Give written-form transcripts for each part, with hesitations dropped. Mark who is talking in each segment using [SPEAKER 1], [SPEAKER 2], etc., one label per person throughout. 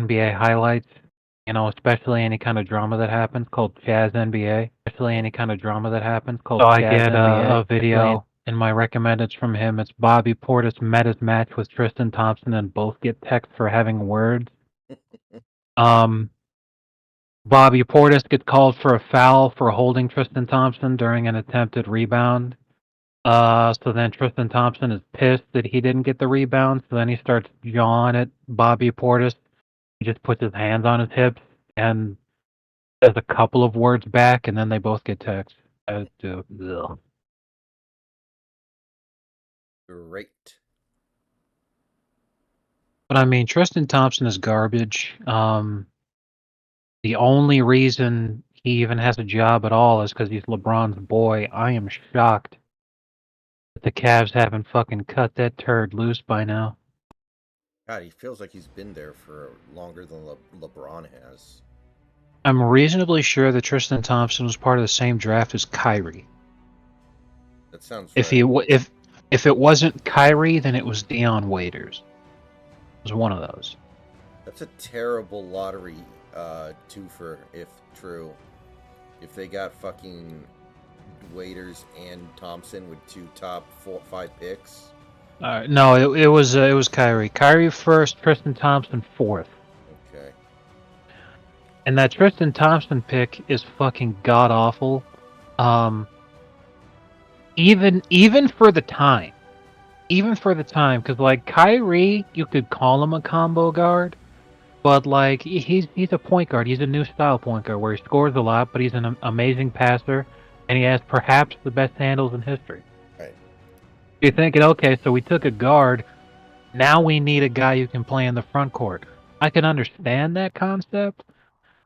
[SPEAKER 1] NBA highlights, you know, especially any kind of drama that happens called Chaz NBA. Especially any kind of drama that happens called Chaz NBA. So I get a video in my recommendeds from him. It's Bobby Portis met his match with Tristan Thompson and both get text for having words. Bobby Portis gets called for a foul for holding Tristan Thompson during an attempted rebound. So then Tristan Thompson is pissed that he didn't get the rebound, so then he starts jawing at Bobby Portis. He just puts his hands on his hips and says a couple of words back, and then they both get text.
[SPEAKER 2] Great.
[SPEAKER 1] But I mean, Tristan Thompson is garbage. The only reason he even has a job at all is because he's LeBron's boy. I am shocked that the Cavs haven't fucking cut that turd loose by now.
[SPEAKER 2] God, he feels like he's been there for longer than LeBron has.
[SPEAKER 1] I'm reasonably sure that Tristan Thompson was part of the same draft as Kyrie.
[SPEAKER 2] That sounds
[SPEAKER 1] If
[SPEAKER 2] right.
[SPEAKER 1] if it wasn't Kyrie, then it was Dion Waiters. It was one of those.
[SPEAKER 2] That's a terrible lottery twofer, if true. If they got fucking Waiters and Thompson with two top 5 picks.
[SPEAKER 1] No, it was Kyrie. Kyrie first, Tristan Thompson fourth.
[SPEAKER 2] Okay.
[SPEAKER 1] And that Tristan Thompson pick is fucking god awful. Even for the time, because like Kyrie, you could call him a combo guard, but like he's a point guard. He's a new style point guard where he scores a lot, but he's an amazing passer, and he has perhaps the best handles in history.
[SPEAKER 2] Right.
[SPEAKER 1] You're thinking, okay, so we took a guard. Now we need a guy who can play in the front court. I can understand that concept,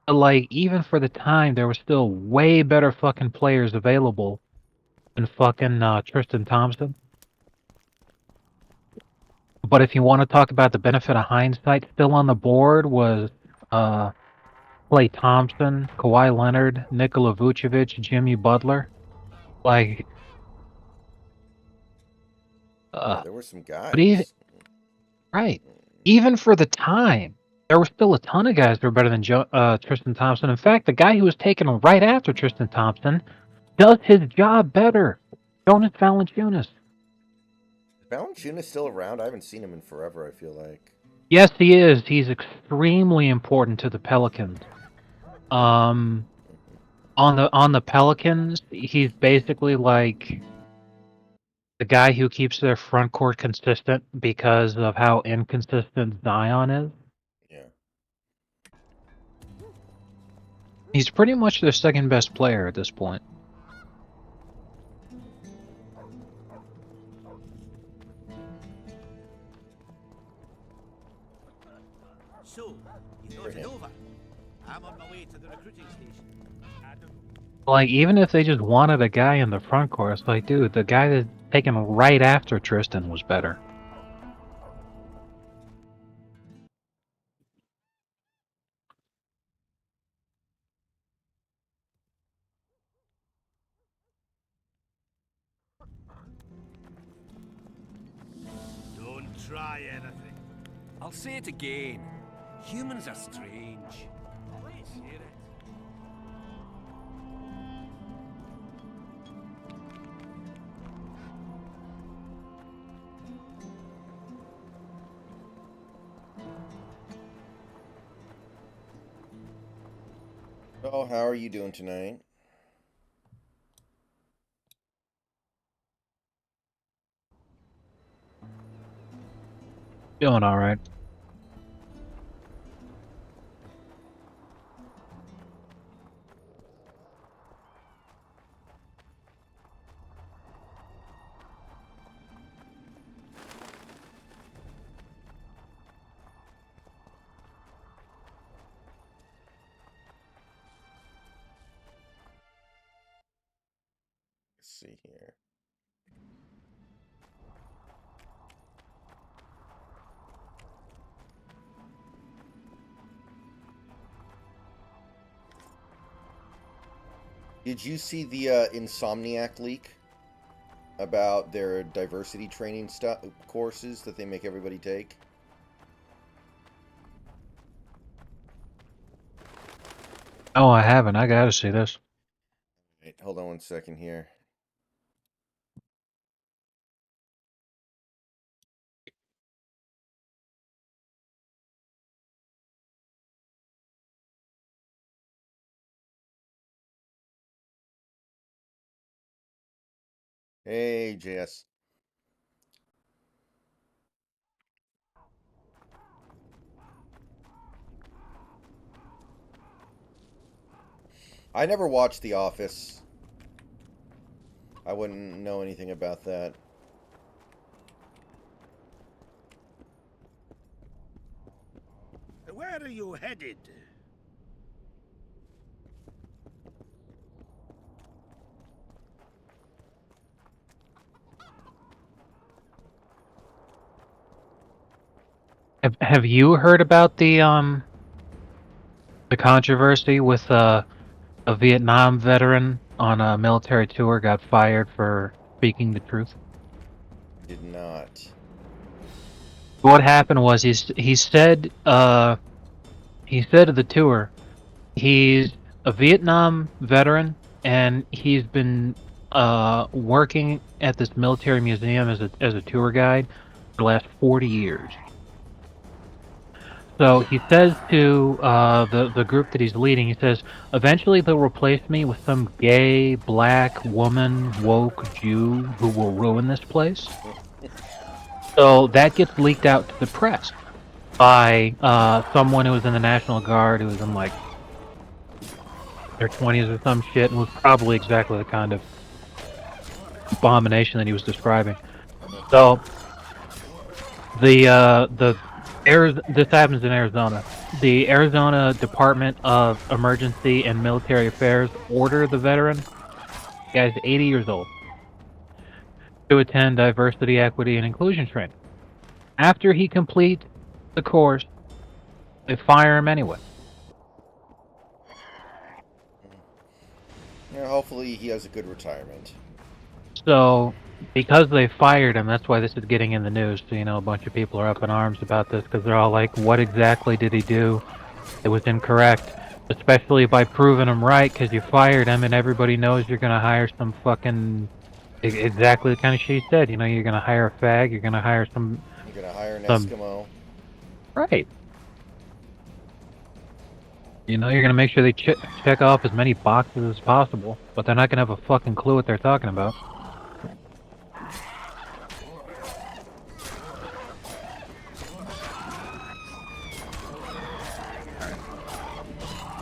[SPEAKER 1] but like even for the time, there were still way better fucking players available than fucking Tristan Thompson. But if you want to talk about the benefit of hindsight, still on the board was Klay Thompson, Kawhi Leonard, Nikola Vucevic, Jimmy Butler. Like,
[SPEAKER 2] Yeah, there were some guys.
[SPEAKER 1] But even for the time, there were still a ton of guys that were better than Tristan Thompson. In fact, the guy who was taken right after Tristan Thompson does his job better. Jonas Valanciunas.
[SPEAKER 2] Is Valanciunas still around? I haven't seen him in forever, I feel like.
[SPEAKER 1] Yes, he is. He's extremely important to the Pelicans. On the Pelicans, he's basically like the guy who keeps their front court consistent because of how inconsistent Zion is.
[SPEAKER 2] Yeah.
[SPEAKER 1] He's pretty much their second best player at this point.
[SPEAKER 3] So, you know it's over. I'm on my way to the recruiting station.
[SPEAKER 1] Like, even if they just wanted a guy in the front court, it's like, dude, the guy that's taken right after Tristan was better.
[SPEAKER 3] Don't try anything.
[SPEAKER 4] I'll say it again. Humans are strange.
[SPEAKER 3] Let's hear it.
[SPEAKER 2] So, how are you doing tonight?
[SPEAKER 1] Doing all right.
[SPEAKER 2] Let's see here. Did you see the Insomniac leak about their diversity training courses that they make everybody take?
[SPEAKER 1] Oh, I haven't. I gotta see this.
[SPEAKER 2] Wait, hold on one second here. Hey, JS. I never watched The Office. I wouldn't know anything about that.
[SPEAKER 3] Where are you headed?
[SPEAKER 1] Have you heard about the controversy with a Vietnam veteran on a military tour got fired for speaking the truth?
[SPEAKER 2] Did not.
[SPEAKER 1] What happened was he said at the tour he's a Vietnam veteran and he's been working at this military museum as a tour guide for the last 40 years. So he says to the group that he's leading, he says, eventually they'll replace me with some gay, black, woman, woke Jew who will ruin this place. So that gets leaked out to the press by someone who was in the National Guard, who was in like their 20s or some shit, and was probably exactly the kind of abomination that he was describing. So this happens in Arizona. The Arizona Department of Emergency and Military Affairs order the veteran, the guy's 80 years old, to attend diversity, equity, and inclusion training. After he completes the course, they fire him anyway.
[SPEAKER 2] Yeah, hopefully he has a good retirement.
[SPEAKER 1] So, because they fired him, that's why this is getting in the news. So, a bunch of people are up in arms about this because they're all like, what exactly did he do? It was incorrect. Especially by proving him right, because you fired him and everybody knows you're going to hire some fucking... Exactly the kind of shit he said. You're going to hire a fag, you're going to hire some...
[SPEAKER 2] You're going to hire an Eskimo.
[SPEAKER 1] Right. You're going to make sure they check off as many boxes as possible, but they're not going to have a fucking clue what they're talking about.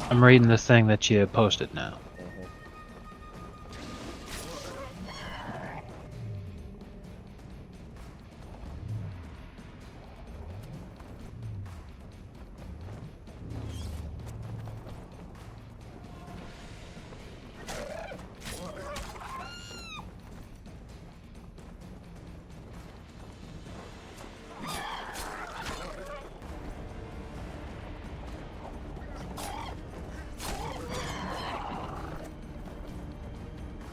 [SPEAKER 1] I'm reading this thing that you posted now.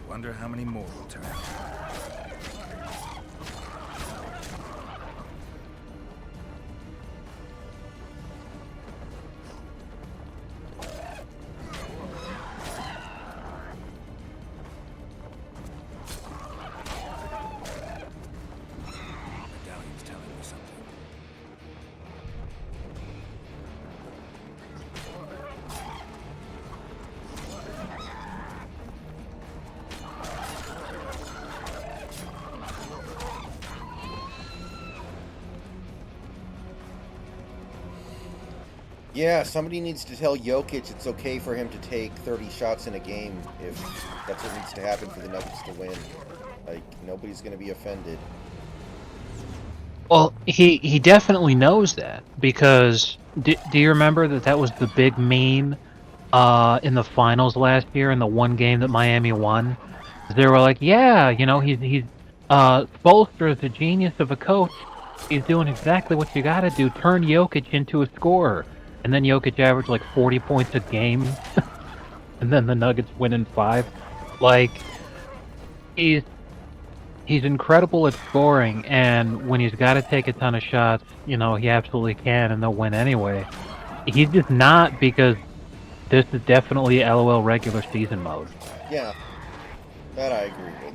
[SPEAKER 4] Wonder how many more will turn out. Medallion's telling me something.
[SPEAKER 2] Yeah, somebody needs to tell Jokic it's okay for him to take 30 shots in a game if that's what needs to happen for the Nuggets to win. Like, nobody's going to be offended.
[SPEAKER 1] Well, he definitely knows that, because do you remember that was the big meme in the finals last year in the one game that Miami won? They were like, yeah, he's Spoelstra is a genius of a coach. He's doing exactly what you gotta do, turn Jokic into a scorer. And then Jokic averaged like 40 points a game. And then the Nuggets win in 5. Like, he's incredible at scoring, and when he's got to take a ton of shots, he absolutely can, and they'll win anyway. He's just not, because this is definitely LOL regular season mode.
[SPEAKER 2] Yeah, that I agree with.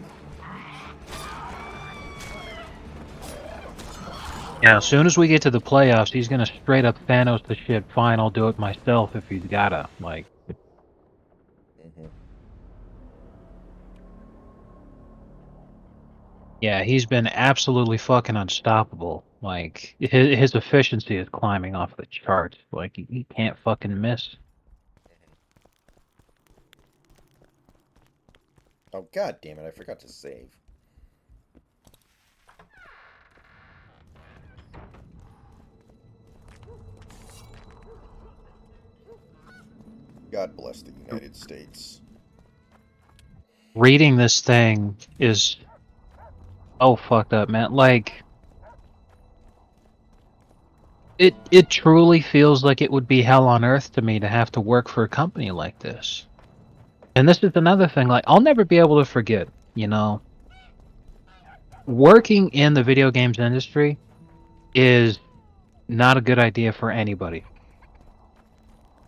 [SPEAKER 1] Yeah, as soon as we get to the playoffs, he's gonna straight up Thanos the shit. Fine, I'll do it myself if he's gotta. Like,
[SPEAKER 2] Mhm.
[SPEAKER 1] yeah, he's been absolutely fucking unstoppable. Like, his efficiency is climbing off the charts. Like, he can't fucking miss.
[SPEAKER 2] Oh, god damn it, I forgot to save. God bless the United States.
[SPEAKER 1] Reading this thing is fucked up, man. Like, it truly feels like it would be hell on earth to me to have to work for a company like this. And this is another thing, like, I'll never be able to forget, you know, working in the video games industry is not a good idea for anybody.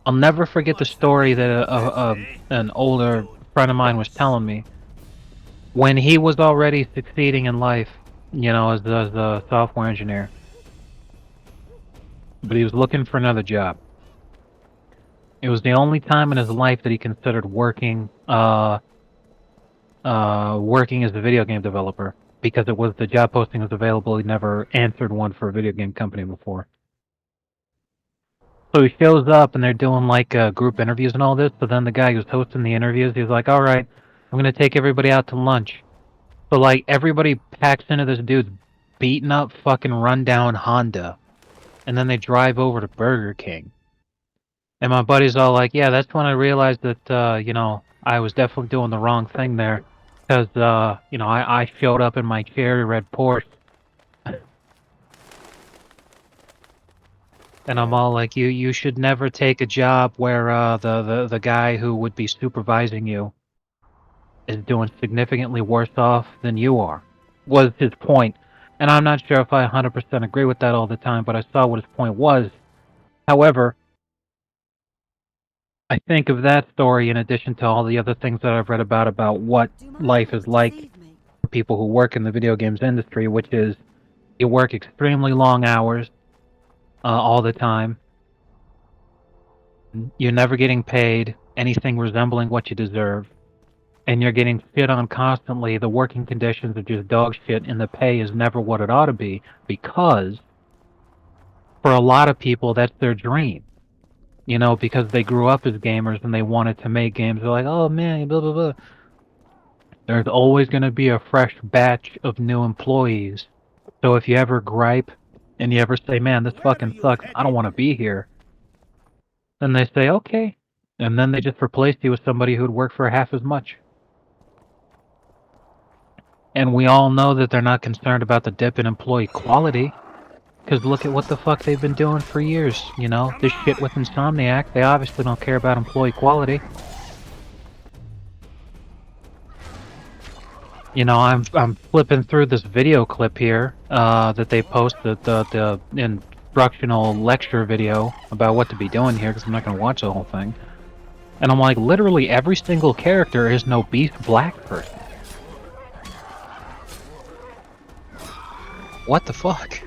[SPEAKER 1] I'll never forget the story that an older friend of mine was telling me. When he was already succeeding in life, you know, as a software engineer, but he was looking for another job. It was the only time in his life that he considered working working as a video game developer, because it was the job posting was available. He never answered one for a video game company before. So he shows up and they're doing like group interviews and all this. So then the guy who's hosting the interviews, he's like, "All right, I'm gonna take everybody out to lunch." So like everybody packs into this dude's beaten up fucking rundown Honda, and then they drive over to Burger King. And my buddy's all like, "Yeah, that's when I realized that you know, I was definitely doing the wrong thing there, because you know, I showed up in my cherry red Porsche." And I'm all like, you should never take a job where the guy who would be supervising you is doing significantly worse off than you are, was his point. And I'm not sure if I 100% agree with that all the time, but I saw what his point was. However, I think of that story in addition to all the other things that I've read about what life is like for people who work in the video games industry, which is you work extremely long hours all the time. You're never getting paid anything resembling what you deserve, and you're getting shit on constantly. The working conditions are just dog shit, and the pay is never what it ought to be, because for a lot of people, that's their dream. You know, because they grew up as gamers and they wanted to make games. They're like, "Oh man, blah blah blah." There's always going to be a fresh batch of new employees. So if you ever gripe and you ever say, "Man, this fucking sucks, I don't want to be here," then they say, "Okay." And then they just replace you with somebody who'd work for half as much. And we all know that they're not concerned about the dip in employee quality. Because look at what the fuck they've been doing for years, you know? This shit with Insomniac, they obviously don't care about employee quality. You know, I'm flipping through this video clip here that they posted, the instructional lecture video about what to be doing here, because I'm not going to watch the whole thing. And I'm like, literally every single character is no beast black person. What the fuck?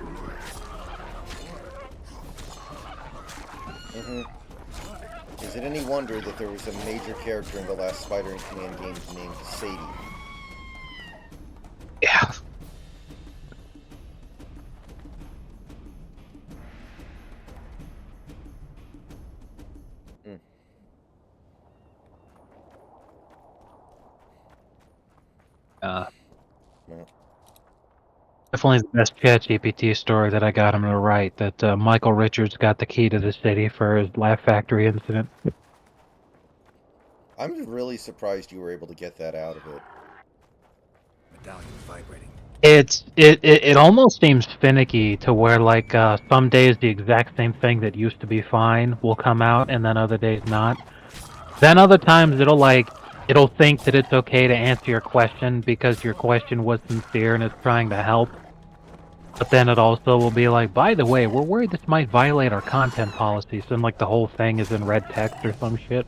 [SPEAKER 2] Is it any wonder that there was a major character in the last Spider-Man Command games named Sadie?
[SPEAKER 1] Yeah. Definitely the best ChatGPT story that I got him to write, that Michael Richards got the key to the city for his Laugh Factory incident.
[SPEAKER 2] I'm really surprised you were able to get that out of it.
[SPEAKER 4] Medallion's vibrating.
[SPEAKER 1] It almost seems finicky to where, like, some days the exact same thing that used to be fine will come out, and then other days not. Then other times it'll think that it's okay to answer your question because your question was sincere and it's trying to help. But then it also will be like, by the way, we're worried this might violate our content policies, and like the whole thing is in red text or some shit.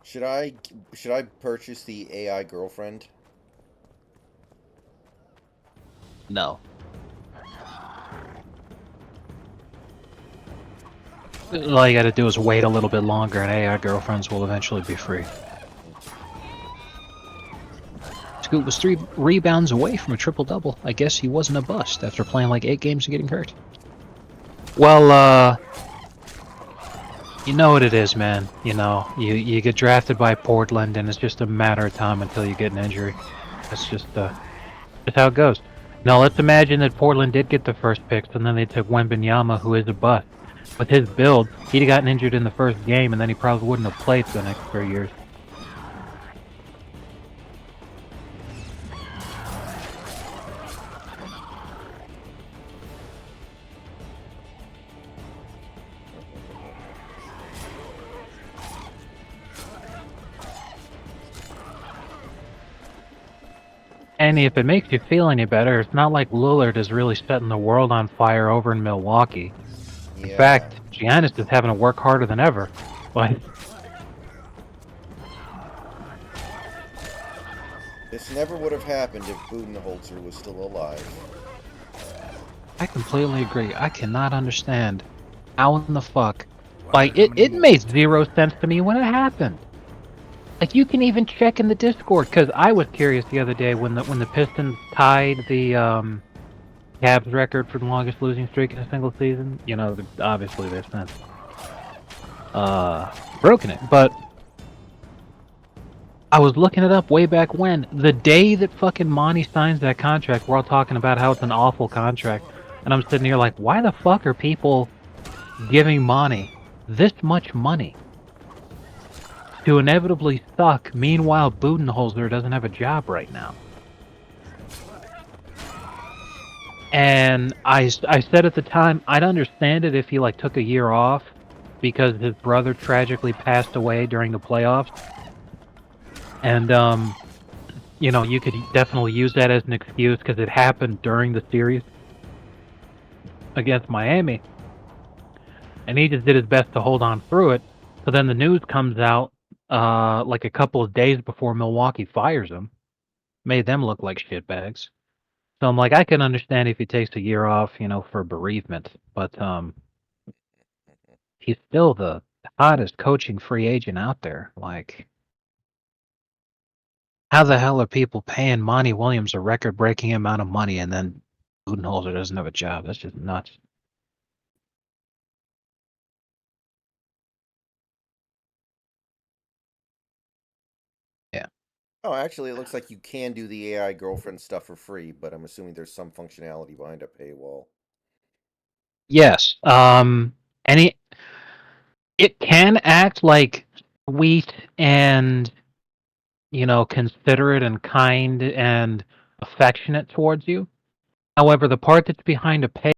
[SPEAKER 2] Should I purchase the AI girlfriend?
[SPEAKER 1] No. All you gotta do is wait a little bit longer, and AI girlfriends will eventually be free. Scoot was 3 rebounds away from a triple-double. I guess he wasn't a bust after playing like 8 games and getting hurt. Well, you know what it is, man. You know, you get drafted by Portland, and it's just a matter of time until you get an injury. That's just how it goes. Now, let's imagine that Portland did get the first picks, and then they took Wembanyama, who is a bust. With his build, he'd have gotten injured in the first game, and then he probably wouldn't have played for the next 3 years. And if it makes you feel any better, it's not like Lillard is really setting the world on fire over in Milwaukee.
[SPEAKER 2] Yeah.
[SPEAKER 1] In fact, Giannis is having to work harder than ever. But
[SPEAKER 2] This never would have happened if Budenholzer was still alive.
[SPEAKER 1] I completely agree. I cannot understand how in the fuck. Like, it made 0 sense to me when it happened. Like, you can even check in the Discord, because I was curious the other day when the Pistons tied the Cavs record for the longest losing streak in a single season. You know, obviously they've since broken it, but I was looking it up way back when. The day that fucking Monty signs that contract, we're all talking about how it's an awful contract, and I'm sitting here like, why the fuck are people giving Monty this much money to inevitably suck? Meanwhile, Budenholzer doesn't have a job right now. And I said at the time, I'd understand it if he like took a year off because his brother tragically passed away during the playoffs. And you know, you could definitely use that as an excuse because it happened during the series against Miami. And he just did his best to hold on through it. So then the news comes out like a couple of days before Milwaukee fires him. Made them look like shitbags. So I'm like, I can understand if he takes a year off, you know, for bereavement, but he's still the hottest coaching free agent out there. Like, how the hell are people paying Monty Williams a record-breaking amount of money and then Budenholzer doesn't have a job? That's just nuts. Yeah.
[SPEAKER 2] Oh, actually, it looks like you can do the AI girlfriend stuff for free, but I'm assuming there's some functionality behind a paywall.
[SPEAKER 1] Yes. Any it can act like sweet and, you know, considerate and kind and affectionate towards you. However, the part that's behind a pay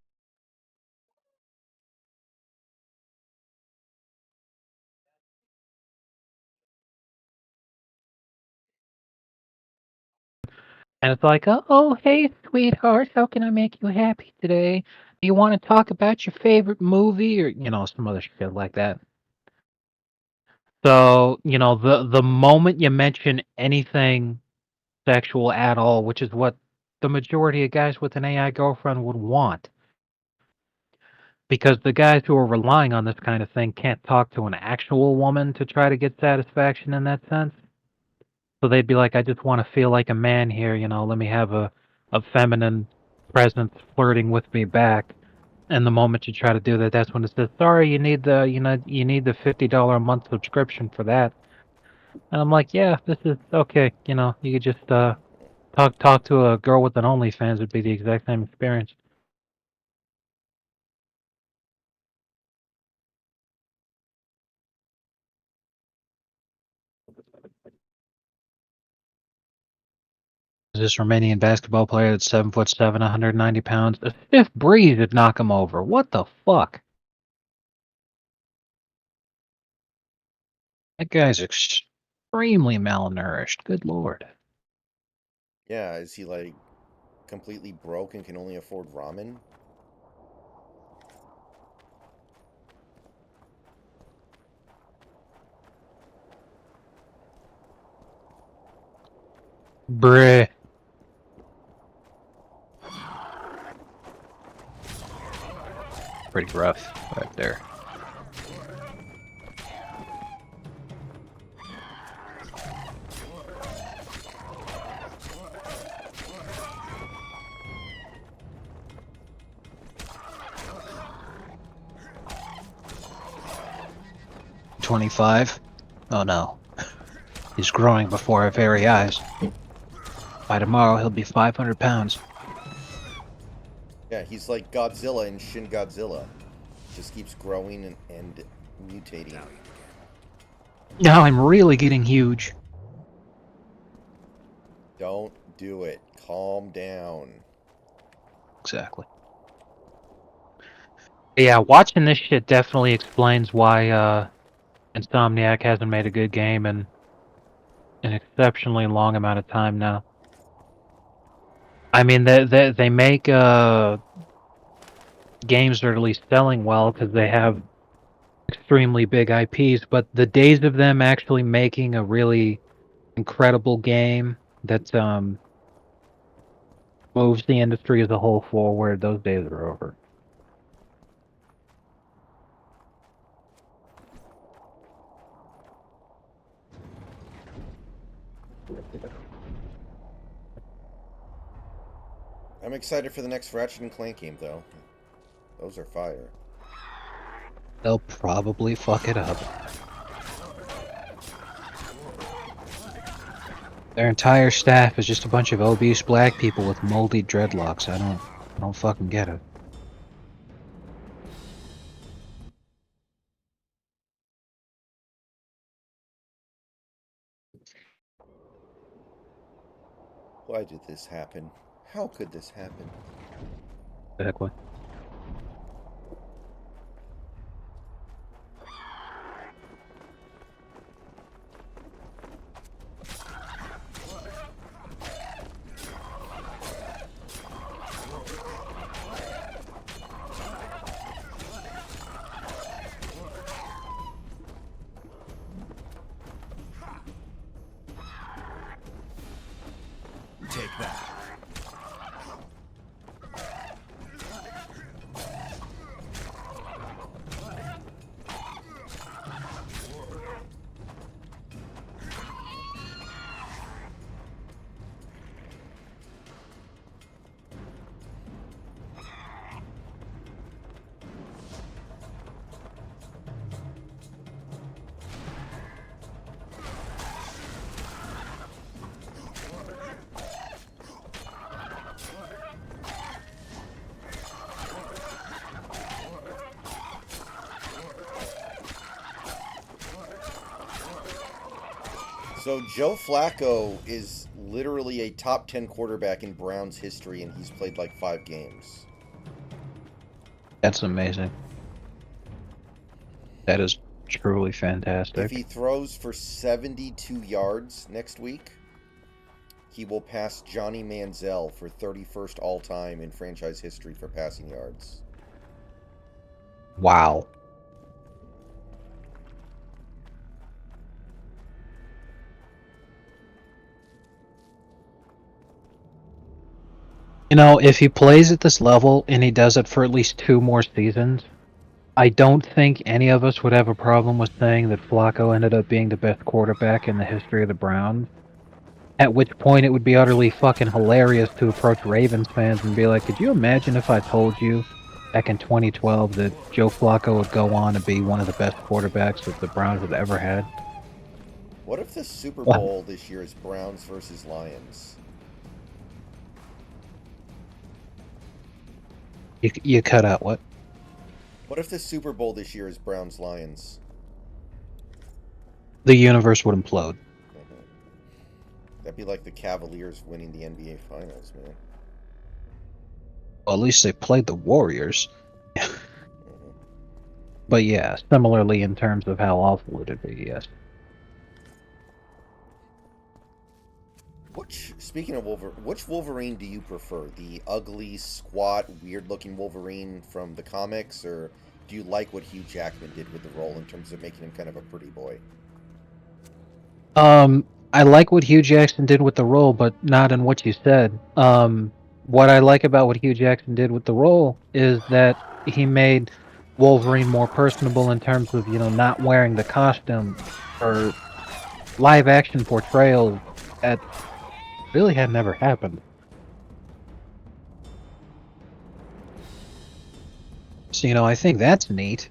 [SPEAKER 1] and it's like, oh, hey, sweetheart, how can I make you happy today? Do you want to talk about your favorite movie or, you know, some other shit like that? So, you know, the moment you mention anything sexual at all, which is what the majority of guys with an AI girlfriend would want, because the guys who are relying on this kind of thing can't talk to an actual woman to try to get satisfaction in that sense. So they'd be like, I just want to feel like a man here, you know, let me have a feminine presence flirting with me back. And the moment you try to do that, that's when it says, sorry, you need the you need the $50 a month subscription for that. And I'm like, yeah, this is okay, you know, you could just talk to a girl with an OnlyFans would be the exact same experience. This Romanian basketball player that's 7'7", 190 pounds. A stiff breeze would knock him over. What the fuck? That guy's extremely malnourished. Good lord.
[SPEAKER 2] Yeah, is he like completely broke and can only afford ramen?
[SPEAKER 1] Bruh. Pretty rough right there. $25. Oh no. He's growing before our very eyes. By tomorrow, he'll be 500 pounds.
[SPEAKER 2] Yeah, he's like Godzilla in Shin Godzilla. Just keeps growing and mutating.
[SPEAKER 1] Now I'm really getting huge.
[SPEAKER 2] Don't do it. Calm down.
[SPEAKER 1] Exactly. Yeah, watching this shit definitely explains why Insomniac hasn't made a good game in an exceptionally long amount of time now. I mean, they make games that are at least selling well because they have extremely big IPs, but the days of them actually making a really incredible game that moves the industry as a whole forward, those days are over.
[SPEAKER 2] I'm excited for the next Ratchet and Clank game, though. Those are fire.
[SPEAKER 1] They'll probably fuck it up. Their entire staff is just a bunch of obese black people with moldy dreadlocks. I don't fucking get it.
[SPEAKER 2] Why did this happen? How could this happen?
[SPEAKER 1] Exactly.
[SPEAKER 4] Take that.
[SPEAKER 2] So Joe Flacco is literally a top 10 quarterback in Browns history, and he's played like 5 games.
[SPEAKER 1] That's amazing. That is truly
[SPEAKER 2] If
[SPEAKER 1] fantastic.
[SPEAKER 2] he throws for 72 yards next week, he will pass Johnny Manziel for 31st all-time in franchise history for passing yards.
[SPEAKER 1] Wow. You know, if he plays at this level and he does it for at least 2 more seasons, I don't think any of us would have a problem with saying that Flacco ended up being the best quarterback in the history of the Browns. At which point it would be utterly fucking hilarious to approach Ravens fans and be like, could you imagine if I told you back in 2012 that Joe Flacco would go on to be one of the best quarterbacks that the Browns have ever had?
[SPEAKER 2] What if the Super
[SPEAKER 1] What?
[SPEAKER 2] Bowl this year is Browns versus Lions?
[SPEAKER 1] You cut out what?
[SPEAKER 2] What if the Super Bowl this year is Browns Lions?
[SPEAKER 1] The universe would implode.
[SPEAKER 2] That That'd be like the Cavaliers winning the NBA Finals, man.
[SPEAKER 5] Well, at least they played the Warriors.
[SPEAKER 2] Mhm.
[SPEAKER 1] But yeah, similarly in terms of how awful it'd be, yes.
[SPEAKER 2] Speaking of Wolverine, which Wolverine do you prefer? The ugly, squat, weird-looking Wolverine from the comics, or do you like what Hugh Jackman did with the role in terms of making him kind of a pretty boy?
[SPEAKER 1] I like what Hugh Jackson did with the role, but not in what you said. What I like about what Hugh Jackson did with the role is that he made Wolverine more personable in terms of, not wearing the costume or live action portrayal that really had never happened.
[SPEAKER 5] So, I think that's neat.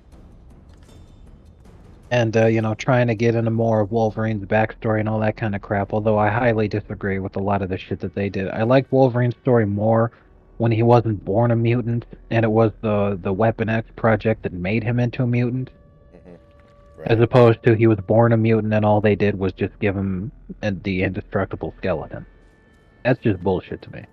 [SPEAKER 1] And, trying to get into more of Wolverine's backstory and all that kind of crap, although I highly disagree with a lot of the shit that they did. I liked Wolverine's story more when he wasn't born a mutant, and it was the Weapon X project that made him into a mutant,
[SPEAKER 2] Right.
[SPEAKER 1] as opposed to he was born a mutant and all they did was just give him the indestructible skeleton. That's just bullshit to me.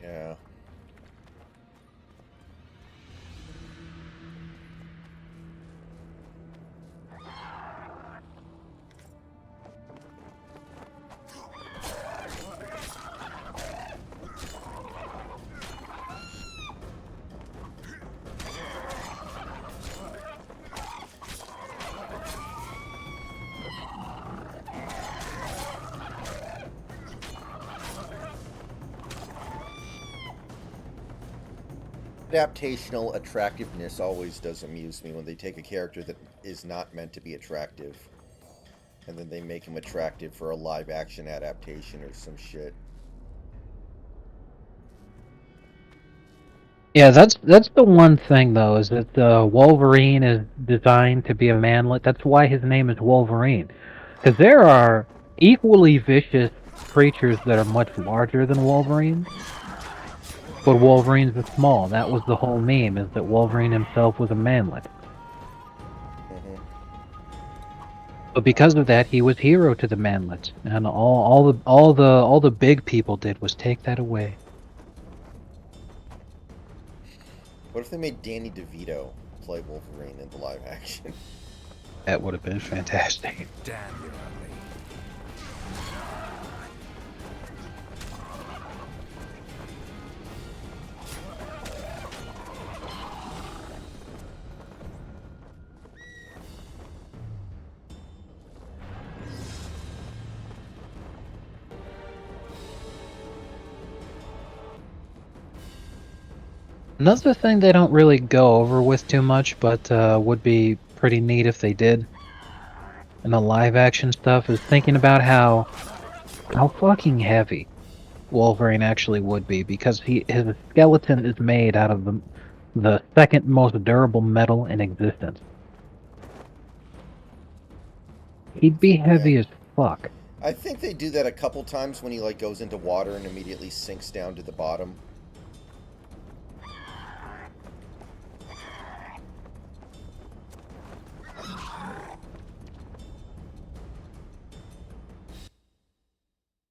[SPEAKER 2] Yeah. Adaptational attractiveness always does amuse me when they take a character that is not meant to be attractive and then they make him attractive for a live action adaptation or some shit.
[SPEAKER 1] Yeah, that's the one thing though, is that Wolverine is designed to be a manlet. That's why his name is Wolverine, because there are equally vicious creatures that are much larger than Wolverine, but Wolverine's is small. That was the whole meme, is that Wolverine himself was a manlet.
[SPEAKER 2] Mhm.
[SPEAKER 1] But because of that, he was hero to the manlets, and all the big people did was take that away.
[SPEAKER 2] What if they made Danny DeVito play Wolverine in the live action?
[SPEAKER 1] That would have been fantastic.
[SPEAKER 4] Damn, you're ugly.
[SPEAKER 1] Another thing they don't really go over with too much, but would be pretty neat if they did in the live action stuff, is thinking about how fucking heavy Wolverine actually would be, because his skeleton is made out of the second most durable metal in existence. He'd be heavy as fuck.
[SPEAKER 2] I think they do that a couple times when he like goes into water and immediately sinks down to the bottom.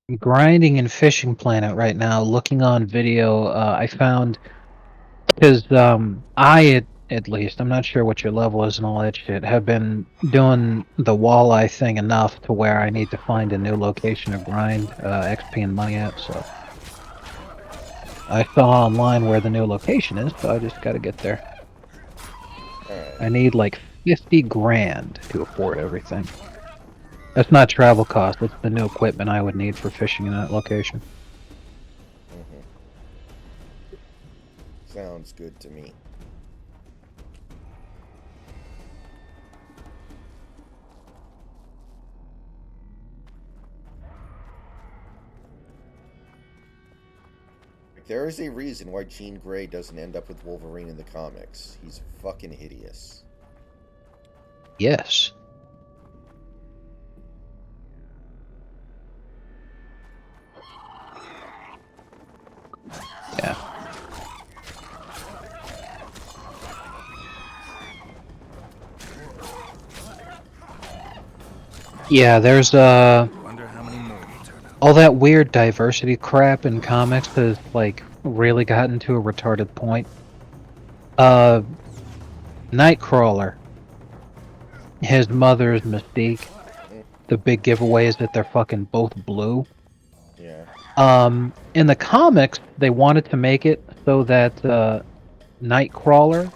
[SPEAKER 1] I'm grinding in Fishing Planet right now, looking on video. I found, because at least, I'm not sure what your level is and all that shit, have been doing the walleye thing enough to where I need to find a new location to grind XP and money at, so I saw online where the new location is, so I just gotta get there.
[SPEAKER 2] Alright.
[SPEAKER 1] I need like 50 grand to afford everything. That's not travel cost, that's the new equipment I would need for fishing in that location.
[SPEAKER 2] Sounds good to me. There is a reason why Jean Grey doesn't end up with Wolverine in the comics. He's fucking hideous.
[SPEAKER 5] Yes.
[SPEAKER 1] Yeah.
[SPEAKER 5] Yeah, there's
[SPEAKER 4] Wonder how many more will turn up.
[SPEAKER 5] all that weird diversity crap in comics has like really gotten to a retarded point. Nightcrawler, his mother's Mystique. The big giveaway is that they're fucking both blue.
[SPEAKER 2] Yeah.
[SPEAKER 5] In the comics, they wanted to make it so that Nightcrawler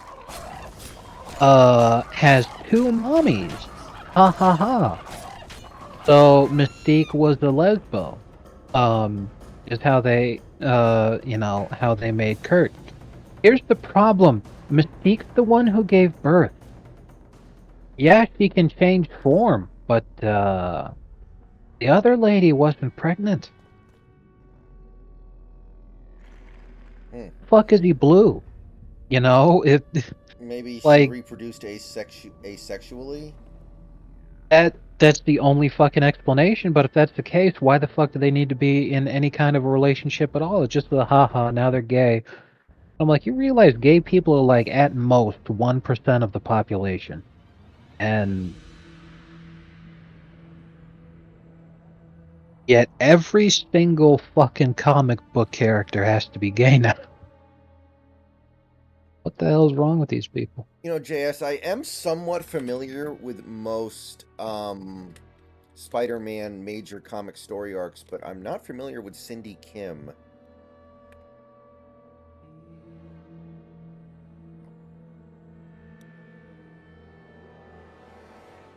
[SPEAKER 5] has two mommies. Ha ha ha. So Mystique was a lesbo. Is how they how they made Kurt. Here's the problem. Mystique's the one who gave birth. Yeah, she can change form, but the other lady wasn't pregnant. Fuck is he blue? You know, if
[SPEAKER 2] Maybe she
[SPEAKER 5] like
[SPEAKER 2] reproduced asexually.
[SPEAKER 5] that's the only fucking explanation. But if that's the case, why the fuck do they need to be in any kind of a relationship at all? It's just the haha. Now they're gay. I'm like, you realize gay people are like at most 1% of the population, and yet every single fucking comic book character has to be gay now. What the hell is wrong with these people?
[SPEAKER 2] You know, JS, I am somewhat familiar with most Spider-Man major comic story arcs, but I'm not familiar with Cindy Kim.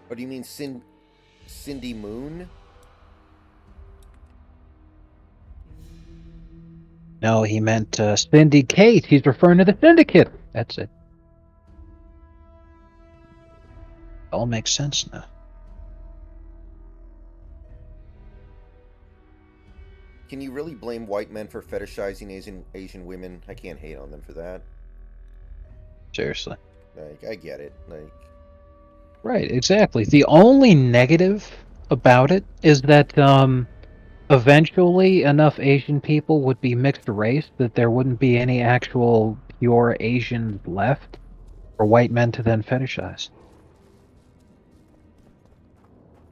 [SPEAKER 2] What do you mean, Cindy Moon?
[SPEAKER 5] No, he meant Syndicate. He's referring to the Syndicate. That's it. All makes sense now.
[SPEAKER 2] Can you really blame white men for fetishizing Asian women? I can't hate on them for that.
[SPEAKER 5] Seriously.
[SPEAKER 2] Like, I get it. Like,
[SPEAKER 5] Right, exactly. The only negative about it is that eventually enough Asian people would be mixed race that there wouldn't be any actual pure Asians left for white men to then fetishize.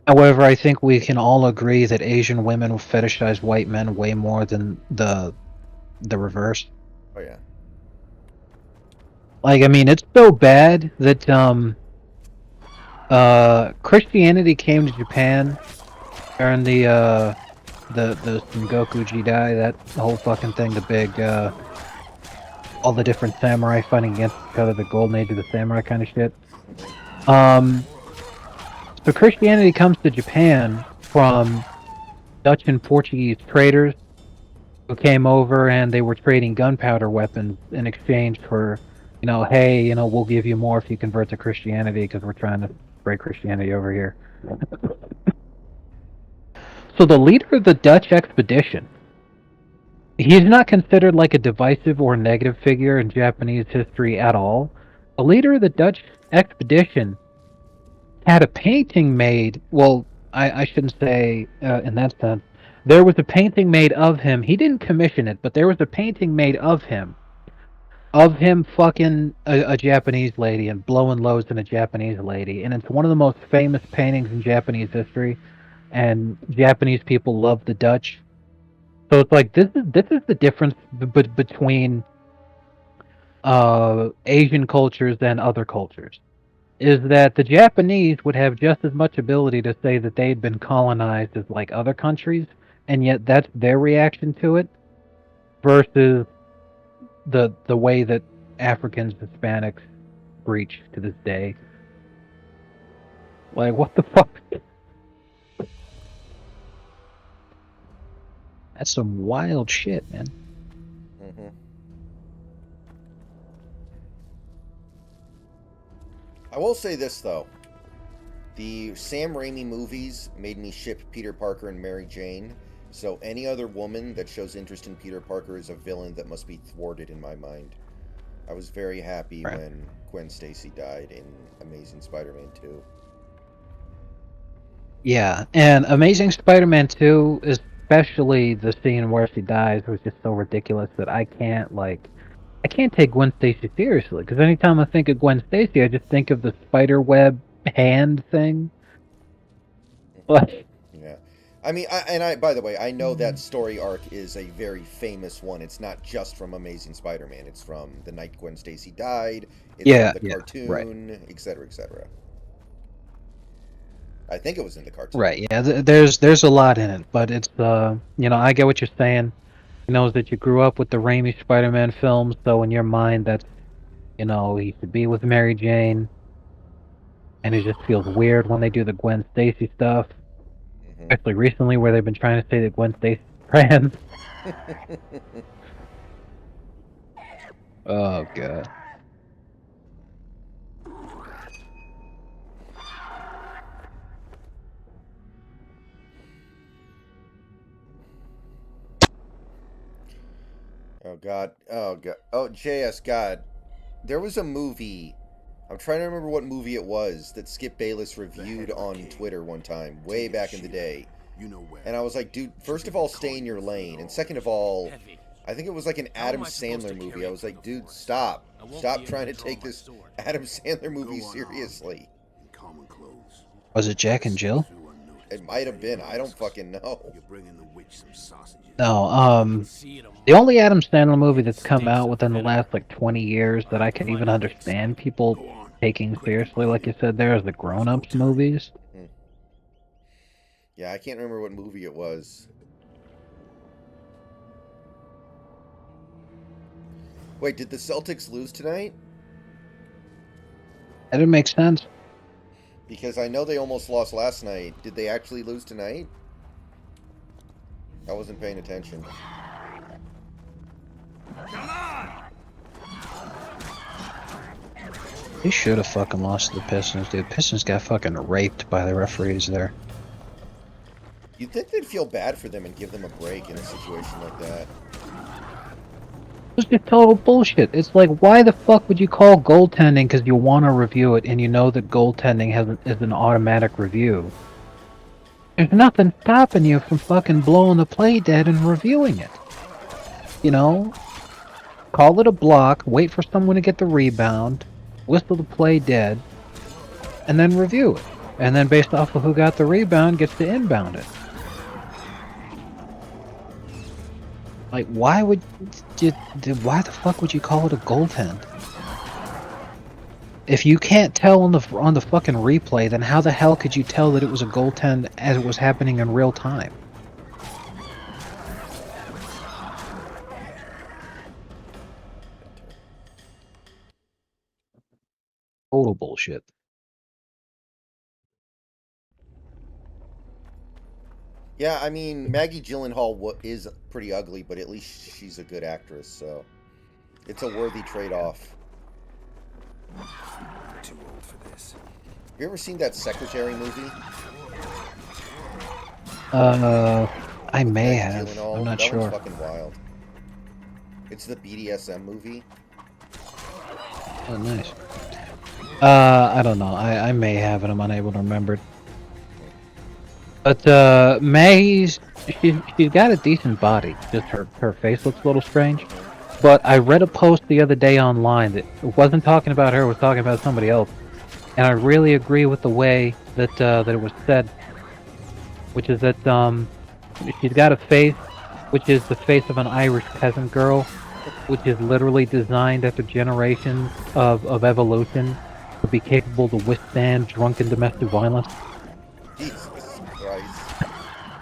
[SPEAKER 5] However, I think we can all agree that Asian women fetishize white men way more than the reverse.
[SPEAKER 2] oh yeah.
[SPEAKER 5] Like, I mean, it's so bad that Christianity came to Japan during the Sengoku Jidai, that whole fucking thing, the big all the different samurai fighting against each other, the golden age of the samurai kind of shit. So Christianity comes to Japan from Dutch and Portuguese traders who came over, and they were trading gunpowder weapons in exchange for, hey, we'll give you more if you convert to Christianity because we're trying to break Christianity over here. So the leader of the Dutch expedition, he's not considered like a divisive or negative figure in Japanese history at all. The leader of the Dutch expedition had a painting made. Well, I shouldn't say in that sense. There was a painting made of him. He didn't commission it, but there was a painting made of him fucking a Japanese lady and blowing loads in a Japanese lady. And it's one of the most famous paintings in Japanese history. And Japanese people love the Dutch. So it's like this is the difference between Asian cultures and other cultures. Is that the Japanese would have just as much ability to say that they'd been colonized as like other countries, and yet that's their reaction to it, versus the way that Africans, Hispanics breach to this day. Like, what the fuck? That's some wild shit, man.
[SPEAKER 2] Mm-hmm. I will say this, though. The Sam Raimi movies made me ship Peter Parker and Mary Jane, so any other woman that shows interest in Peter Parker is a villain that must be thwarted in my mind. I was very happy when Gwen Stacy died in Amazing Spider-Man 2.
[SPEAKER 5] Yeah, and Amazing Spider-Man 2, especially the scene where she dies, was just so ridiculous that I can't take Gwen Stacy seriously, because anytime I think of Gwen Stacy, I just think of the spider web hand thing. But
[SPEAKER 2] Yeah. I mean, by the way, I know that story arc is a very famous one. It's not just from Amazing Spider-Man. It's from the night Gwen Stacy died. It's
[SPEAKER 5] yeah,
[SPEAKER 2] from the
[SPEAKER 5] yeah, right,
[SPEAKER 2] cartoon, etc., etc. I think it was in the cartoon.
[SPEAKER 5] right. Yeah, there's a lot in it, but it's I get what you're saying. You know, is that you grew up with the Raimi Spider-Man films, so in your mind, that's he should be with Mary Jane, and it just feels weird when they do the Gwen Stacy stuff.
[SPEAKER 2] Hmm.
[SPEAKER 5] Especially recently, where they've been trying to say that Gwen Stacy's trans. Oh god.
[SPEAKER 2] Oh God. Oh God. Oh JS God. There was a movie. I'm trying to remember what movie it was that Skip Bayless reviewed on Twitter one time, way back in the day.
[SPEAKER 4] You know where.
[SPEAKER 2] And I was like, dude, first of all, stay in your lane, and second of all,
[SPEAKER 3] Heavy.
[SPEAKER 2] I think it was like an
[SPEAKER 3] How am
[SPEAKER 2] Adam
[SPEAKER 3] I supposed to
[SPEAKER 2] Sandler movie.
[SPEAKER 3] carry
[SPEAKER 2] I was
[SPEAKER 3] it
[SPEAKER 2] like,
[SPEAKER 3] through the
[SPEAKER 2] dude,
[SPEAKER 3] forest?
[SPEAKER 2] stop.
[SPEAKER 3] I won't
[SPEAKER 2] Stop
[SPEAKER 3] be
[SPEAKER 2] trying
[SPEAKER 3] able
[SPEAKER 2] to
[SPEAKER 3] to
[SPEAKER 2] take
[SPEAKER 3] draw my
[SPEAKER 2] this
[SPEAKER 3] sword.
[SPEAKER 2] Adam Sandler movie
[SPEAKER 4] Go on,
[SPEAKER 2] seriously.
[SPEAKER 4] In common clothes.
[SPEAKER 5] Was it Jack and Jill?
[SPEAKER 2] It might have been. I don't fucking know.
[SPEAKER 4] You're bringing the witch some sausages.
[SPEAKER 5] No.
[SPEAKER 3] See it
[SPEAKER 5] The only Adam Sandler movie
[SPEAKER 3] It
[SPEAKER 5] that's come
[SPEAKER 3] stinks
[SPEAKER 5] out
[SPEAKER 3] of
[SPEAKER 5] within the
[SPEAKER 3] vinegar.
[SPEAKER 5] last like 20 years that I can even
[SPEAKER 3] Bloody thick
[SPEAKER 5] understand
[SPEAKER 3] stuff.
[SPEAKER 5] people
[SPEAKER 4] Go on.
[SPEAKER 5] taking
[SPEAKER 4] Quick,
[SPEAKER 5] seriously, like you said, there is the Grown Ups movies.
[SPEAKER 2] Yeah, I can't remember what movie it was. Wait, did the Celtics lose tonight?
[SPEAKER 5] That didn't make sense.
[SPEAKER 2] Because I know they almost lost last night. Did they actually lose tonight? I wasn't paying attention.
[SPEAKER 5] They should have fucking lost to the Pistons, dude. Pistons got fucking raped by the referees there.
[SPEAKER 2] You'd think they'd feel bad for them and give them a break in a situation like that.
[SPEAKER 5] It's just total bullshit. It's like, why the fuck would you call goaltending because you want to review it and you know that goaltending is an automatic review? There's nothing stopping you from fucking blowing the play dead and reviewing it. You know? Call it a block, wait for someone to get the rebound, whistle the play dead, and then review it. And then based off of who got the rebound gets to inbound it. Like, why the fuck would you call it a goaltend? If you can't tell on the fucking replay, then how the hell could you tell that it was a goaltend as it was happening in real time? Total bullshit.
[SPEAKER 2] Yeah, I mean, Maggie Gyllenhaal is pretty ugly, but at least she's a good actress, so it's a worthy trade-off.
[SPEAKER 4] Too old for this.
[SPEAKER 2] Have you ever seen that Secretary movie?
[SPEAKER 5] I may
[SPEAKER 2] Maggie
[SPEAKER 5] have.
[SPEAKER 2] Gyllenhaal?
[SPEAKER 5] I'm not
[SPEAKER 2] that
[SPEAKER 5] sure.
[SPEAKER 2] one's fucking wild. It's the BDSM movie.
[SPEAKER 5] Oh, nice. I don't know. I may have it. I'm unable to remember it. But Maggie's she's got a decent body. Just her face looks a little strange. But I read a post the other day online that wasn't talking about her. It was talking about somebody else. And I really agree with the way that that it was said, which is that she's got a face, which is the face of an Irish peasant girl, which is literally designed after generations of evolution to be capable to withstand drunken domestic violence.
[SPEAKER 2] Jesus Christ.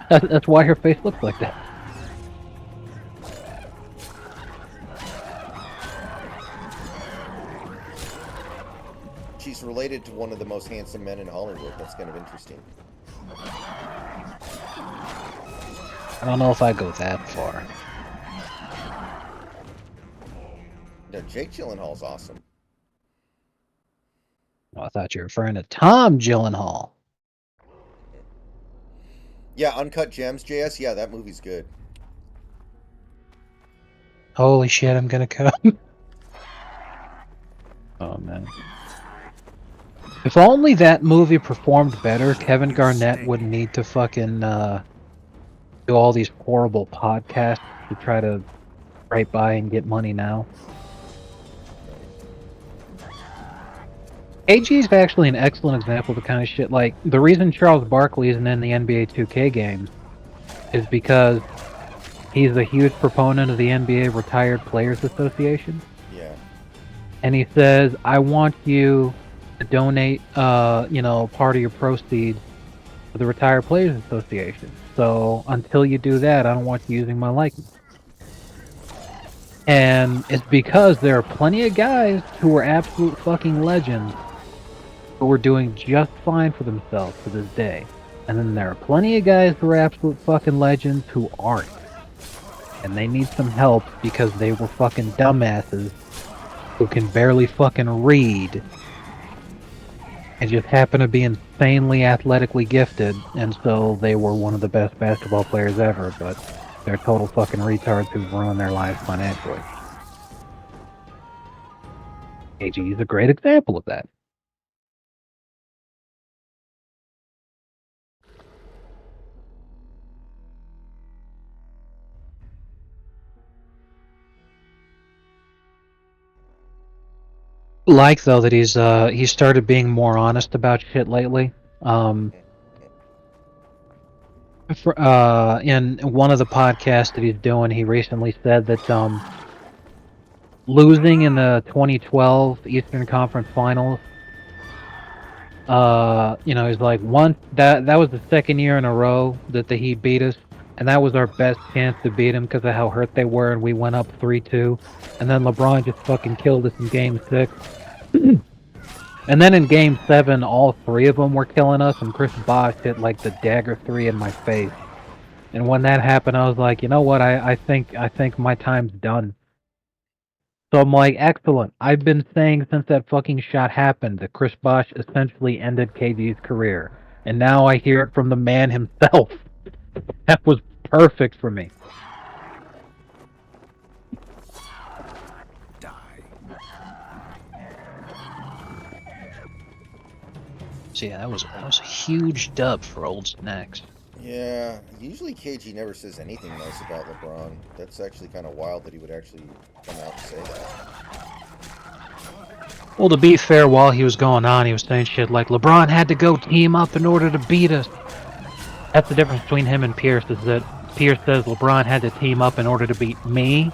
[SPEAKER 5] That's why her face looks like that.
[SPEAKER 2] She's related to one of the most handsome men in Hollywood. That's kind of interesting.
[SPEAKER 5] I don't know if I go that far.
[SPEAKER 2] No, Jake Gyllenhaal's awesome.
[SPEAKER 5] Oh, I thought you were referring to Tom Gyllenhaal.
[SPEAKER 2] Yeah, Uncut Gems, JS. Yeah, that movie's good.
[SPEAKER 5] Holy shit, I'm gonna come. Oh man. If only that movie performed better, Kevin Garnett wouldn't need to fucking do all these horrible podcasts to try to scrape by and get money now. AG is actually an excellent example of the kind of shit. Like, the reason Charles Barkley isn't in the NBA 2K games is because he's a huge proponent of the NBA Retired Players Association.
[SPEAKER 2] Yeah.
[SPEAKER 5] And he says, I want you to donate, part of your proceeds to the Retired Players Association. So until you do that, I don't want you using my likeness. And it's because there are plenty of guys who are absolute fucking legends who are doing just fine for themselves to this day. And then there are plenty of guys who are absolute fucking legends who aren't. And they need some help because they were fucking dumbasses who can barely fucking read and just happen to be insanely athletically gifted, and so they were one of the best basketball players ever, but they're total fucking retards who've ruined their lives financially. AG is a great example of that. Like though that he started being more honest about shit lately. In one of the podcasts that he's doing, he recently said that losing in the 2012 Eastern Conference Finals, he's like, once that was the second year in a row that the Heat beat us, and that was our best chance to beat them because of how hurt they were, and we went up 3-2, and then LeBron just fucking killed us in Game 6. And then in Game 7, all three of them were killing us, and Chris Bosh hit like the dagger 3 in my face. And when that happened, I was like, you know what? I think my time's done. So I'm like, excellent. I've been saying since that fucking shot happened that Chris Bosh essentially ended KG's career, and now I hear it from the man himself. That was perfect for me. So yeah, that was a huge dub for Old Snacks.
[SPEAKER 2] Yeah, usually KG never says anything nice about LeBron. That's actually kind of wild that he would actually come out and say that.
[SPEAKER 5] Well, to be fair, while he was going on, he was saying shit like, LeBron had to go team up in order to beat us. That's the difference between him and Pierce, is that Pierce says LeBron had to team up in order to beat me.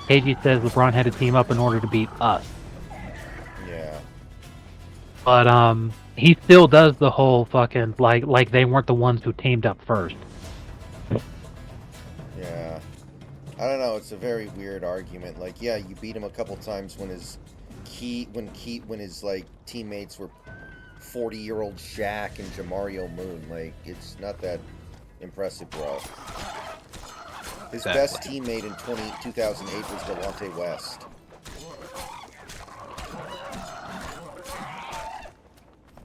[SPEAKER 5] KG says LeBron had to team up in order to beat us.
[SPEAKER 2] Yeah.
[SPEAKER 5] But he still does the whole fucking like they weren't the ones who teamed up first.
[SPEAKER 2] Yeah. I don't know, it's a very weird argument. Like, yeah, you beat him a couple times when his like teammates were 40-year-old Shaq and Jamario Moon. Like, it's not that impressive, bro. His best teammate in 2008 was Delonte West.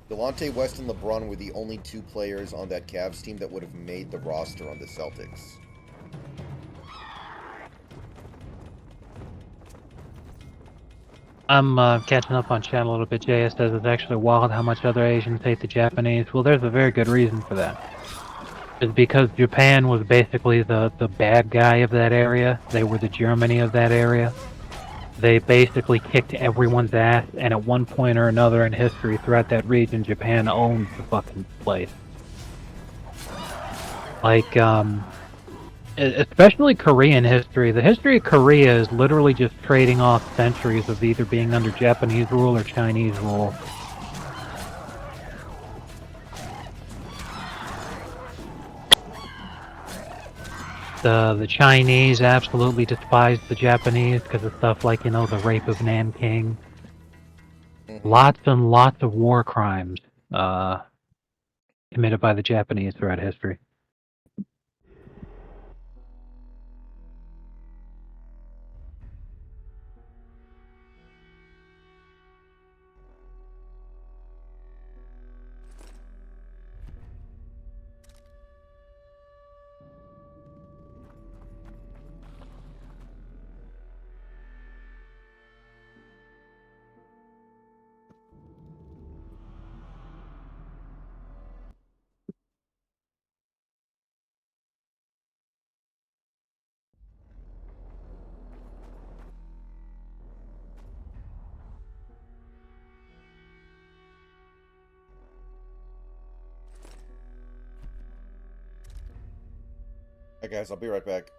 [SPEAKER 2] Delonte West and LeBron were the only two players on that Cavs team that would have made the roster on the Celtics.
[SPEAKER 5] I'm catching up on chat a little bit. JS says it's actually wild how much other Asians hate the Japanese. Well, there's a very good reason for that. It's because Japan was basically the bad guy of that area. They were the Germany of that area. They basically kicked everyone's ass, and at one point or another in history throughout that region, Japan owned the fucking place. Like, especially Korean history. The history of Korea is literally just trading off centuries of either being under Japanese rule or Chinese rule. The Chinese absolutely despised the Japanese because of stuff like, the rape of Nanking. Lots and lots of war crimes committed by the Japanese throughout history.
[SPEAKER 2] Hi guys, I'll be right back.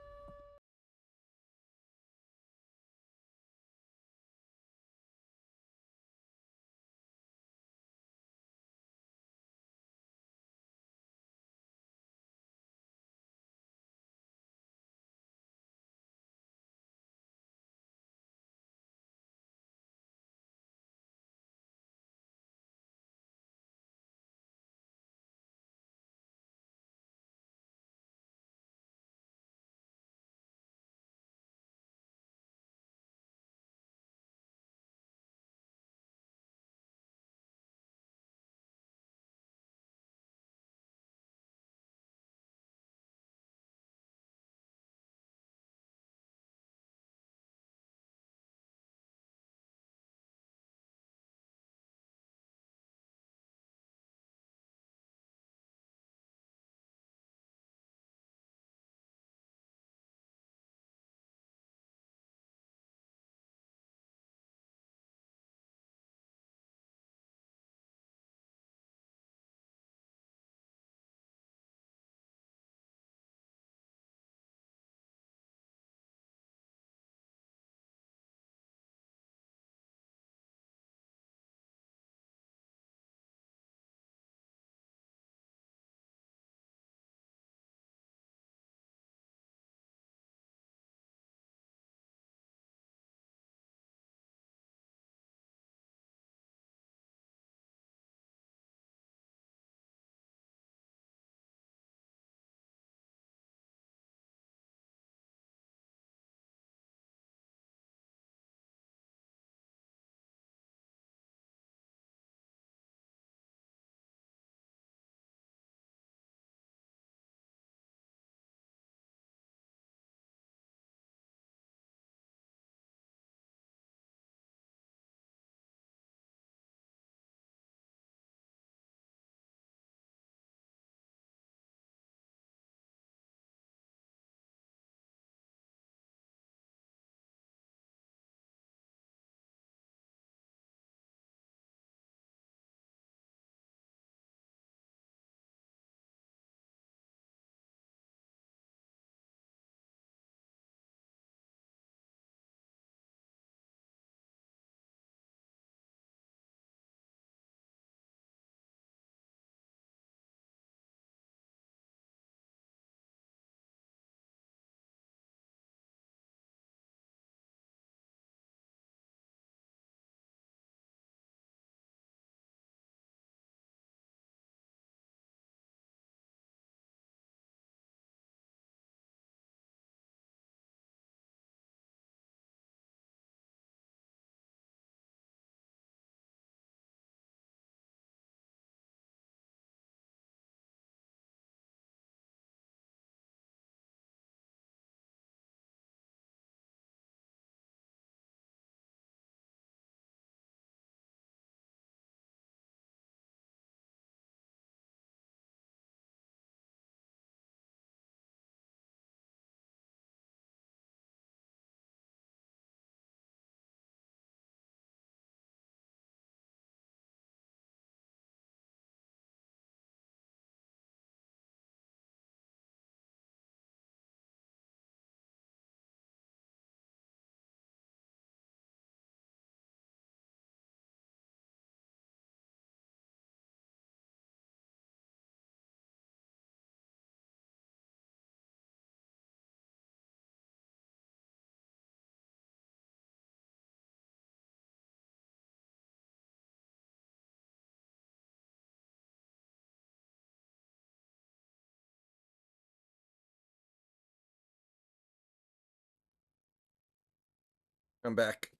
[SPEAKER 2] I'm back.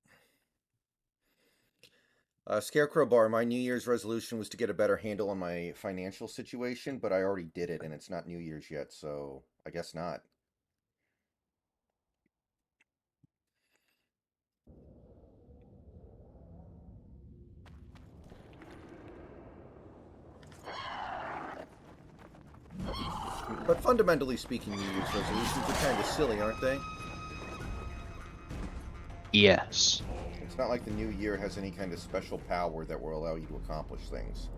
[SPEAKER 2] Scarecrow Bar, my New Year's resolution was to get a better handle on my financial situation, but I already did it, and it's not New Year's yet, so I guess not. But fundamentally speaking, New Year's resolutions are kind of silly, aren't they?
[SPEAKER 5] Yes.
[SPEAKER 2] It's not like the new year has any kind of special power that will allow you to accomplish things.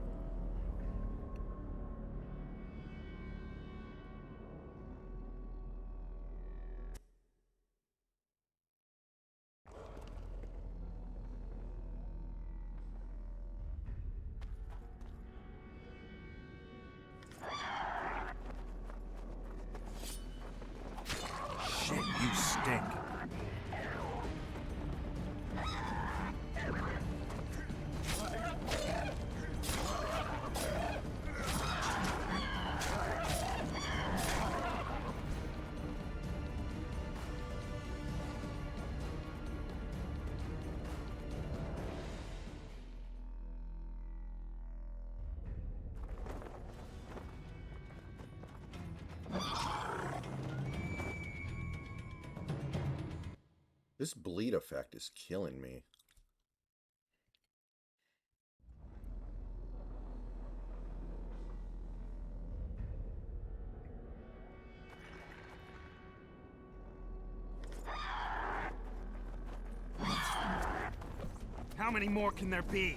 [SPEAKER 2] This bleed effect is killing me.
[SPEAKER 4] How many more can there be?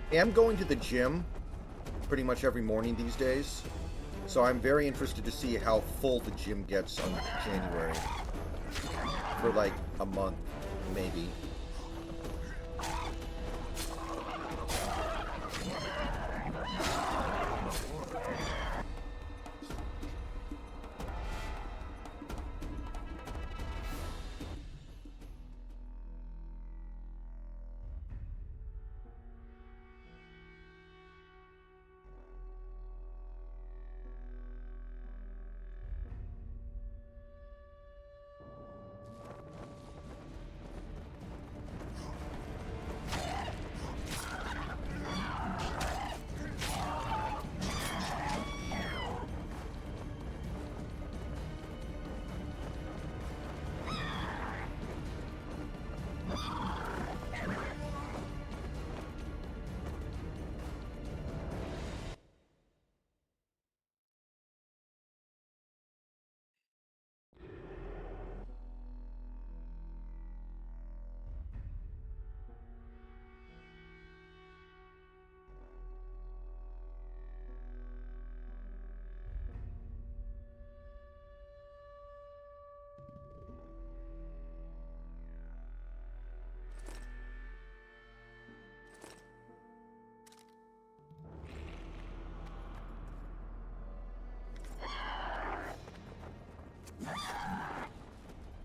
[SPEAKER 2] I am going to the gym pretty much every morning these days, so I'm very interested to see how full the gym gets on January. For like a month, maybe.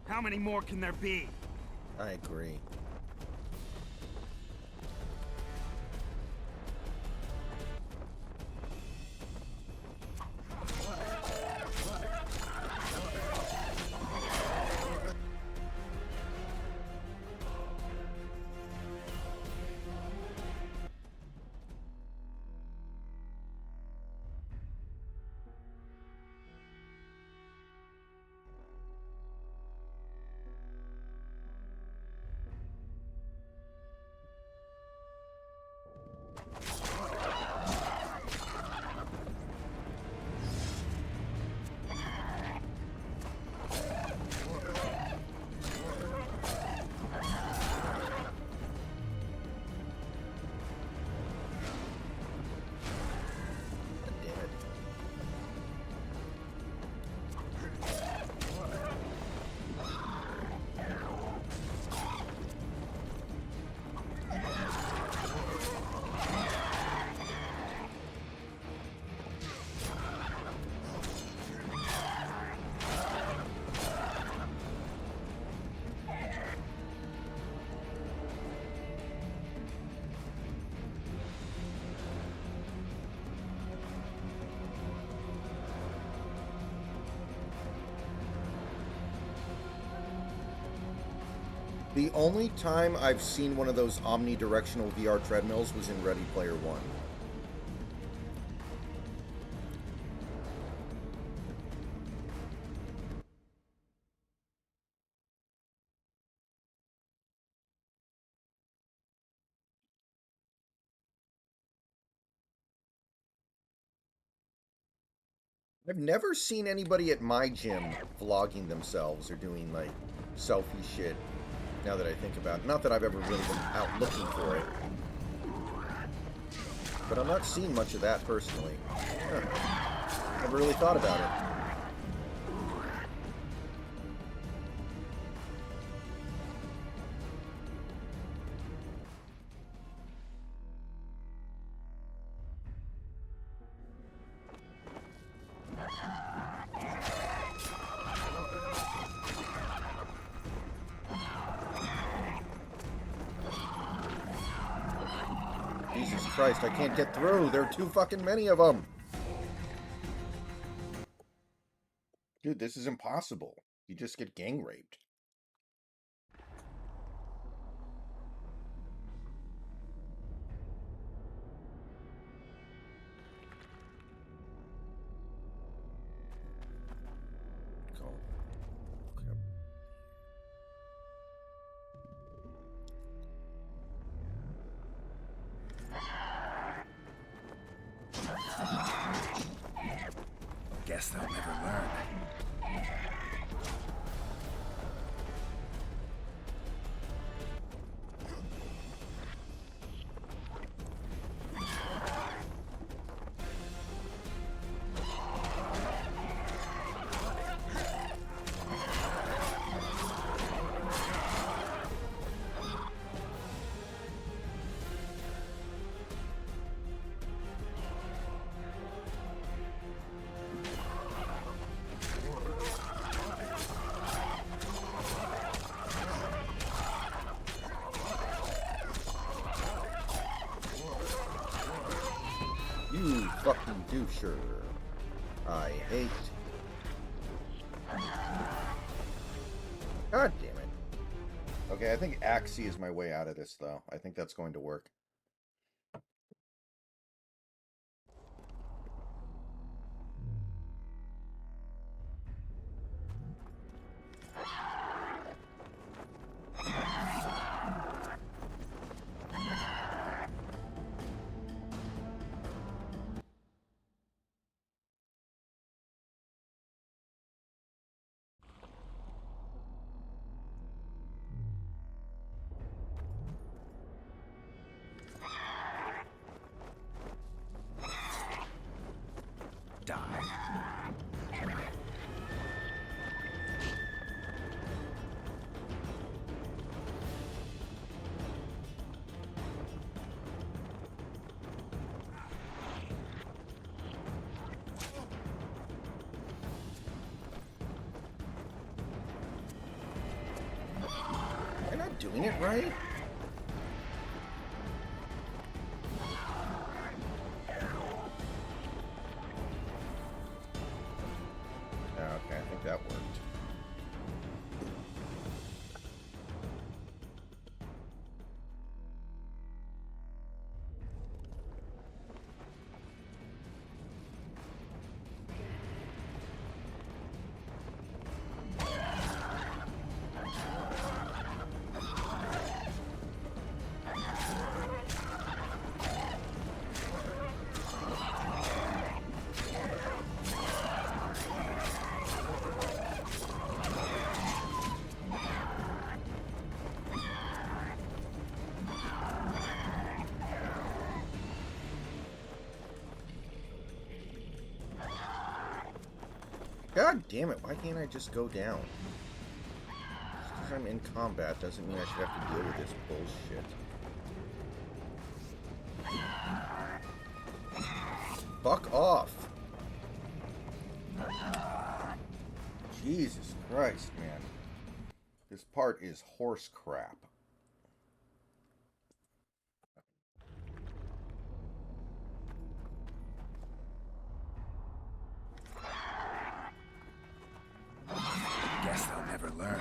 [SPEAKER 4] How many more can there be?
[SPEAKER 2] I agree. The only time I've seen one of those omnidirectional VR treadmills was in Ready Player One. I've never seen anybody at my gym vlogging themselves or doing like selfie shit. Now that I think about it, not that I've ever really been out looking for it, but I'm not seeing much of that personally. Huh. Never really thought about it. Jesus Christ, I can't get through. There are too fucking many of them. Dude, this is impossible. You just get gang raped. Go. Okay.
[SPEAKER 4] Guess they'll never learn.
[SPEAKER 2] You fucking doucher. I hate. God damn it. Okay, I think Axie is my way out of this, though. I think that's going to work. Am I not doing it right? Okay, I think that worked. God damn it, why can't I just go down? Just because I'm in combat doesn't mean I should have to deal with this bullshit. Fuck off! Jesus Christ, man. This part is horse crap.
[SPEAKER 4] Guess they'll never learn.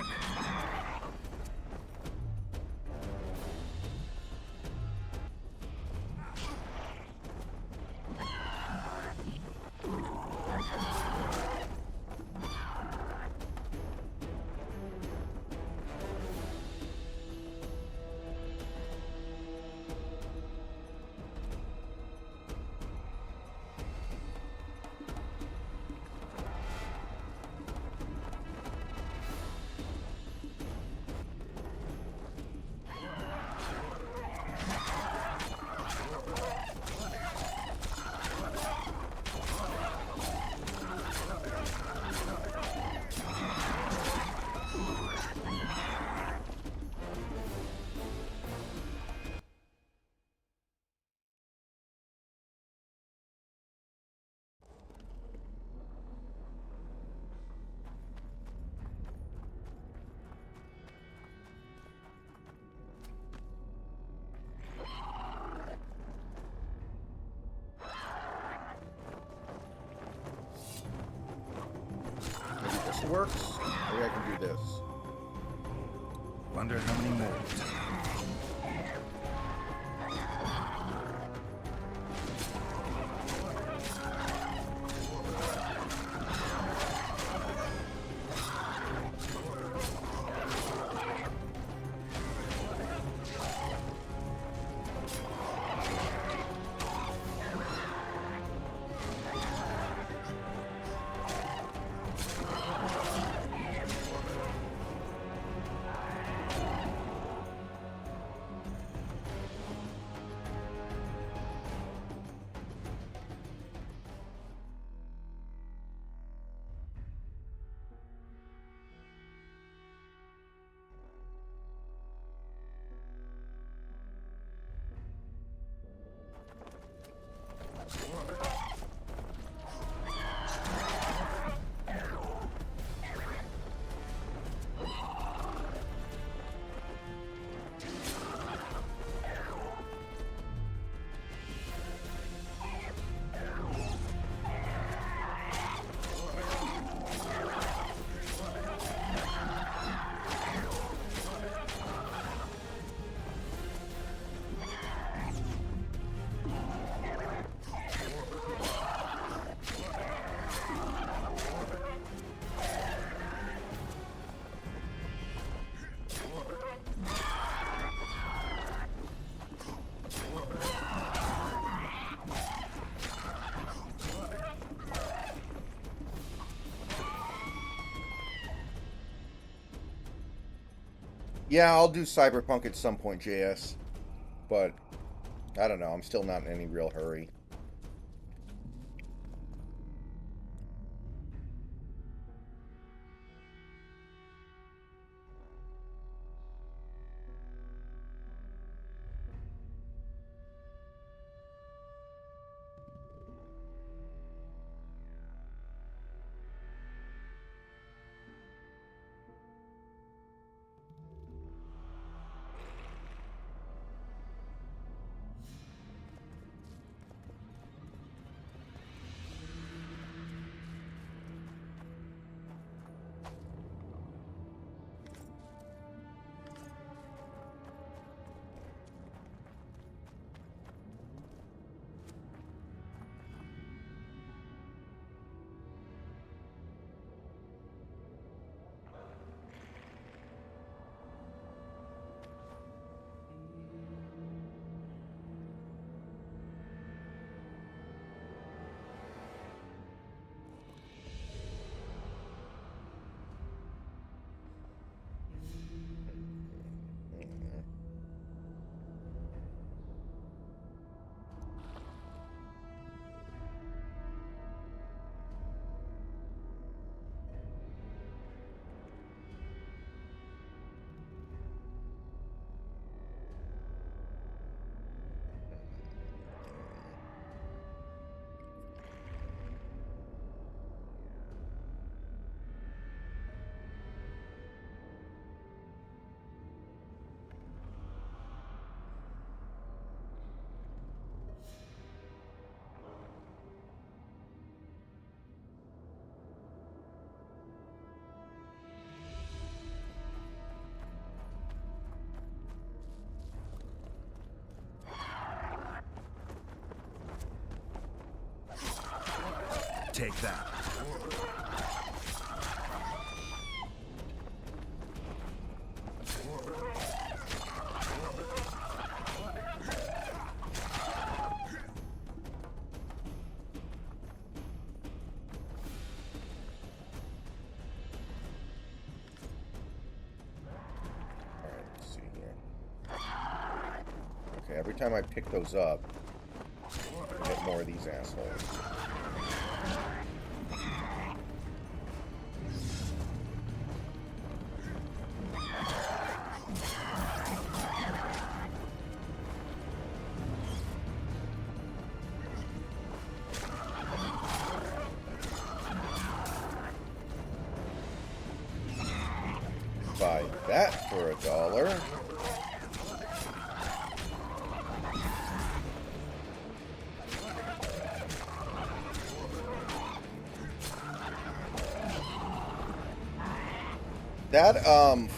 [SPEAKER 2] works. Maybe I can do this.
[SPEAKER 4] Wonder how many more.
[SPEAKER 2] Yeah, I'll do Cyberpunk at some point, JS. But, I don't know. I'm still not in any real hurry.
[SPEAKER 4] Take that.
[SPEAKER 2] Alright, let's see here. Okay, every time I pick those up, I get more of these assholes. Buy that for $1. That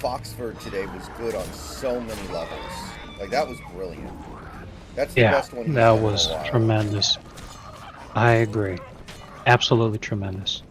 [SPEAKER 2] Foxford today was good on so many levels. Like that was brilliant. That's the
[SPEAKER 5] Yeah,
[SPEAKER 2] best one he's
[SPEAKER 5] that
[SPEAKER 2] done in a
[SPEAKER 5] was
[SPEAKER 2] while.
[SPEAKER 5] tremendous. I agree. Absolutely tremendous.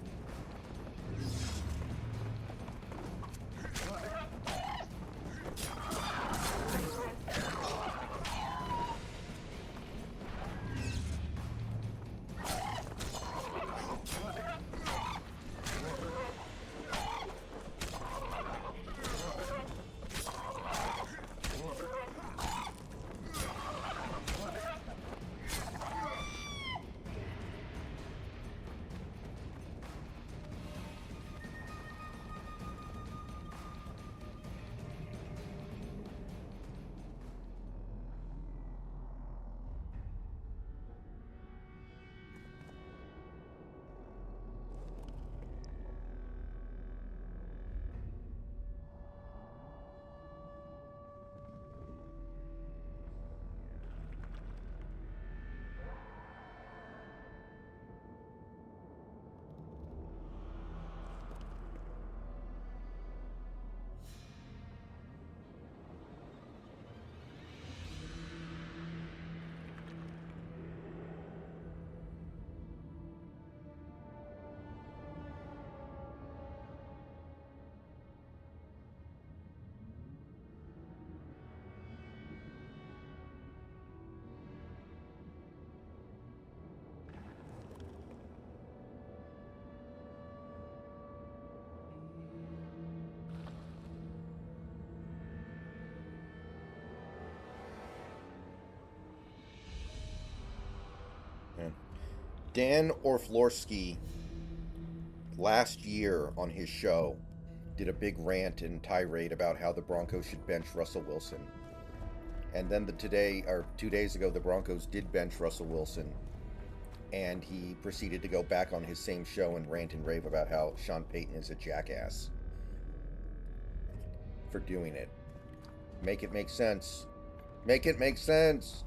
[SPEAKER 2] Dan Orflorski last year on his show did a big rant and tirade about how the Broncos should bench Russell Wilson. And then 2 days ago, the Broncos did bench Russell Wilson. And he proceeded to go back on his same show and rant and rave about how Sean Payton is a jackass for doing it. Make it make sense. Make it make sense.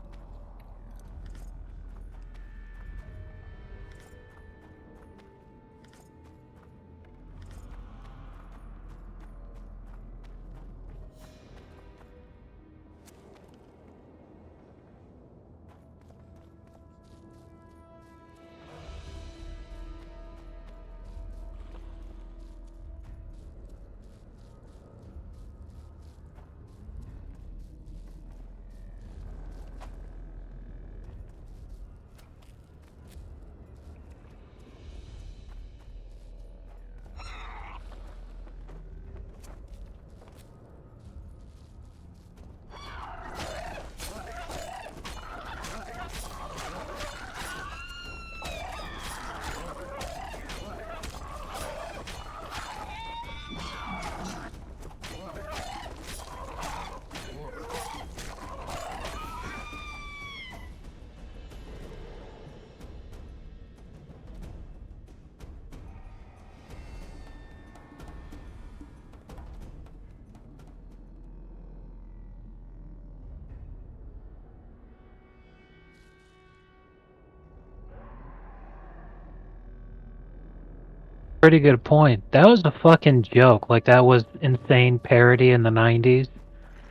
[SPEAKER 5] Pretty good point. That was a fucking joke. Like, that was insane parody in the 90s.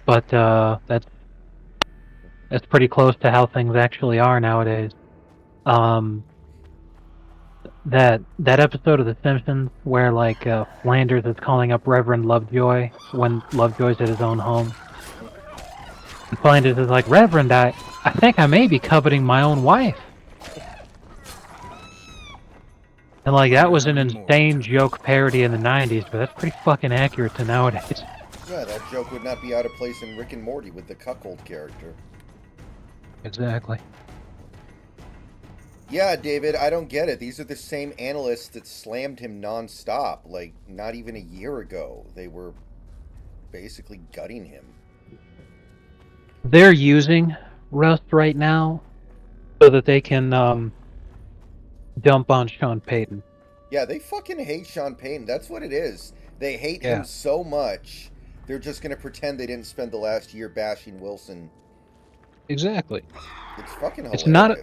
[SPEAKER 5] But that's pretty close to how things actually are nowadays. That episode of The Simpsons where like Flanders is calling up Reverend Lovejoy when Lovejoy's at his own home. And Flanders is like, Reverend, I think I may be coveting my own wife. And like that was an insane joke parody in the 90s, but that's pretty fucking accurate to nowadays.
[SPEAKER 2] Yeah, that joke would not be out of place in Rick and Morty with the cuckold character.
[SPEAKER 5] Exactly.
[SPEAKER 2] Yeah, David, I don't get it. These are the same analysts that slammed him nonstop. Like, not even a year ago. They were basically gutting him.
[SPEAKER 5] They're using Rust right now so that they can dump on Sean Payton.
[SPEAKER 2] Yeah, they fucking hate Sean Payton. That's what it is. They hate him so much, they're just going to pretend they didn't spend the last year bashing Wilson.
[SPEAKER 5] Exactly.
[SPEAKER 2] It's fucking hilarious.
[SPEAKER 5] It's not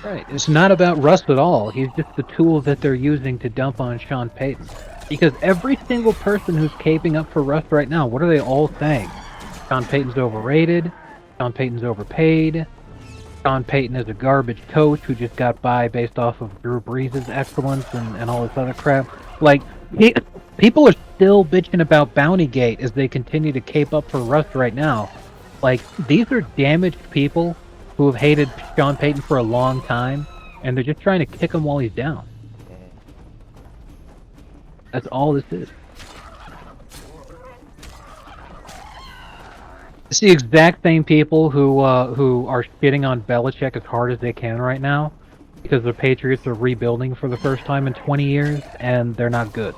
[SPEAKER 5] right. It's not about Rust at all. He's just the tool that they're using to dump on Sean Payton. Because every single person who's caping up for Russ right now, what are they all saying? Sean Payton's overrated. Sean Payton's overpaid. Sean Payton is a garbage coach who just got by based off of Drew Brees' excellence and all this other crap. Like, people are still bitching about Bountygate as they continue to cape up for Russ right now. Like, these are damaged people who have hated Sean Payton for a long time, and they're just trying to kick him while he's down. That's all this is. It's the exact same people who are shitting on Belichick as hard as they can right now, because the Patriots are rebuilding for the first time in 20 years, and they're not good.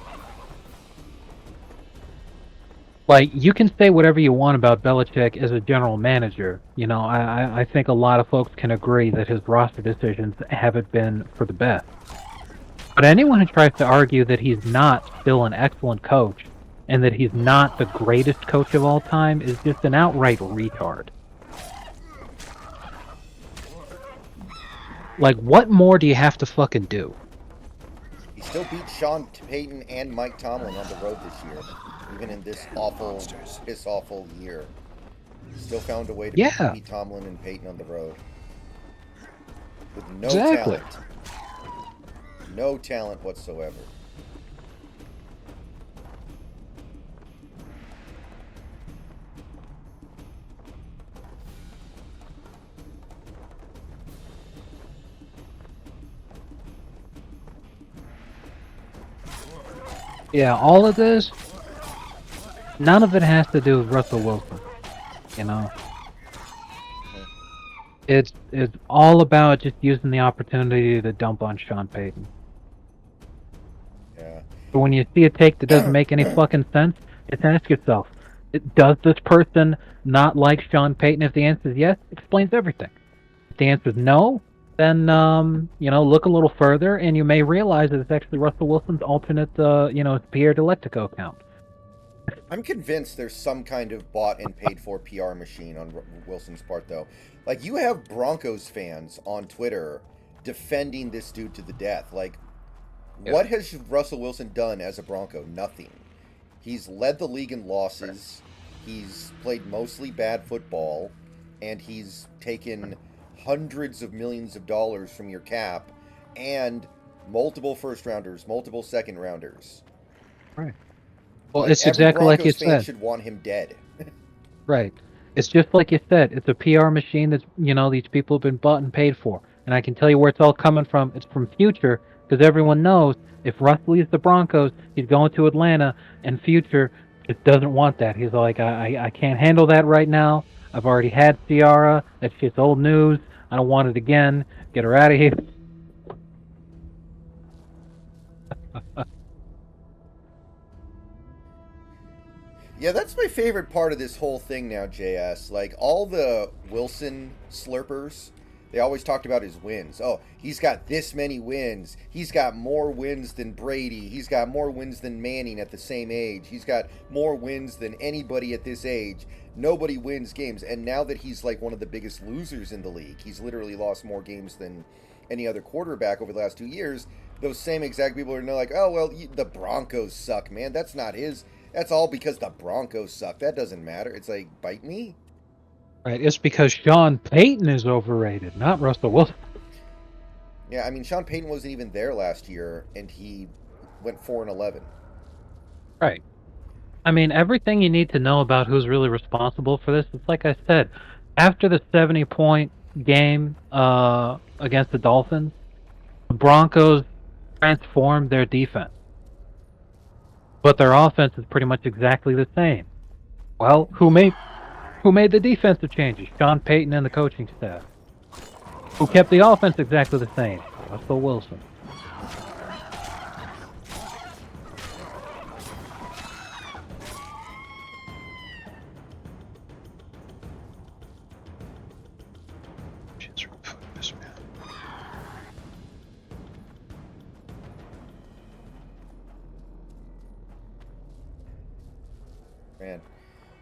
[SPEAKER 5] Like, you can say whatever you want about Belichick as a general manager. You know, I think a lot of folks can agree that his roster decisions haven't been for the best. But anyone who tries to argue that he's not still an excellent coach, and that he's not the greatest coach of all time, is just an outright retard. Like, what more do you have to fucking do?
[SPEAKER 2] He still beat Sean Payton and Mike Tomlin on the road this year, even in this awful, piss-awful year. Still found a way to beat Tomlin and Payton on the road. With no talent. No talent whatsoever.
[SPEAKER 5] Yeah, all of this, none of it has to do with Russell Wilson, you know? It's all about just using the opportunity to dump on Sean Payton.
[SPEAKER 2] Yeah.
[SPEAKER 5] But when you see a take that doesn't make any fucking sense, just ask yourself, does this person not like Sean Payton? If the answer is yes, it explains everything. If the answer is no, then, look a little further, and you may realize that it's actually Russell Wilson's alternate, Pierre Delectico account.
[SPEAKER 2] I'm convinced there's some kind of bought and paid for PR machine on Wilson's part, though. Like, you have Broncos fans on Twitter defending this dude to the death. Like, what has Russell Wilson done as a Bronco? Nothing. He's led the league in losses. He's played mostly bad football, and he's taken hundreds of millions of dollars from your cap and multiple first rounders, multiple second rounders.
[SPEAKER 5] Right. Well, it's exactly like you said.
[SPEAKER 2] Should want him dead.
[SPEAKER 5] Right. It's just like you said. It's a PR machine that's, these people have been bought and paid for. And I can tell you where it's all coming from. It's from Future, because everyone knows if Russ leaves the Broncos, he's going to Atlanta, and Future just doesn't want that. He's like, I can't handle that right now. I've already had Ciara. That shit's old news. I don't want it again. Get her out of here.
[SPEAKER 2] Yeah, that's my favorite part of this whole thing now, JS. Like, all the Wilson slurpers, they always talked about his wins. Oh, he's got this many wins. He's got more wins than Brady. He's got more wins than Manning at the same age. He's got more wins than anybody at this age. Nobody wins games. And now that he's like one of the biggest losers in the league, he's literally lost more games than any other quarterback over the last 2 years. Those same exact people are now like, oh, well, the Broncos suck, man. That's not his. That's all because the Broncos suck. That doesn't matter. It's like, bite me?
[SPEAKER 5] Right, it's because Sean Payton is overrated, not Russell Wilson.
[SPEAKER 2] Yeah, I mean, Sean Payton wasn't even there last year, and he went 4-11.
[SPEAKER 5] Right. I mean, everything you need to know about who's really responsible for this, it's like I said, after the 70-point game against the Dolphins, the Broncos transformed their defense. But their offense is pretty much exactly the same. Well, who made the defensive changes? Sean Payton and the coaching staff. Who kept the offense exactly the same? Russell Wilson.
[SPEAKER 2] Man.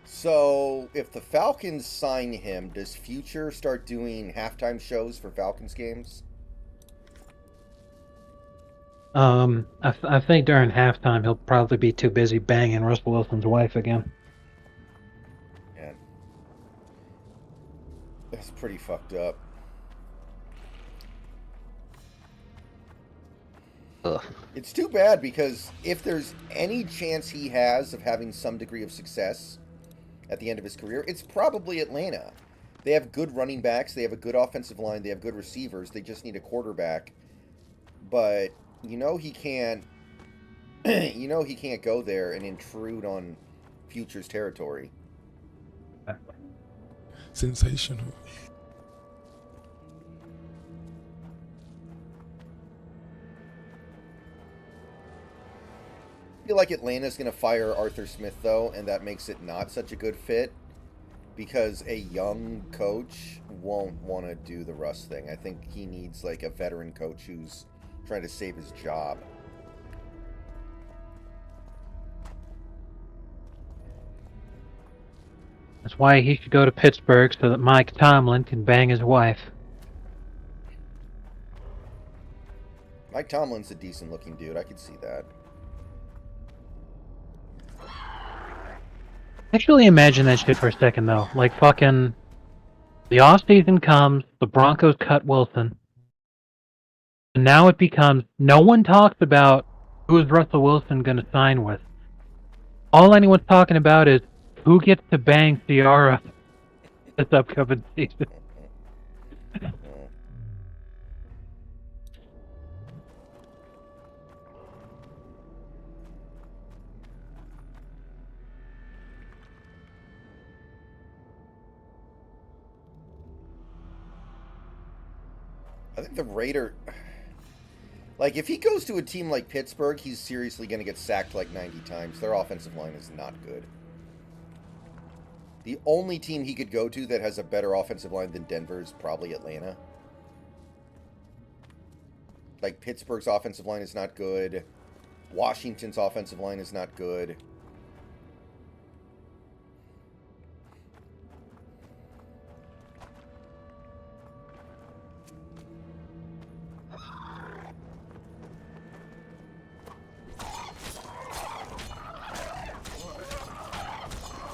[SPEAKER 2] So, if the Falcons sign him, does Future start doing halftime shows for Falcons games?
[SPEAKER 5] I think during halftime he'll probably be too busy banging Russell Wilson's wife again.
[SPEAKER 2] Man, that's pretty fucked up.
[SPEAKER 5] Ugh.
[SPEAKER 2] It's too bad because if there's any chance he has of having some degree of success at the end of his career, it's probably Atlanta. They have good running backs, they have a good offensive line, they have good receivers, they just need a quarterback. But you know he can't he can't go there and intrude on Future's territory.
[SPEAKER 6] Sensational.
[SPEAKER 2] I feel like Atlanta's going to fire Arthur Smith, though, and that makes it not such a good fit because a young coach won't want to do the Russ thing. I think he needs, like, a veteran coach who's trying to save his job.
[SPEAKER 1] That's why he should go to Pittsburgh so that Mike Tomlin can bang his wife.
[SPEAKER 2] Mike Tomlin's a decent-looking dude. I could see that.
[SPEAKER 1] Actually, imagine that shit for a second, though. Like, fucking... The offseason comes, the Broncos cut Wilson. And now it becomes... No one talks about who is Russell Wilson going to sign with. All anyone's talking about is who gets to bang Ciara this upcoming season.
[SPEAKER 2] I think the Raider... Like, if he goes to a team like Pittsburgh, he's seriously going to get sacked like 90 times. Their offensive line is not good. The only team he could go to that has a better offensive line than Denver is probably Atlanta. Like, Pittsburgh's offensive line is not good. Washington's offensive line is not good.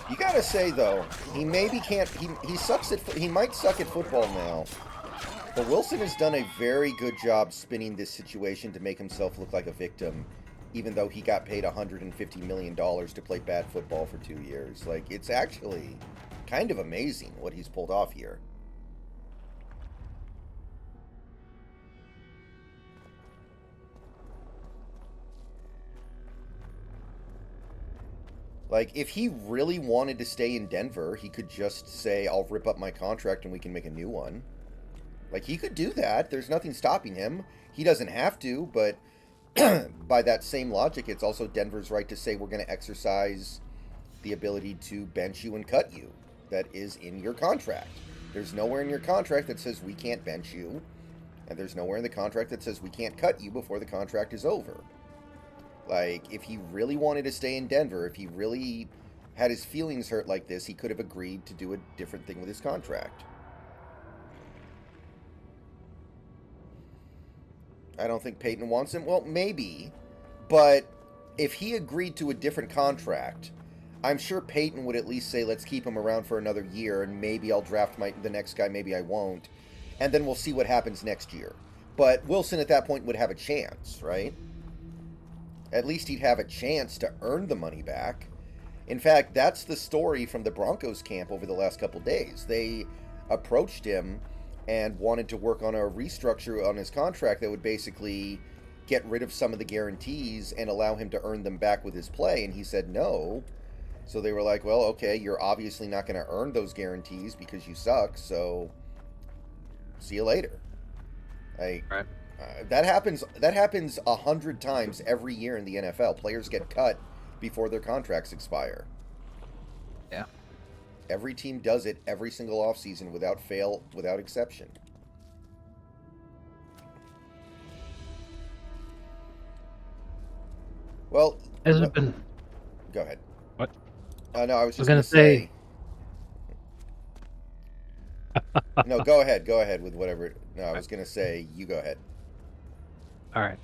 [SPEAKER 2] You gotta say though, he maybe can't. He sucks at. He might suck at football now, but Wilson has done a very good job spinning this situation to make himself look like a victim, even though he got paid $150 million to play bad football for 2 years. Like, it's actually kind of amazing what he's pulled off here. Like, if he really wanted to stay in Denver, he could just say, I'll rip up my contract and we can make a new one. Like, he could do that. There's nothing stopping him. He doesn't have to, but by that same logic, it's also Denver's right to say we're going to exercise the ability to bench you and cut you. That is in your contract. There's nowhere in your contract that says we can't bench you, and there's nowhere in the contract that says we can't cut you before the contract is over. Like, if he really wanted to stay in Denver, if he really had his feelings hurt like this, he could have agreed to do a different thing with his contract. I don't think Peyton wants him. Well, maybe. But if he agreed to a different contract, I'm sure Peyton would at least say, let's keep him around for another year, and maybe I'll draft the next guy, maybe I won't. And then we'll see what happens next year. But Wilson at that point would have a chance, right? At least he'd have a chance to earn the money back. In fact, that's the story from the Broncos camp over the last couple days. They approached him and wanted to work on a restructure on his contract that would basically get rid of some of the guarantees and allow him to earn them back with his play. And he said no. So they were like, well, okay, you're obviously not going to earn those guarantees because you suck. So see you later. Like,
[SPEAKER 1] Right.
[SPEAKER 2] That happens 100 times every year in the NFL. Players get cut before their contracts expire.
[SPEAKER 5] Yeah.
[SPEAKER 2] Every team does it every single offseason without fail, without exception. Well,
[SPEAKER 1] Has it been...
[SPEAKER 2] go ahead.
[SPEAKER 1] What?
[SPEAKER 2] No, I was just
[SPEAKER 1] gonna
[SPEAKER 2] going to say... No, go ahead. Go ahead with whatever... No, I was going to say, you go ahead.
[SPEAKER 5] All right.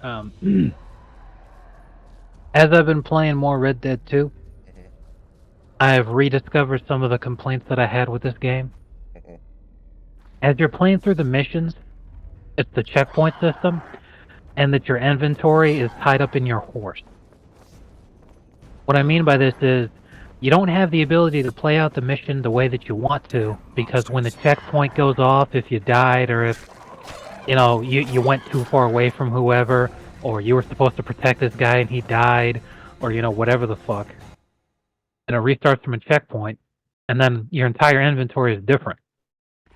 [SPEAKER 5] As I've been playing more Red Dead 2,
[SPEAKER 2] Mhm.
[SPEAKER 5] I've rediscovered some of the complaints that I had with this game.
[SPEAKER 2] Mhm.
[SPEAKER 5] As you're playing through the missions, it's the checkpoint system, and that your inventory is tied up in your horse. What I mean by this is, you don't have the ability to play out the mission the way that you want to, because when the checkpoint goes off, if you died, or if, you went too far away from whoever, or you were supposed to protect this guy and he died, or, whatever the fuck. And it restarts from a checkpoint, and then your entire inventory is different.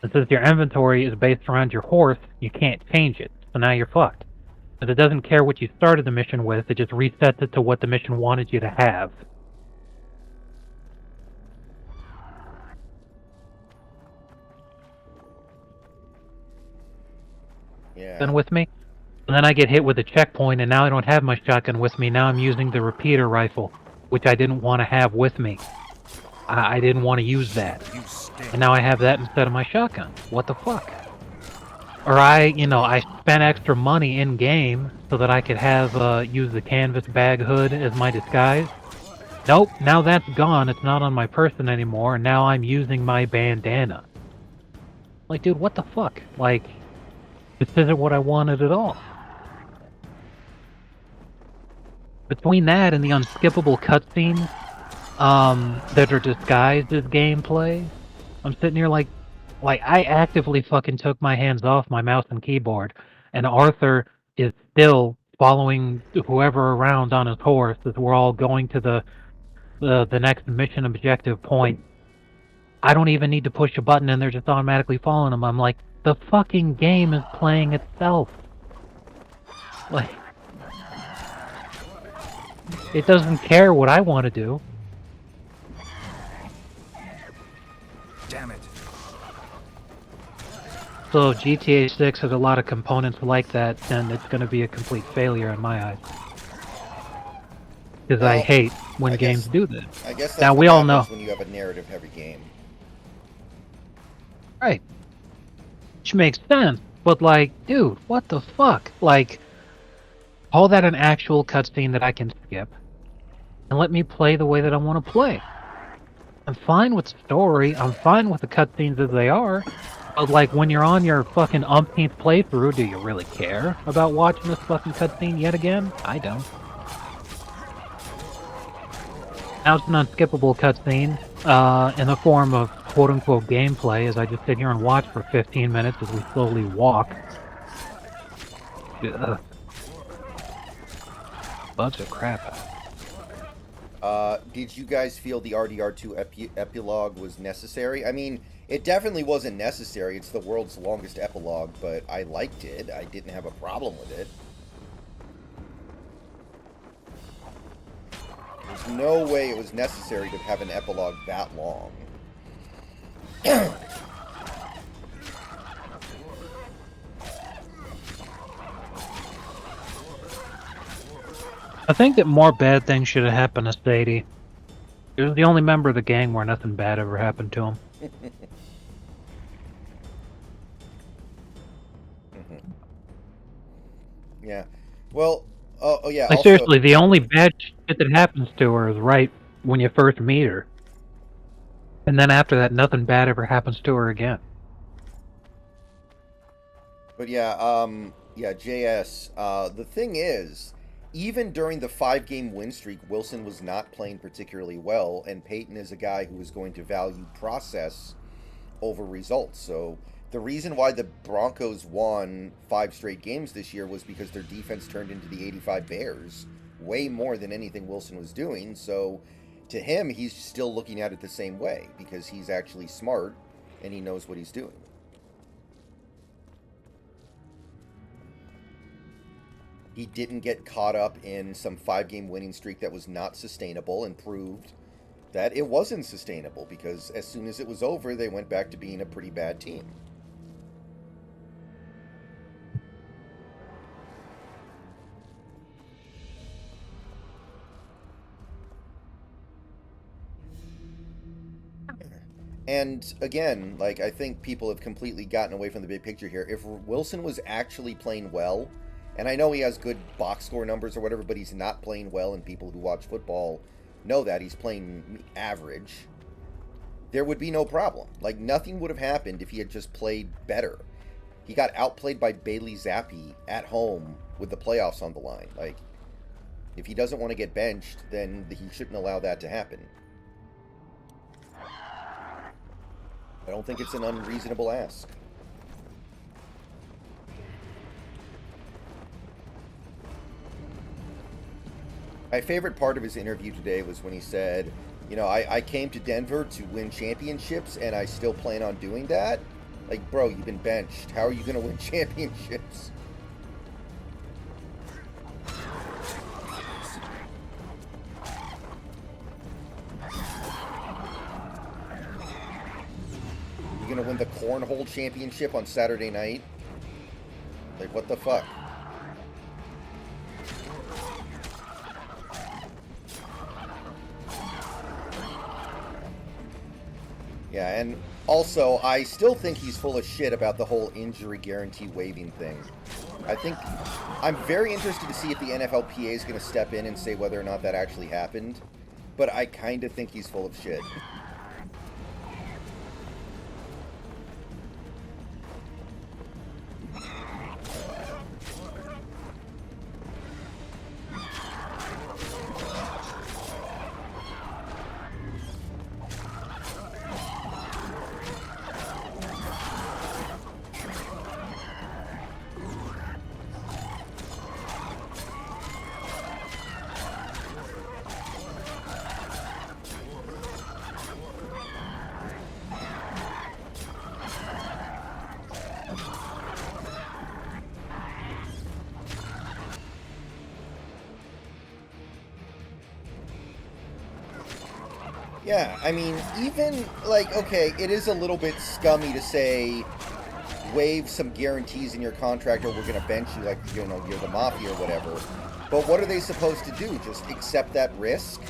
[SPEAKER 5] And since your inventory is based around your horse, you can't change it, so now you're fucked. But it doesn't care what you started the mission with, it just resets it to what the mission wanted you to have.
[SPEAKER 2] Yeah.
[SPEAKER 5] Been with me? And then I get hit with a checkpoint, and now I don't have my shotgun with me. Now I'm using the repeater rifle, which I didn't want to have with me. I didn't want to use that.
[SPEAKER 4] You stink.
[SPEAKER 5] And now I have that instead of my shotgun. What the fuck? Or I spent extra money in game so that I could have use the canvas bag hood as my disguise. Nope, now that's gone. It's not on my person anymore, and now I'm using my bandana. Like, dude, what the fuck? Like, this isn't what I wanted at all. Between that and the unskippable cutscenes that are disguised as gameplay, I'm sitting here like I actively fucking took my hands off my mouse and keyboard, and Arthur is still following whoever around on his horse as we're all going to the next mission objective point. I don't even need to push a button and they're just automatically following him. I'm like, the fucking game is playing itself. Like, it doesn't care what I want to do.
[SPEAKER 4] Damn it.
[SPEAKER 5] So if GTA 6 has a lot of components like that, then it's going to be a complete failure in my eyes. Because I
[SPEAKER 2] Well,
[SPEAKER 5] hate when
[SPEAKER 2] I guess-
[SPEAKER 5] games do this.
[SPEAKER 2] I guess that's
[SPEAKER 5] Now,
[SPEAKER 2] what
[SPEAKER 5] we all
[SPEAKER 2] happens
[SPEAKER 5] know.
[SPEAKER 2] when you have a narrative-heavy game.
[SPEAKER 5] Right. Which makes sense. But like, dude, what the fuck? Like, call that an actual cutscene that I can skip. And let me play the way that I want to play. I'm fine with the story. I'm fine with the cutscenes as they are. But like, when you're on your fucking umpteenth playthrough, do you really care about watching this fucking cutscene yet again? I don't. Now it's an unskippable cutscene, in the form of quote-unquote gameplay, as I just sit here and watch for 15 minutes as we slowly walk. Ugh. Bugs of crap.
[SPEAKER 2] Did you guys feel the RDR2 epilogue was necessary? I mean, it definitely wasn't necessary. It's the world's longest epilogue, but I liked it. I didn't have a problem with it. There's no way it was necessary to have an epilogue that long.
[SPEAKER 5] I think that more bad things should have happened to Sadie. He was the only member of the gang where nothing bad ever happened to him.
[SPEAKER 2] Yeah. Well, oh yeah.
[SPEAKER 5] Like,
[SPEAKER 2] also,
[SPEAKER 5] seriously, the only bad shit that happens to her is right when you first meet her. And then after that, nothing bad ever happens to her again.
[SPEAKER 2] But yeah, yeah, JS. The thing is, even during the 5-game win streak, Wilson was not playing particularly well, and Peyton is a guy who is going to value process over results. So the reason why the Broncos won 5 straight games this year was because their defense turned into the 85 Bears way more than anything Wilson was doing. So to him, he's still looking at it the same way because he's actually smart and he knows what he's doing. He didn't get caught up in some 5-game winning streak that was not sustainable and proved that it wasn't sustainable because as soon as it was over, they went back to being a pretty bad team. And again, like, I think people have completely gotten away from the big picture here. If Wilson was actually playing well, and I know he has good box score numbers or whatever, but he's not playing well, and people who watch football know that he's playing average, there would be no problem. Like, nothing would have happened if he had just played better. He got outplayed by Bailey Zappi at home with the playoffs on the line. Like, if he doesn't want to get benched, then he shouldn't allow that to happen. I don't think it's an unreasonable ask. My favorite part of his interview today was when he said, you know, I came to Denver to win championships, and I still plan on doing that. Like, bro, you've been benched. How are you going to win championships? You're going to win the Cornhole Championship on Saturday night? Like, what the fuck? Yeah, and also, I still think he's full of shit about the whole injury guarantee waiving thing. I'm very interested to see if the NFLPA is going to step in and say whether or not that actually happened. But I kind of think he's full of shit. Yeah, I mean, even, like, okay, it is a little bit scummy to say, waive some guarantees in your contract or we're going to bench you like, you know, you're the mafia or whatever. But what are they supposed to do? Just accept that risk?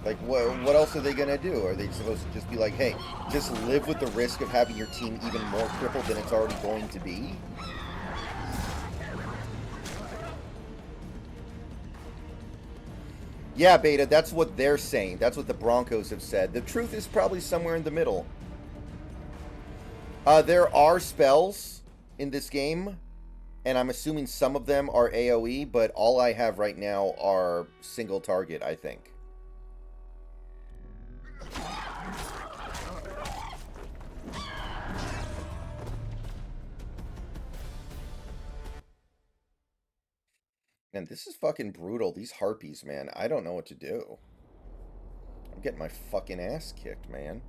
[SPEAKER 2] Like, what else are they going to do? Are they supposed to just be like, hey, just live with the risk of having your team even more crippled than it's already going to be? Yeah, Beta, that's what they're saying. That's what the Broncos have said. The truth is probably somewhere in the middle. There are spells in this game, and I'm assuming some of them are AoE, but all I have right now are single target, I think. And this is fucking brutal. These harpies, man. I don't know what to do. I'm getting my fucking ass kicked, man.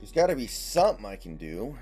[SPEAKER 2] There's got to be something I can do.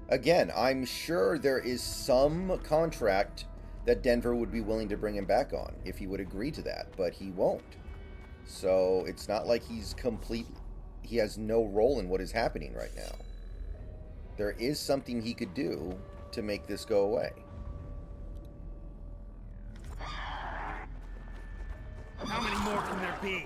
[SPEAKER 2] Again, I'm sure there is some contract that Denver would be willing to bring him back on if he would agree to that, but he won't. So it's not like he has no role in what is happening right now. There is something he could do to make this go away.
[SPEAKER 3] How many more can there be?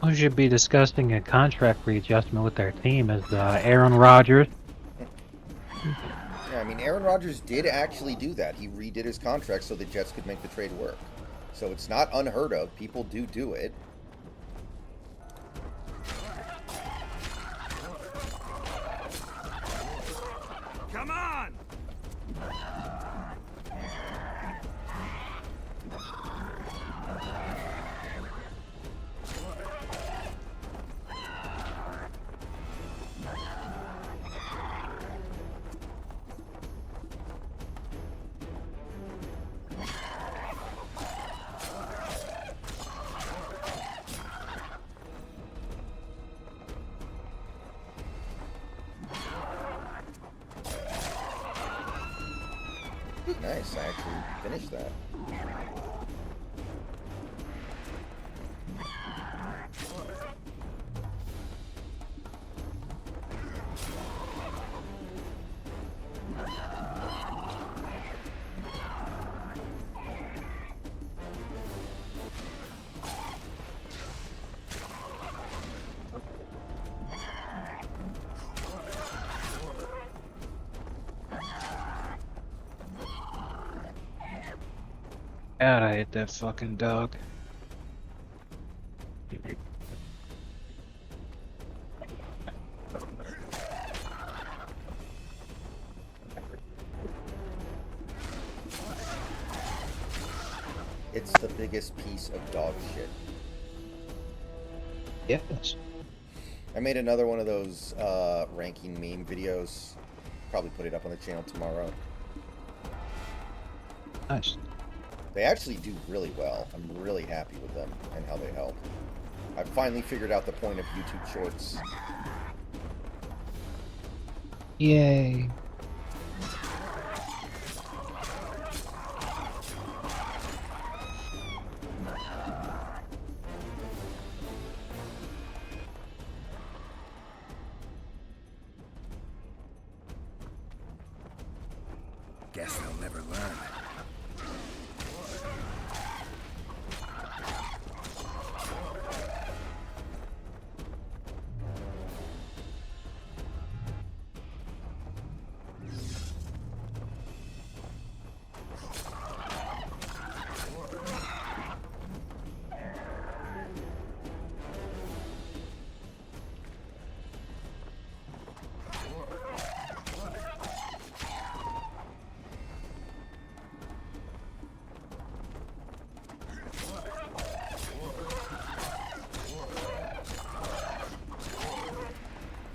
[SPEAKER 1] Who should be discussing a contract readjustment with their team is Aaron Rodgers.
[SPEAKER 2] Yeah, I mean, Aaron Rodgers did actually do that. He redid his contract so the Jets could make the trade work. So it's not unheard of. People do it.
[SPEAKER 4] Come on!
[SPEAKER 2] Nice, I actually finished that.
[SPEAKER 1] God, I hate that fucking dog.
[SPEAKER 2] It's the biggest piece of dog shit.
[SPEAKER 5] Yes.
[SPEAKER 2] I made another one of those ranking meme videos. Probably put it up on the channel tomorrow.
[SPEAKER 5] Nice.
[SPEAKER 2] They actually do really well. I'm really happy with them and how they help. I finally figured out the point of YouTube Shorts.
[SPEAKER 5] Yay.
[SPEAKER 4] Guess they'll never learn.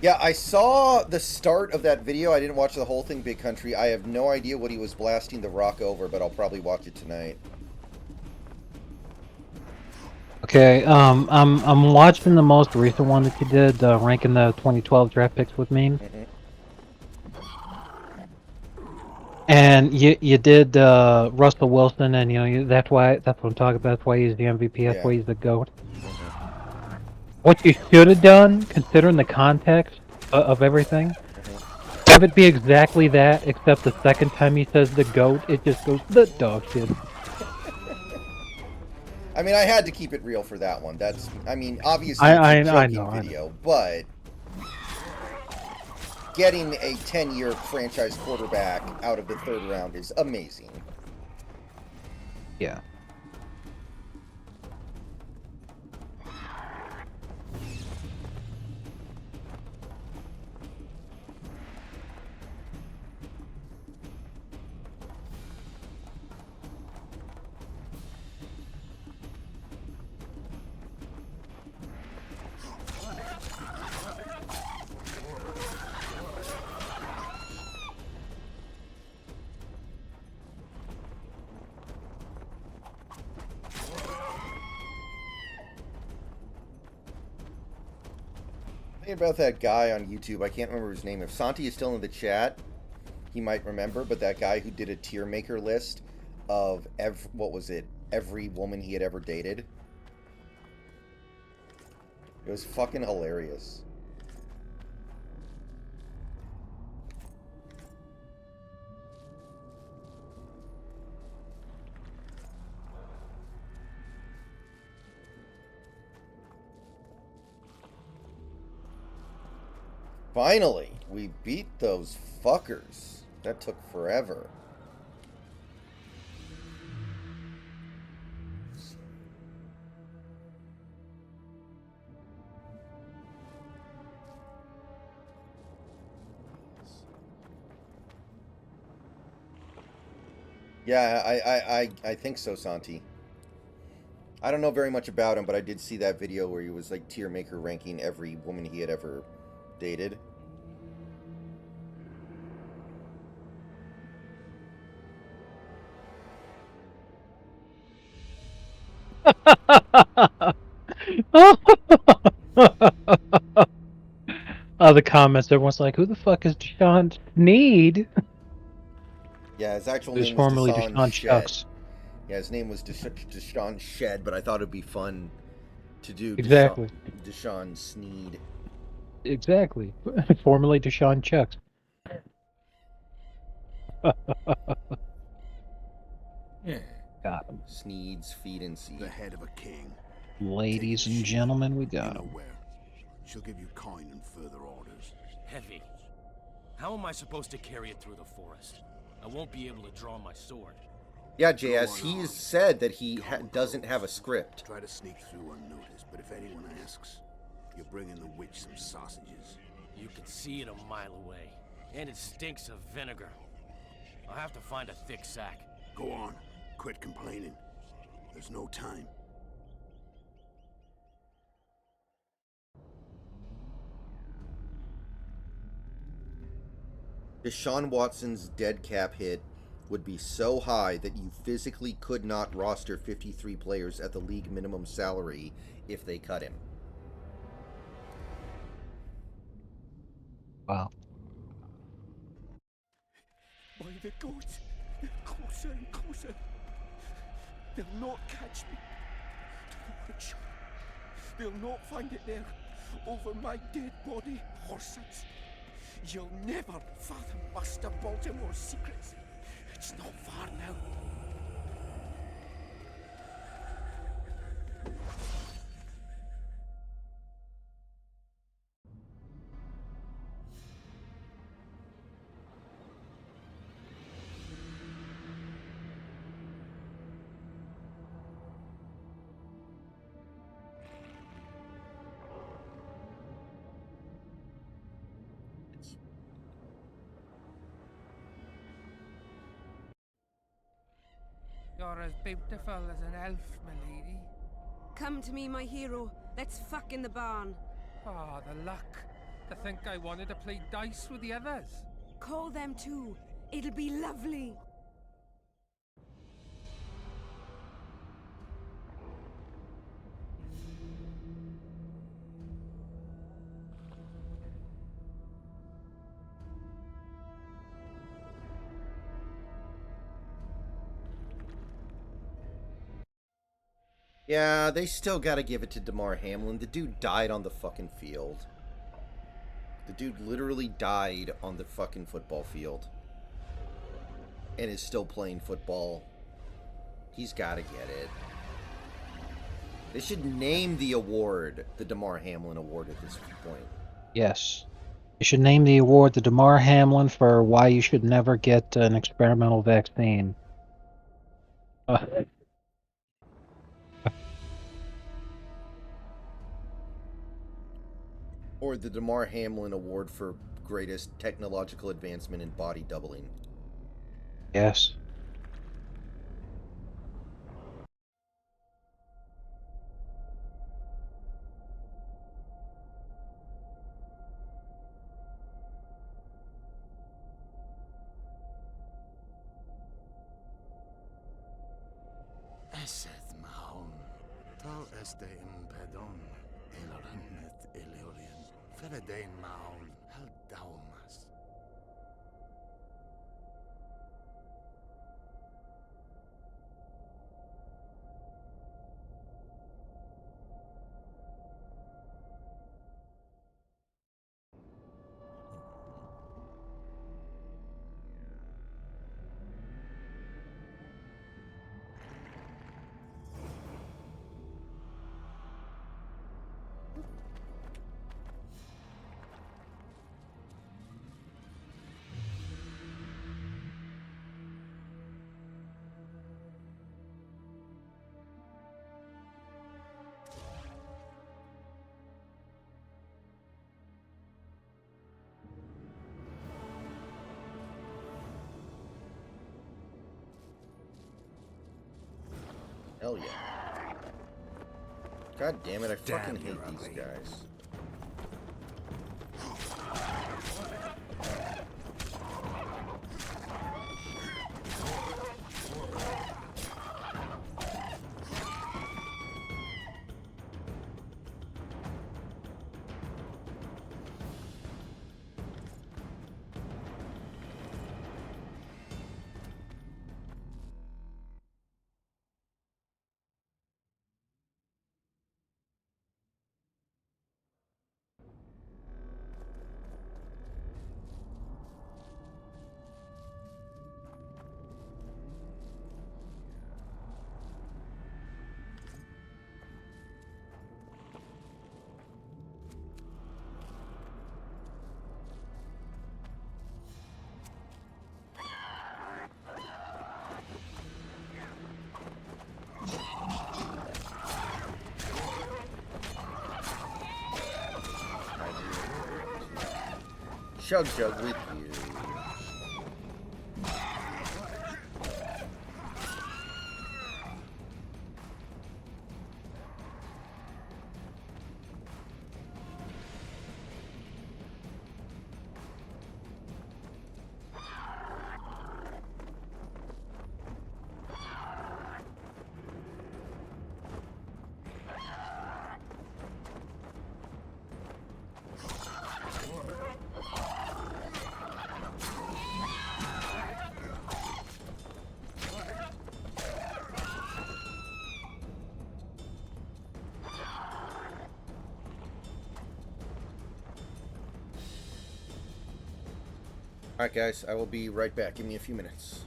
[SPEAKER 2] Yeah, I saw the start of that video. I didn't watch the whole thing, Big Country. I have no idea what he was blasting The Rock over, but I'll probably watch it tonight.
[SPEAKER 1] Okay, I'm watching the most recent one that you did, ranking the 2012 draft picks with me.
[SPEAKER 2] Mhm.
[SPEAKER 1] And you did Russell Wilson, and that's what I'm talking about. That's why he's the MVP. That's
[SPEAKER 2] Yeah.
[SPEAKER 1] why he's the GOAT. What you should have done, considering the context of everything, have it be exactly that, except the second time he says the GOAT, it just goes the dog shit.
[SPEAKER 2] I mean, I had to keep it real for that one. That's, I mean, obviously
[SPEAKER 1] I
[SPEAKER 2] it's a joking
[SPEAKER 1] know.
[SPEAKER 2] video, but getting a 10-year franchise quarterback out of the third round is amazing.
[SPEAKER 5] Yeah.
[SPEAKER 2] Thinking about that guy on YouTube, I can't remember his name. If Santi is still in the chat, he might remember, but that guy who did a tier maker list of every woman he had ever dated. It was fucking hilarious. Finally, we beat those fuckers. That took forever. Yeah, I think so, Santi. I don't know very much about him, but I did see that video where he was like tier maker ranking every woman he had ever dated.
[SPEAKER 5] The comments, everyone's like, "Who the fuck is Deshaun Sneed?"
[SPEAKER 2] Yeah, his actual
[SPEAKER 5] Who's
[SPEAKER 2] name was
[SPEAKER 5] formerly
[SPEAKER 2] Deshaun
[SPEAKER 5] Deshaun
[SPEAKER 2] Shed.
[SPEAKER 5] Chucks.
[SPEAKER 2] Yeah, his name was Deshaun Shed, but I thought it'd be fun to do
[SPEAKER 5] Exactly.
[SPEAKER 2] Deshaun Sneed.
[SPEAKER 5] Exactly. Formerly Deshaun Chucks. Got him.
[SPEAKER 2] Sneed's feed and seed.
[SPEAKER 6] The head of a king.
[SPEAKER 5] Ladies
[SPEAKER 6] Take the
[SPEAKER 5] and
[SPEAKER 6] ship.
[SPEAKER 5] gentlemen, we
[SPEAKER 6] You
[SPEAKER 5] got
[SPEAKER 6] know
[SPEAKER 5] him.
[SPEAKER 6] where. She'll give you coin and further orders.
[SPEAKER 4] Heavy. How am I supposed to carry it through the forest? I won't be able to draw my sword.
[SPEAKER 2] Yeah, JS, he has said that he doesn't have a script.
[SPEAKER 6] Try to sneak through unnoticed, but if anyone asks, you're bringing the witch some sausages.
[SPEAKER 4] You can see it a mile away, and it stinks of vinegar. I'll have to find a thick sack.
[SPEAKER 6] Go on. Quit complaining. There's no time.
[SPEAKER 2] Deshaun Watson's dead cap hit would be so high that you physically could not roster 53 players at the league minimum salary if they cut him.
[SPEAKER 5] Wow.
[SPEAKER 7] By the gods, they're closer and closer. They'll not catch me. To the witch. They'll not find it there, over my dead body, Horsens. You'll never fathom Master Baltimore's secrets. It's not far now.
[SPEAKER 8] You're as beautiful as an elf, milady.
[SPEAKER 9] Come to me, my hero. Let's fuck in the barn.
[SPEAKER 8] Ah, the luck. To think I wanted to play dice with the others.
[SPEAKER 9] Call them too. It'll be lovely.
[SPEAKER 2] Yeah, they still gotta give it to DeMar Hamlin. The dude died on the fucking field. The dude literally died on the fucking football field. And is still playing football. He's gotta get it. They should name the award the DeMar Hamlin Award at this point.
[SPEAKER 5] Yes. You should name the award the DeMar Hamlin for why you should never get an experimental vaccine.
[SPEAKER 2] Or the DeMar Hamlin Award for greatest technological advancement in body doubling.
[SPEAKER 5] Yes.
[SPEAKER 6] Eseth Mahon. Tal este impedon. Eloranet Eleorian. Feredain Mahon. Hel daumas.
[SPEAKER 2] Hell yeah. God damn it, I fucking
[SPEAKER 6] you're
[SPEAKER 2] hate these
[SPEAKER 6] ugly.
[SPEAKER 2] guys. Chug Jug with you. Alright guys, I will be right back. Give me a few minutes.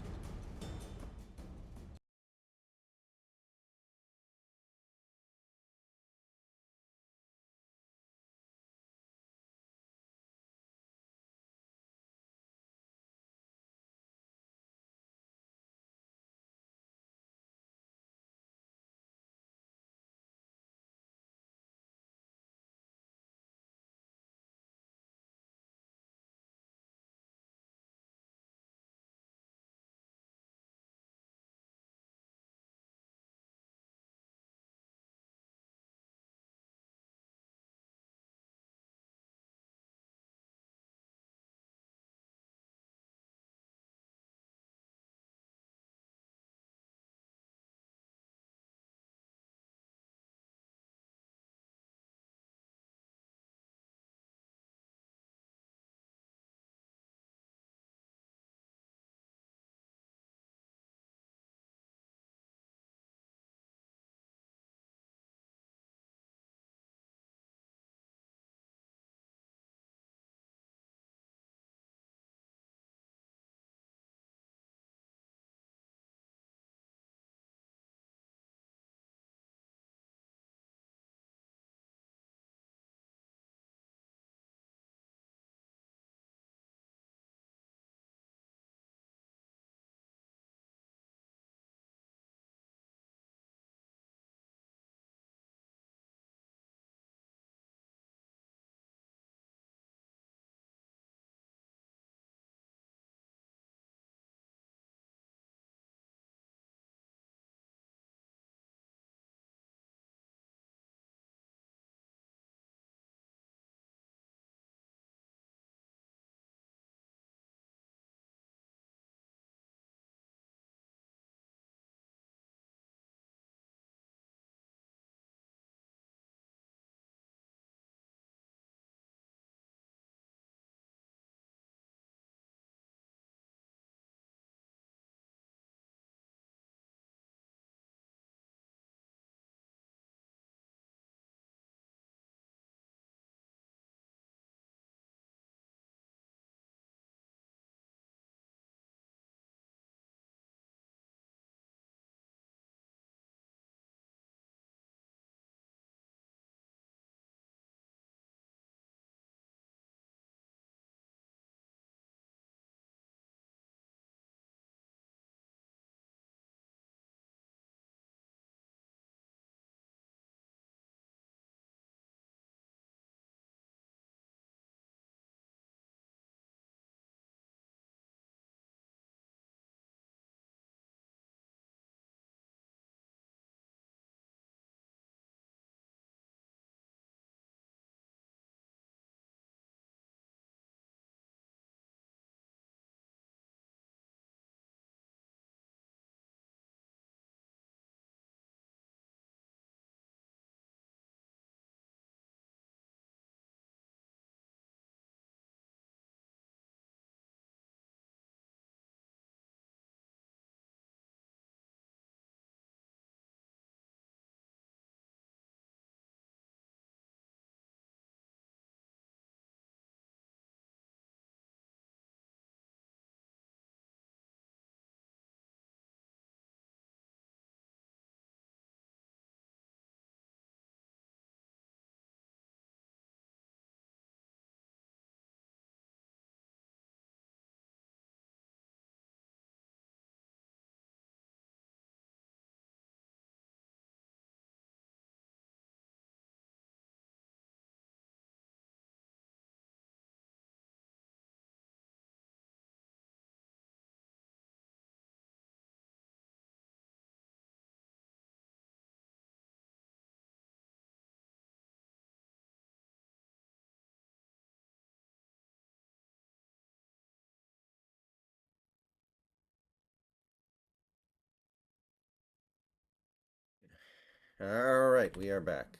[SPEAKER 2] All right, we are back.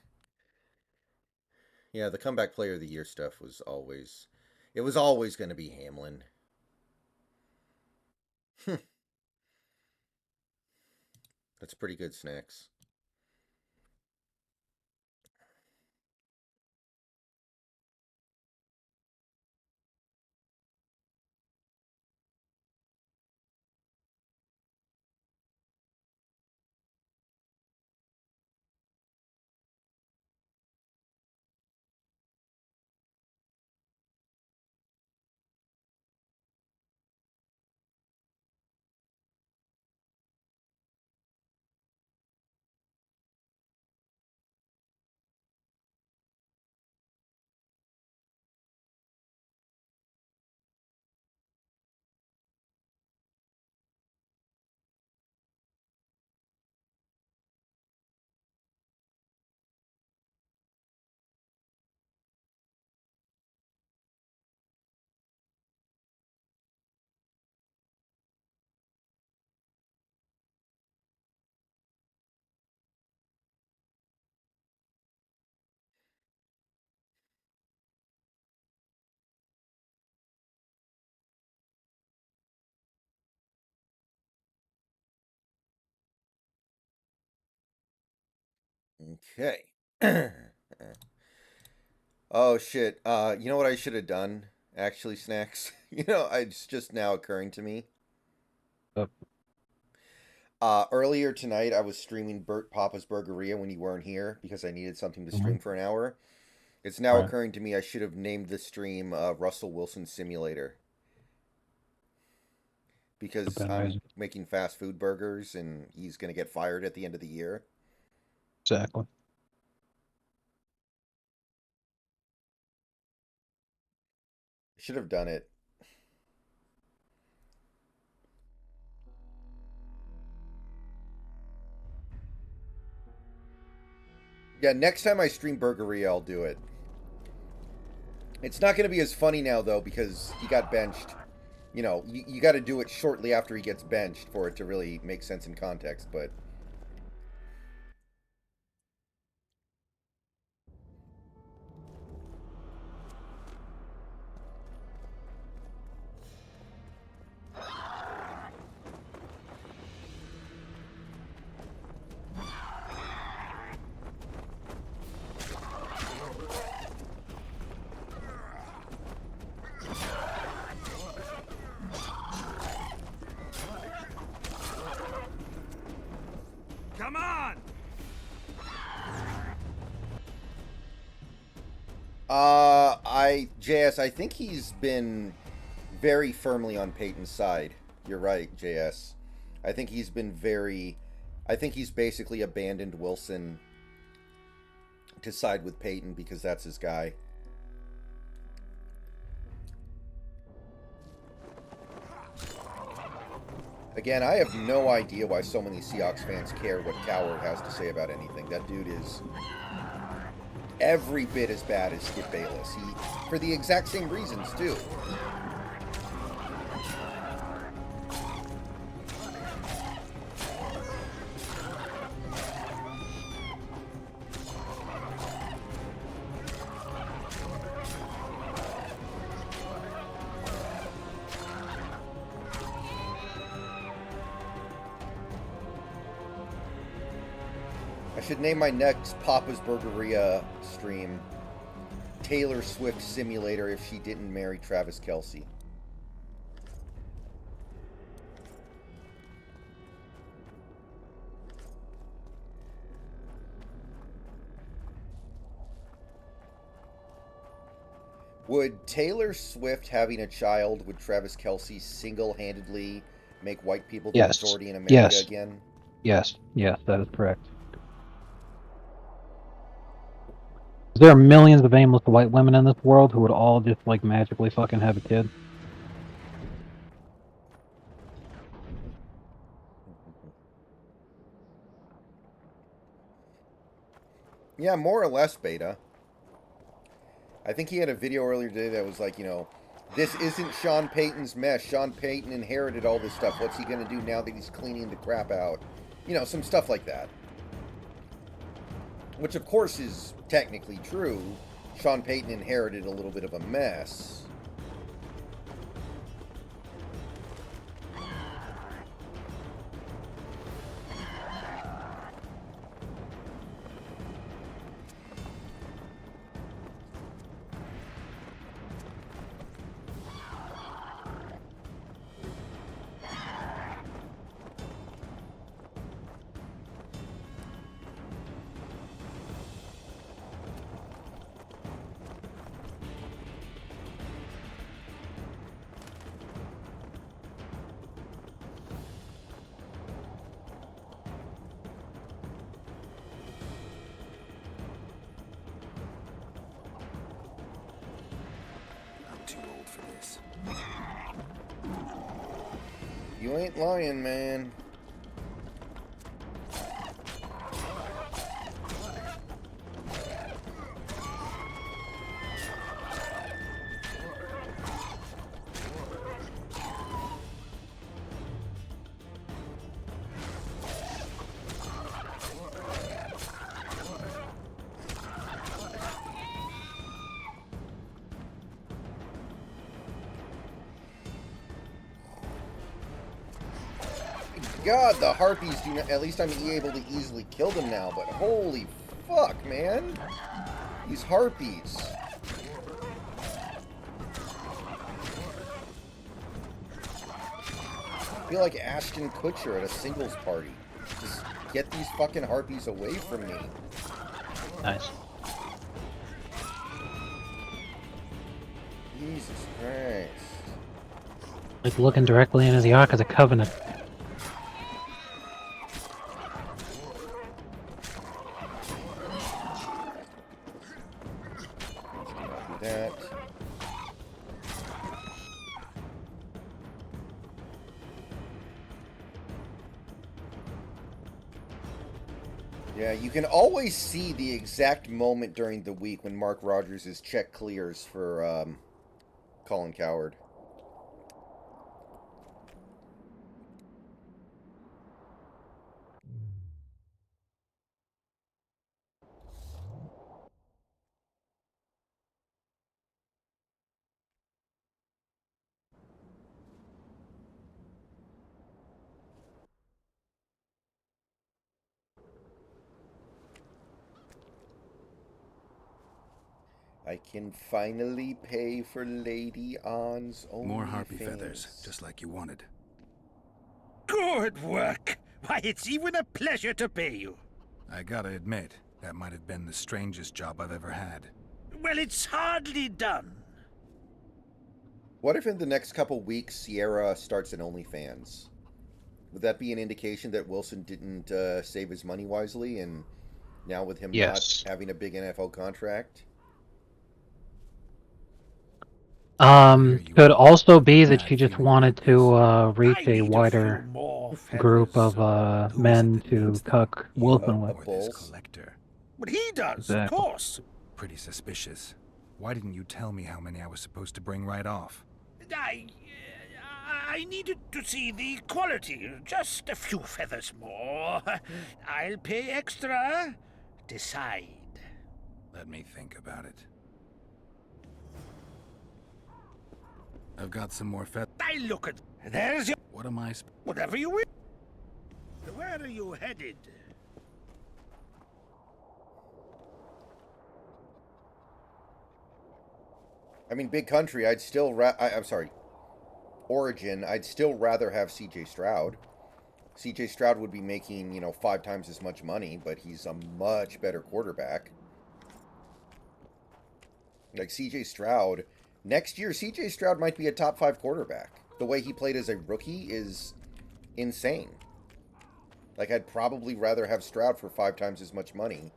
[SPEAKER 2] Yeah, the comeback player of the year stuff was always, it was always going to be Hamlin. That's pretty good, Snacks. Okay. Oh shit. You know what I should have done? Actually, Snacks. It's just now occurring to me. Earlier tonight, I was streaming Bert Papa's Burgeria when you weren't here because I needed something to stream for an hour. It's now occurring to me I should have named the stream Russell Wilson Simulator because I'm making fast food burgers and he's going to get fired at the end of the year.
[SPEAKER 5] Exactly.
[SPEAKER 2] I should have done it. Yeah, next time I stream Burgeria, I'll do it. It's not going to be as funny now, though, because he got benched. You got to do it shortly after he gets benched for it to really make sense in context, but...
[SPEAKER 3] Come on!
[SPEAKER 2] JS, I think he's been very firmly on Peyton's side. You're right, JS. I think he's basically abandoned Wilson to side with Peyton because that's his guy. Again, I have no idea why so many Seahawks fans care what Coward has to say about anything. That dude is every bit as bad as Skip Bayless. For the exact same reasons, too. I should name my next Papa's Burgeria stream Taylor Swift Simulator if she didn't marry Travis Kelce. Would Taylor Swift having a child with Travis Kelce single-handedly make white people the majority in America again?
[SPEAKER 5] Yes, that is correct. There are millions of aimless white women in this world who would all just like magically fucking have a kid.
[SPEAKER 2] Yeah, more or less, Beta. I think he had a video earlier today that was like, this isn't Sean Payton's mess. Sean Payton inherited all this stuff. What's he going to do now that he's cleaning the crap out? Some stuff like that. Which, of course, is technically true. Sean Payton inherited a little bit of a mess.
[SPEAKER 6] I'm too old for this.
[SPEAKER 2] You ain't lying, man. God, the harpies do not. At least I'm able to easily kill them now, but holy fuck, man. These harpies. I feel like Ashton Kutcher at a singles party. Just get these fucking harpies away from me.
[SPEAKER 5] Nice.
[SPEAKER 2] Jesus Christ.
[SPEAKER 5] Like looking directly into the Ark of the Covenant.
[SPEAKER 2] That. Yeah, you can always see the exact moment during the week when Mark Rogers' check clears for Colin Cowherd. I can finally pay for Lady On's only
[SPEAKER 6] More harpy
[SPEAKER 2] fans.
[SPEAKER 6] feathers, just like you wanted.
[SPEAKER 3] Good work. Why, it's even a pleasure to pay you.
[SPEAKER 6] I gotta admit, that might have been the strangest job I've ever had.
[SPEAKER 3] Well, it's hardly done.
[SPEAKER 2] What if in the next couple weeks Sierra starts an OnlyFans? Would that be an indication that Wilson didn't save his money wisely, and now with him
[SPEAKER 5] Yes.
[SPEAKER 2] not having a big NFL contract?
[SPEAKER 5] Could also be that she just wanted to reach a wider group of men to cuck Wilson with.
[SPEAKER 6] Or this collector.
[SPEAKER 3] But he does,
[SPEAKER 5] Exactly.
[SPEAKER 3] of course.
[SPEAKER 6] Pretty suspicious. Why didn't you tell me how many I was supposed to bring right off?
[SPEAKER 3] I needed to see the quality. Just a few feathers more. I'll pay extra. Decide.
[SPEAKER 6] Let me think about it. I've got some more feathers.
[SPEAKER 3] I look at. There's your.
[SPEAKER 6] What am I
[SPEAKER 3] Whatever you wish. Where are you headed?
[SPEAKER 2] I mean, big country, I'm sorry. Origin, I'd still rather have CJ Stroud. CJ Stroud would be making, 5 times as much money, but he's a much better quarterback. Like CJ Stroud, next year CJ Stroud might be a top 5 quarterback. The way he played as a rookie is insane. Like, I'd probably rather have Stroud for 5 times as much money,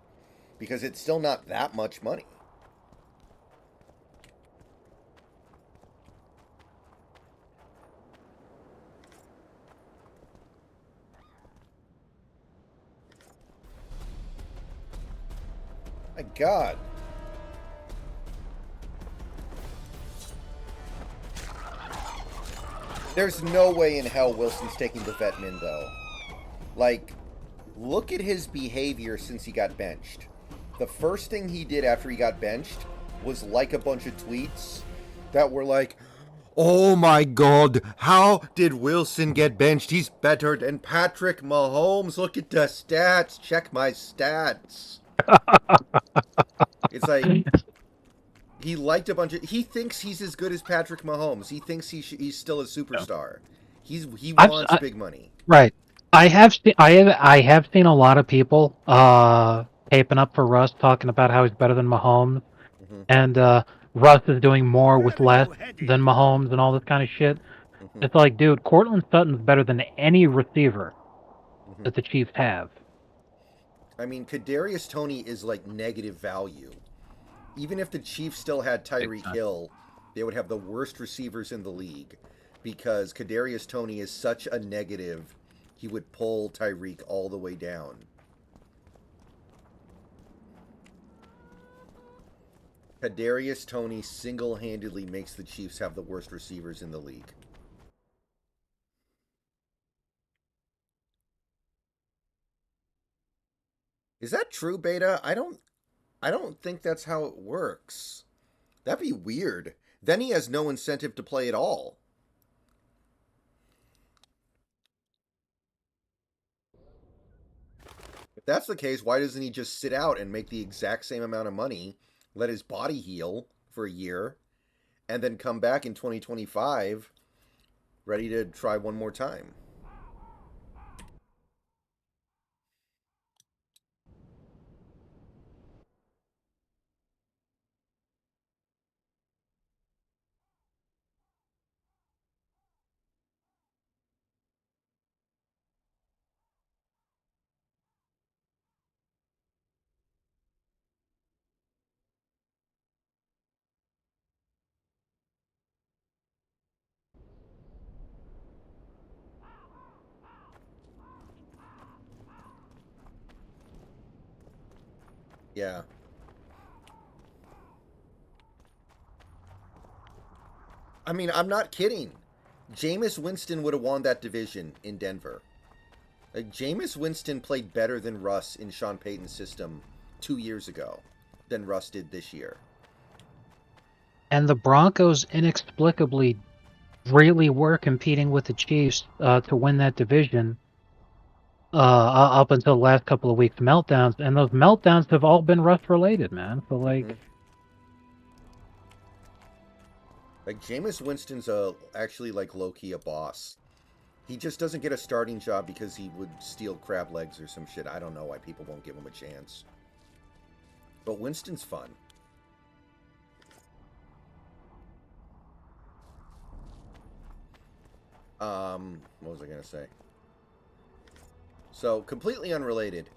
[SPEAKER 2] because it's still not that much money. My God. There's no way in hell Wilson's taking the Vetmin, though. Like, look at his behavior since he got benched. the first thing he did after he got benched was like a bunch of tweets that were like, "Oh my God, how did Wilson get benched? He's better than Patrick Mahomes. Look at the stats. Check my stats." It's like he liked a bunch of. He thinks he's as good as Patrick Mahomes. He thinks he's still a superstar. He wants big money.
[SPEAKER 5] Right. I have seen a lot of people taping up for Russ, talking about how he's better than Mahomes, and Russ is doing more with less than Mahomes and all this kind of shit. It's like, dude, Cortland Sutton's better than any receiver that the Chiefs have.
[SPEAKER 2] I mean, Kadarius Toney is like negative value. Even if the Chiefs still had Tyreek Hill, they would have the worst receivers in the league because Kadarius Toney is such a negative. He would pull Tyreek all the way down. Kadarius Toney single-handedly makes the Chiefs have the worst receivers in the league. Is that true, Beta? I don't think that's how it works. That'd be weird. Then he has no incentive to play at all. If that's the case, why doesn't he just sit out and make the exact same amount of money, let his body heal for a year, and then come back in 2025 ready to try one more time? Yeah. I mean, I'm not kidding. Jameis Winston would have won that division in Denver. Like, Jameis Winston played better than Russ in Sean Payton's system 2 years ago than Russ did this year.
[SPEAKER 5] And the Broncos inexplicably really were competing with the Chiefs to win that division up until the last couple of weeks' meltdowns, and those meltdowns have all been Russ related, man. So like,
[SPEAKER 2] like Jameis Winston's actually like low-key a boss. He just doesn't get a starting job because he would steal crab legs or some shit. I don't know why people won't give him a chance. But Winston's fun. What was I gonna say? So, completely unrelated.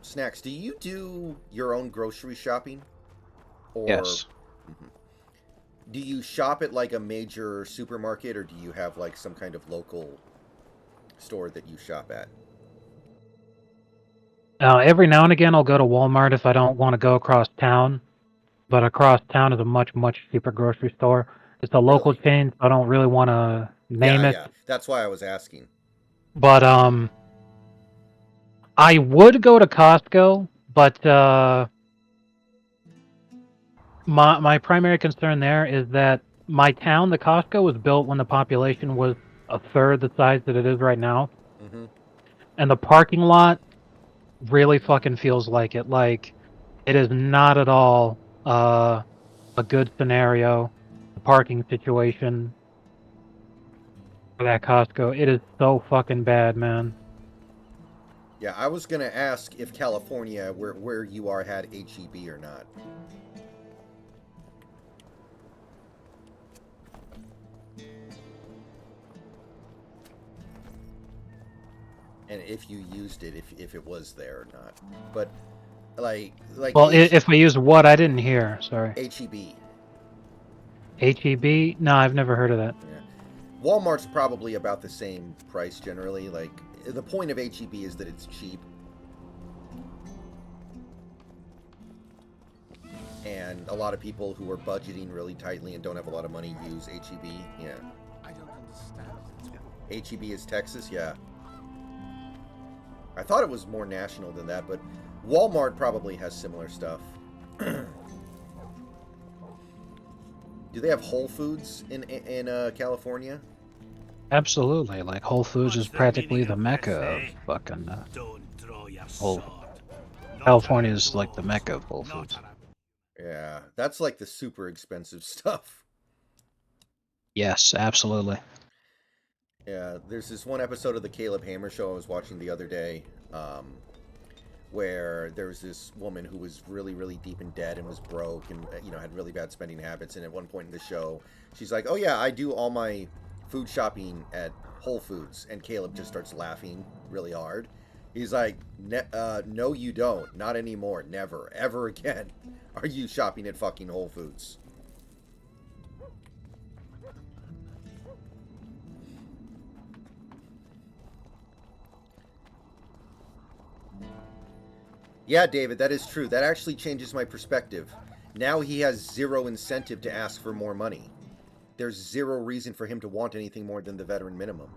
[SPEAKER 2] Snacks, do you do your own grocery shopping? Or,
[SPEAKER 5] yes.
[SPEAKER 2] Do you shop at like a major supermarket, or do you have like some kind of local store that you shop at?
[SPEAKER 5] Every now and again, I'll go to Walmart if I don't want to go across town. But across town is a much, much cheaper grocery store. It's a local chain, so I don't really want to name it.
[SPEAKER 2] Yeah, that's why I was asking.
[SPEAKER 5] But I would go to Costco, but my primary concern there is that my town, the Costco, was built when the population was a third the size that it is right now. And the parking lot really fucking feels like it. Like, it is not at all a good scenario, the parking situation for that Costco. It is so fucking bad, man.
[SPEAKER 2] Yeah, I was gonna ask if California, where you are, had HEB or not. And if you used it, if it was there or not. But like
[SPEAKER 5] well, if we use what? I didn't hear. Sorry.
[SPEAKER 2] HEB.
[SPEAKER 5] HEB? No, I've never heard of that.
[SPEAKER 2] Yeah. Walmart's probably about the same price generally. Like, the point of HEB is that it's cheap. And a lot of people who are budgeting really tightly and don't have a lot of money use HEB. Yeah.
[SPEAKER 6] I don't understand.
[SPEAKER 2] HEB is Texas, yeah. I thought it was more national than that, but Walmart probably has similar stuff. Do they have Whole Foods in California?
[SPEAKER 5] Absolutely. Like Whole Foods is
[SPEAKER 3] What's the
[SPEAKER 5] practically
[SPEAKER 3] meaning
[SPEAKER 5] the
[SPEAKER 3] of
[SPEAKER 5] mecca
[SPEAKER 3] this,
[SPEAKER 5] of
[SPEAKER 3] eh?
[SPEAKER 5] fucking.
[SPEAKER 3] Don't draw your
[SPEAKER 5] Whole.
[SPEAKER 3] sword. Not
[SPEAKER 5] California
[SPEAKER 3] around
[SPEAKER 5] is like the
[SPEAKER 3] dwarves.
[SPEAKER 5] mecca of Whole
[SPEAKER 3] Not
[SPEAKER 5] Foods.
[SPEAKER 3] around-
[SPEAKER 2] Yeah, that's like the super expensive stuff.
[SPEAKER 5] Yes, absolutely.
[SPEAKER 2] Yeah, there's this one episode of the Caleb Hammer Show I was watching the other day, where there was this woman who was really, really deep in debt and was broke and, had really bad spending habits. And at one point in the show, she's like, "Oh yeah, I do all my food shopping at Whole Foods." And Caleb just starts laughing really hard. He's like, "No, you don't. Not anymore. Never, ever again are you shopping at fucking Whole Foods." Yeah, David, that is true. That actually changes my perspective. Now he has zero incentive to ask for more money. There's zero reason for him to want anything more than the veteran minimum.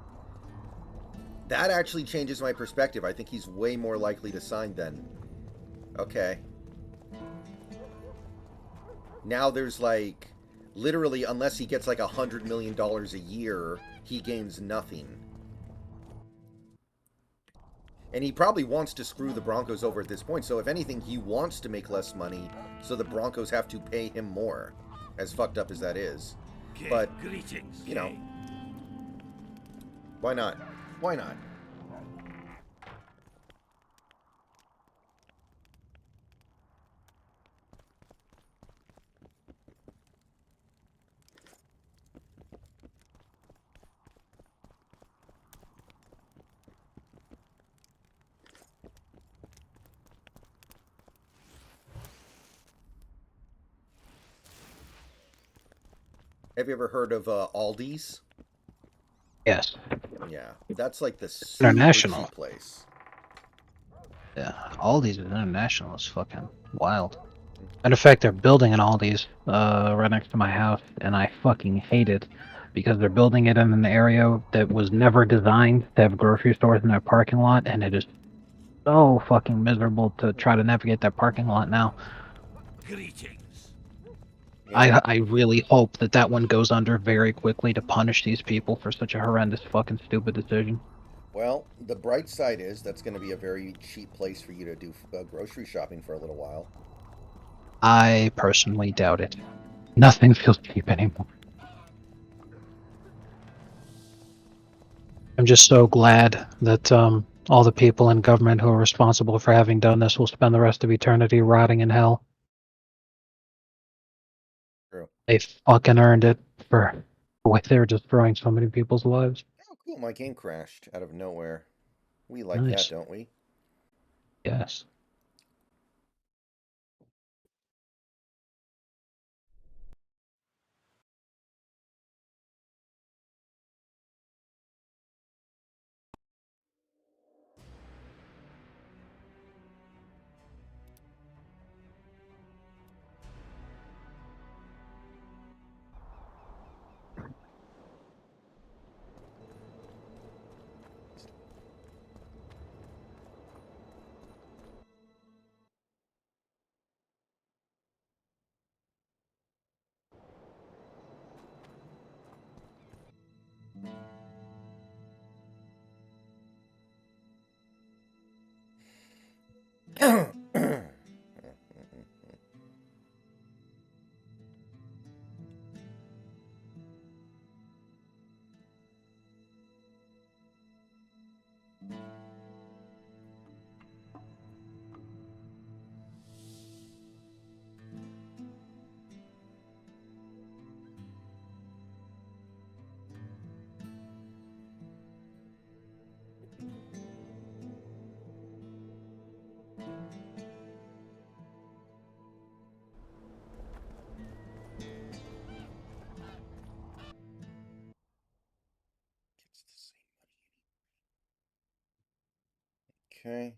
[SPEAKER 2] That actually changes my perspective. I think he's way more likely to sign then. Okay. Now there's like, literally, unless he gets like $100 million a year, he gains nothing. And he probably wants to screw the Broncos over at this point. So if anything, he wants to make less money so the Broncos have to pay him more. As fucked up as that is. But,
[SPEAKER 3] greetings.
[SPEAKER 2] why not? Why not? Have you ever heard of Aldi's?
[SPEAKER 5] Yes.
[SPEAKER 2] Yeah, that's like the super
[SPEAKER 5] International.
[SPEAKER 2] cheap place.
[SPEAKER 5] Yeah. Aldi's International is fucking wild. And in fact, they're building an Aldi's right next to my house, and I fucking hate it because they're building it in an area that was never designed to have grocery stores in their parking lot, and it is so fucking miserable to try to navigate that parking lot now.
[SPEAKER 3] Greetings.
[SPEAKER 5] I really hope that that one goes under very quickly to punish these people for such a horrendous fucking stupid decision.
[SPEAKER 2] Well, the bright side is that's going to be a very cheap place for you to do grocery shopping for a little while.
[SPEAKER 5] I personally doubt it. Nothing feels cheap anymore. I'm just so glad that all the people in government who are responsible for having done this will spend the rest of eternity rotting in hell.
[SPEAKER 2] True.
[SPEAKER 5] They fucking earned it for what they're destroying so many people's lives.
[SPEAKER 2] Oh, cool. My game crashed out of nowhere. We like
[SPEAKER 5] Nice.
[SPEAKER 2] that, don't we?
[SPEAKER 5] Yes.
[SPEAKER 2] Okay.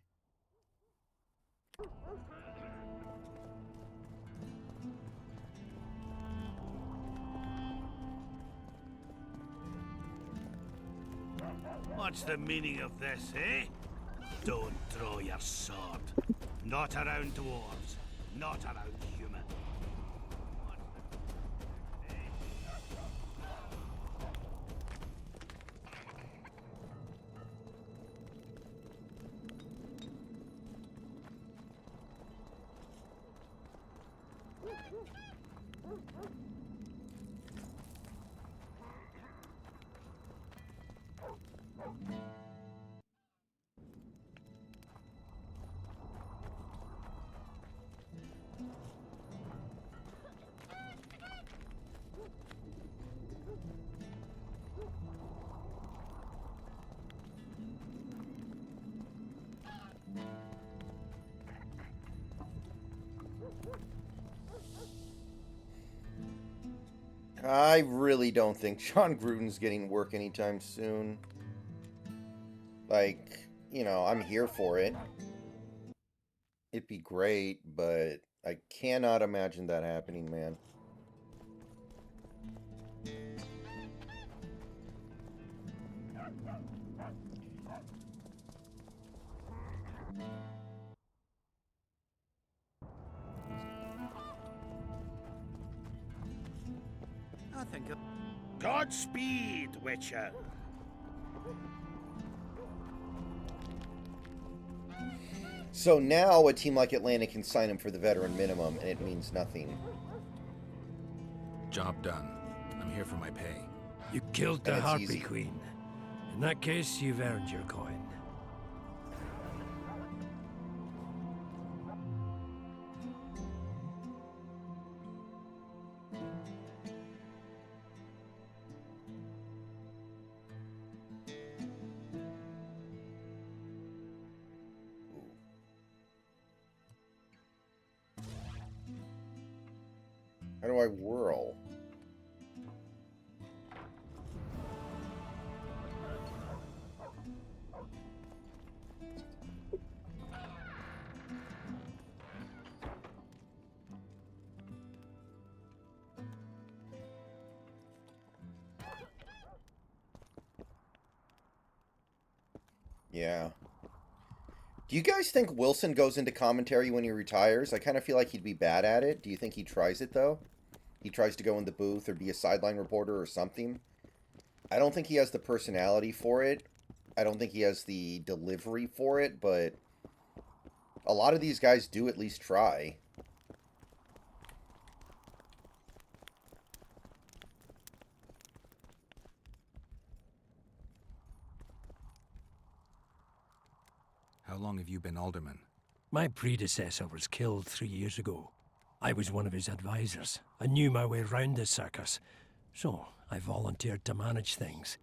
[SPEAKER 3] What's the meaning of this, eh? Don't draw your sword. Not around dwarves. Not around human.
[SPEAKER 2] I really don't think John Gruden's getting work anytime soon. Like, you know, I'm here for it. It'd be great, but I cannot imagine that happening, man.
[SPEAKER 3] I think of... Godspeed, Witcher.
[SPEAKER 2] So now a team like Atlanta can sign him for the veteran minimum, and it means nothing.
[SPEAKER 6] Job done. I'm here for my pay.
[SPEAKER 10] You killed the
[SPEAKER 2] And it's
[SPEAKER 10] Harpy
[SPEAKER 2] easy.
[SPEAKER 10] Queen. In that case, you've earned your coin.
[SPEAKER 2] How do I whirl? Yeah. Do you guys think Wilson goes into commentary when he retires? I kind of feel like he'd be bad at it. Do you think he tries it, though? He tries to go in the booth or be a sideline reporter or something? I don't think he has the personality for it. I don't think he has the delivery for it, but a lot of these guys do at least try.
[SPEAKER 6] How long have you been alderman?
[SPEAKER 10] My predecessor was killed 3 years ago. I was one of his advisors. I knew my way round the circus, so I volunteered to manage things.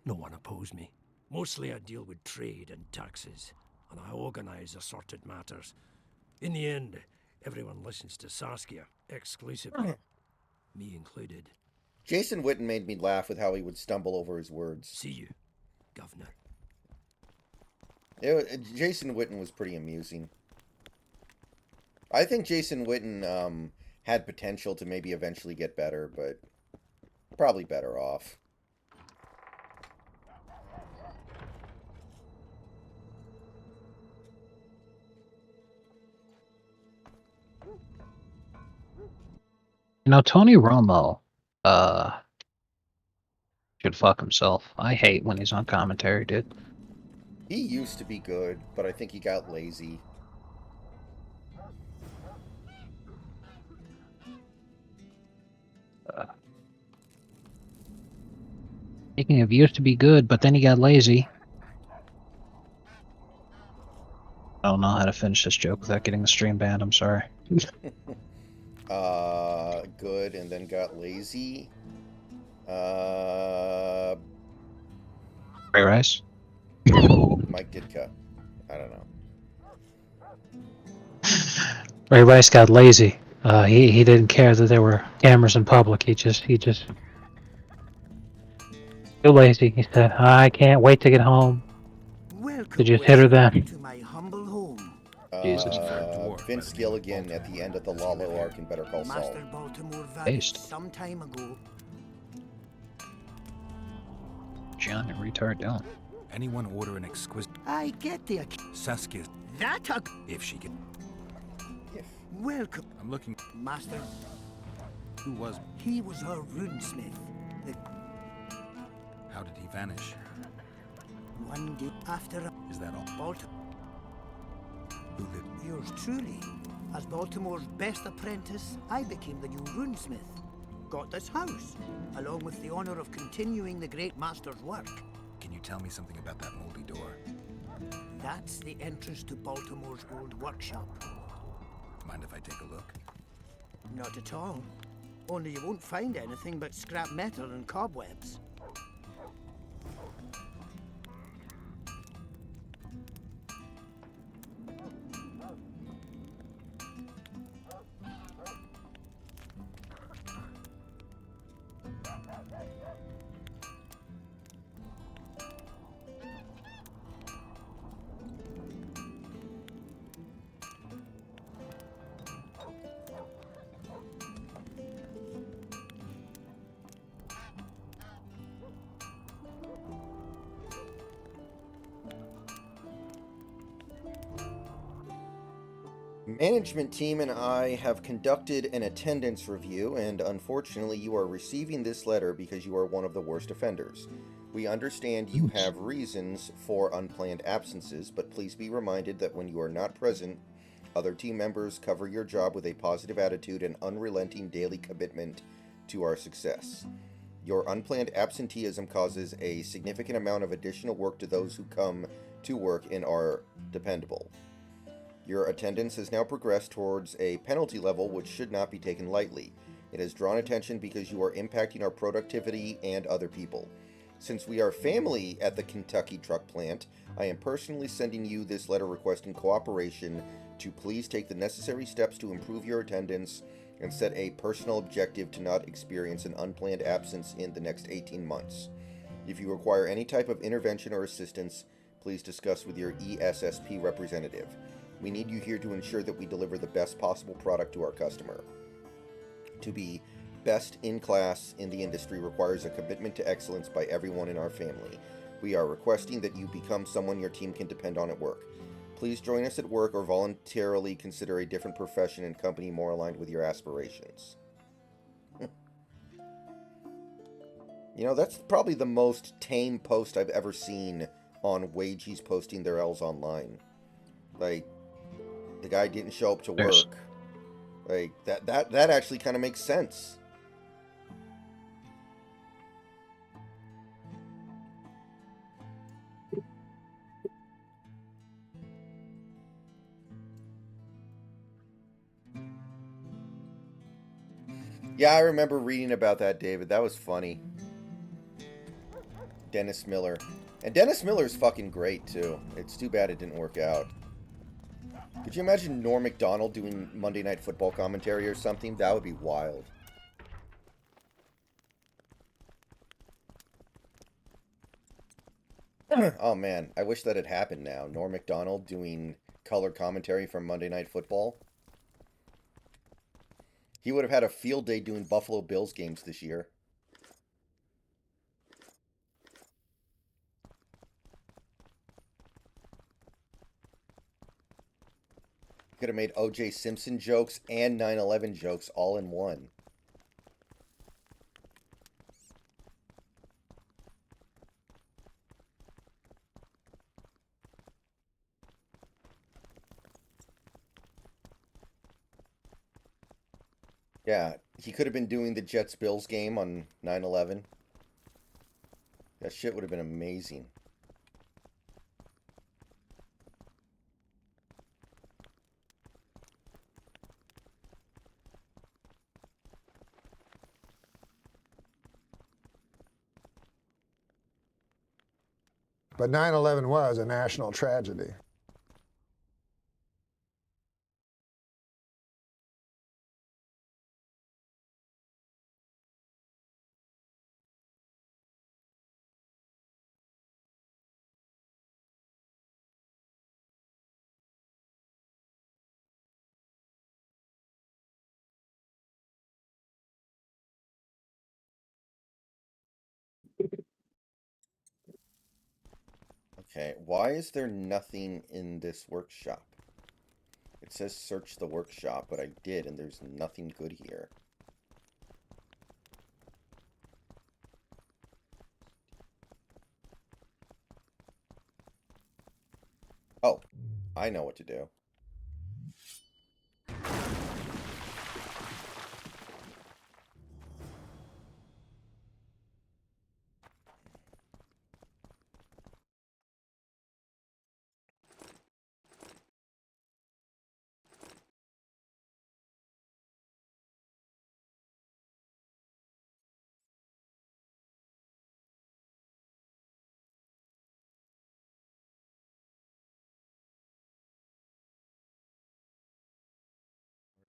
[SPEAKER 10] No one opposed me. Mostly I deal with trade and taxes, and I organize assorted matters. In the end, everyone listens to Saskia, exclusively. Me included.
[SPEAKER 2] Jason Witten made me laugh with how he would stumble over his words.
[SPEAKER 10] See you, Governor.
[SPEAKER 2] Jason Witten was pretty amusing. I think Jason Witten had potential to maybe eventually get better, but probably better off.
[SPEAKER 5] You know, Tony Romo, should fuck himself. I hate when he's on commentary, dude.
[SPEAKER 2] He used to be good, but I think he got lazy.
[SPEAKER 5] Speaking of used to be good, but then he got lazy. I don't know how to finish this joke without getting the stream banned. I'm sorry.
[SPEAKER 2] Good, and then got lazy.
[SPEAKER 5] Ray Rice?
[SPEAKER 2] Mike Ditka. I don't know.
[SPEAKER 5] Ray Rice got lazy. He didn't care that there were cameras in public. He just too lazy. He said, "I can't wait to get home." Did you hit her then?
[SPEAKER 3] To my humble home.
[SPEAKER 5] Jesus.
[SPEAKER 2] Vince Gilligan at the end of the Lalo arc in Better Call Saul.
[SPEAKER 3] Master Baltimore vanished
[SPEAKER 5] Based.
[SPEAKER 3] some time ago.
[SPEAKER 5] John and retard down.
[SPEAKER 6] Anyone order an exquisite...
[SPEAKER 7] I get the...
[SPEAKER 6] Saskia,
[SPEAKER 7] That a...
[SPEAKER 6] if she can...
[SPEAKER 2] If
[SPEAKER 7] Welcome,
[SPEAKER 6] I'm looking...
[SPEAKER 7] Master.
[SPEAKER 6] Who was...
[SPEAKER 7] He was our runesmith. The
[SPEAKER 6] How did he vanish?
[SPEAKER 7] one day after
[SPEAKER 6] Is that all?
[SPEAKER 7] Baltimore.
[SPEAKER 6] Who did...
[SPEAKER 7] Yours truly. As Baltimore's best apprentice, I became the new runesmith. Got this house, along with the honor of continuing the great master's work.
[SPEAKER 6] Can you tell me something about that moldy door?
[SPEAKER 7] That's the entrance to Baltimore's old workshop.
[SPEAKER 6] Mind if I take a look?
[SPEAKER 7] Not at all. Only you won't find anything but scrap metal and cobwebs.
[SPEAKER 2] Management team and I have conducted an attendance review, and unfortunately you are receiving this letter because you are one of the worst offenders. We understand you have reasons for unplanned absences, but please be reminded that when you are not present, other team members cover your job with a positive attitude and unrelenting daily commitment to our success. Your unplanned absenteeism causes a significant amount of additional work to those who come to work and are dependable. Your attendance has now progressed towards a penalty level which should not be taken lightly. It has drawn attention because you are impacting our productivity and other people. Since we are family at the Kentucky Truck Plant, I am personally sending you this letter requesting cooperation to please take the necessary steps to improve your attendance and set a personal objective to not experience an unplanned absence in the next 18 months. If you require any type of intervention or assistance, please discuss with your ESSP representative. We need you here to ensure that we deliver the best possible product to our customer. To be best in class in the industry requires a commitment to excellence by everyone in our family. We are requesting that you become someone your team can depend on at work. Please join us at work or voluntarily consider a different profession and company more aligned with your aspirations. You know, that's probably the most tame post I've ever seen on Wages posting their L's online. Like, the guy didn't show up to work. Like, that actually kind of makes sense. Yeah, I remember reading about that, David. That was funny. Dennis Miller. And Dennis Miller's fucking great, too. It's too bad it didn't work out. Could you imagine Norm Macdonald doing Monday Night Football commentary or something? That would be wild. Oh man, I wish that had happened now. Norm Macdonald doing color commentary from Monday Night Football. He would have had a field day doing Buffalo Bills games this year. Could have made O.J. Simpson jokes and 9/11 jokes all in one. Yeah, he could have been doing the Jets-Bills game on 9/11. That shit would have been amazing.
[SPEAKER 11] But 9/11 was a national tragedy.
[SPEAKER 2] Okay, why is there nothing in this workshop? It says search the workshop, but I did, and there's nothing good here. Oh, I know what to do.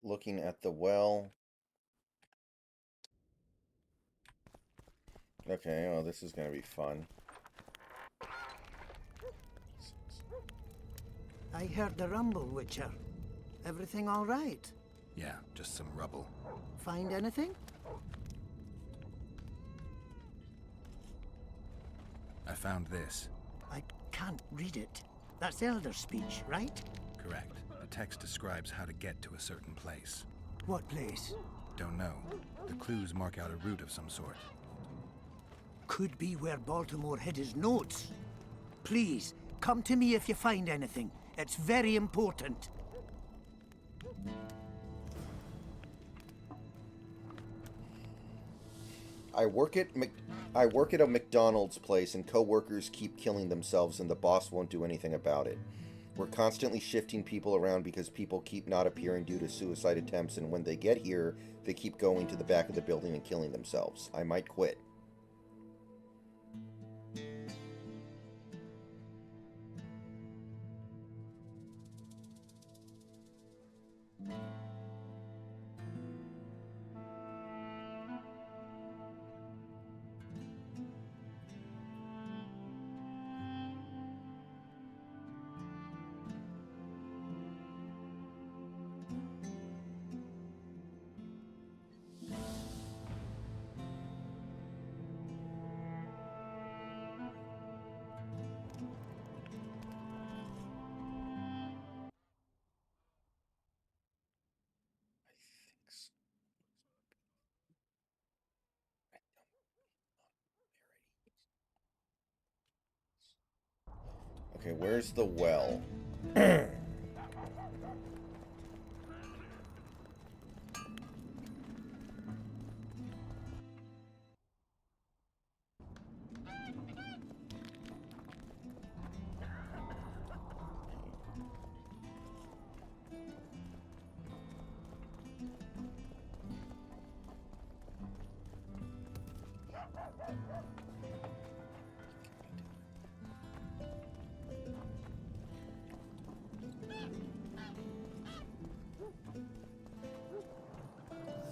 [SPEAKER 2] Looking at the well. Okay, well, this is gonna be fun.
[SPEAKER 12] I heard the rumble, Witcher. Everything all right?
[SPEAKER 6] Yeah, just some rubble.
[SPEAKER 12] Find anything?
[SPEAKER 6] I found this.
[SPEAKER 12] I can't read it. That's Elder speech, right?
[SPEAKER 6] Correct. The text describes how to get to a certain place.
[SPEAKER 12] What place?
[SPEAKER 6] Don't know. The clues mark out a route of some sort.
[SPEAKER 12] Could be where Baltimore hid his notes. Please, come to me if you find anything. It's very important.
[SPEAKER 2] I work at a McDonald's place, and coworkers keep killing themselves, and the boss won't do anything about it. We're constantly shifting people around because people keep not appearing due to suicide attempts, and when they get here, they keep going to the back of the building and killing themselves. I might quit. Okay, where's the well?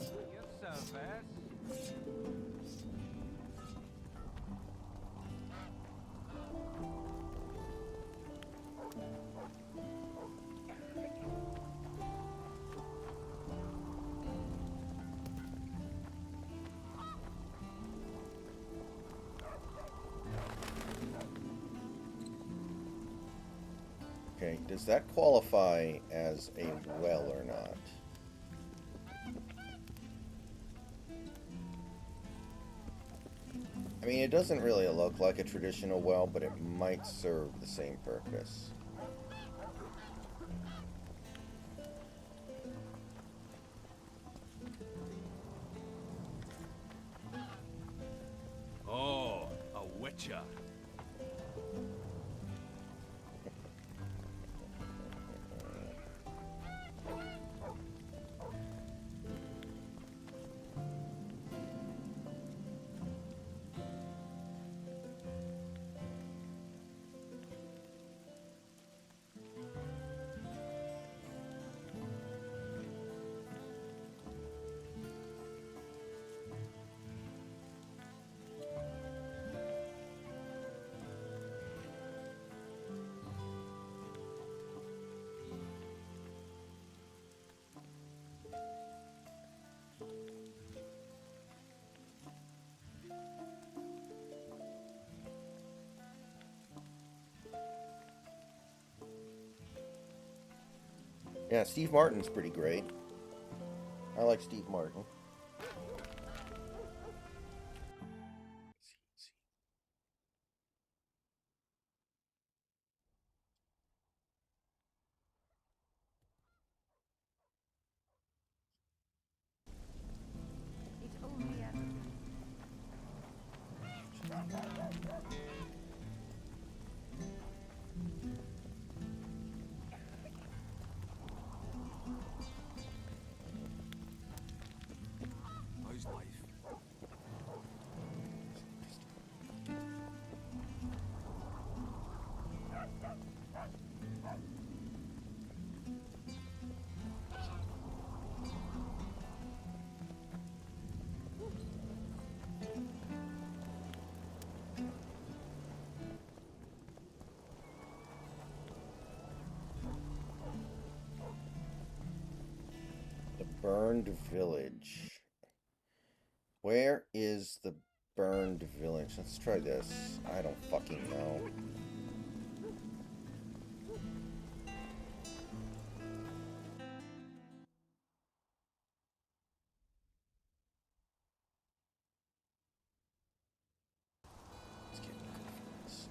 [SPEAKER 8] You're so fast.
[SPEAKER 2] Okay, does that qualify as a well or not? I mean, it doesn't really look like a traditional well, but it might serve the same purpose.
[SPEAKER 4] Oh, a witcher.
[SPEAKER 2] Yeah, Steve Martin's pretty great. I like Steve Martin.
[SPEAKER 6] How's life?
[SPEAKER 2] The burned village. Where is the burned village? Let's try this. I don't fucking know. Let's get good for this.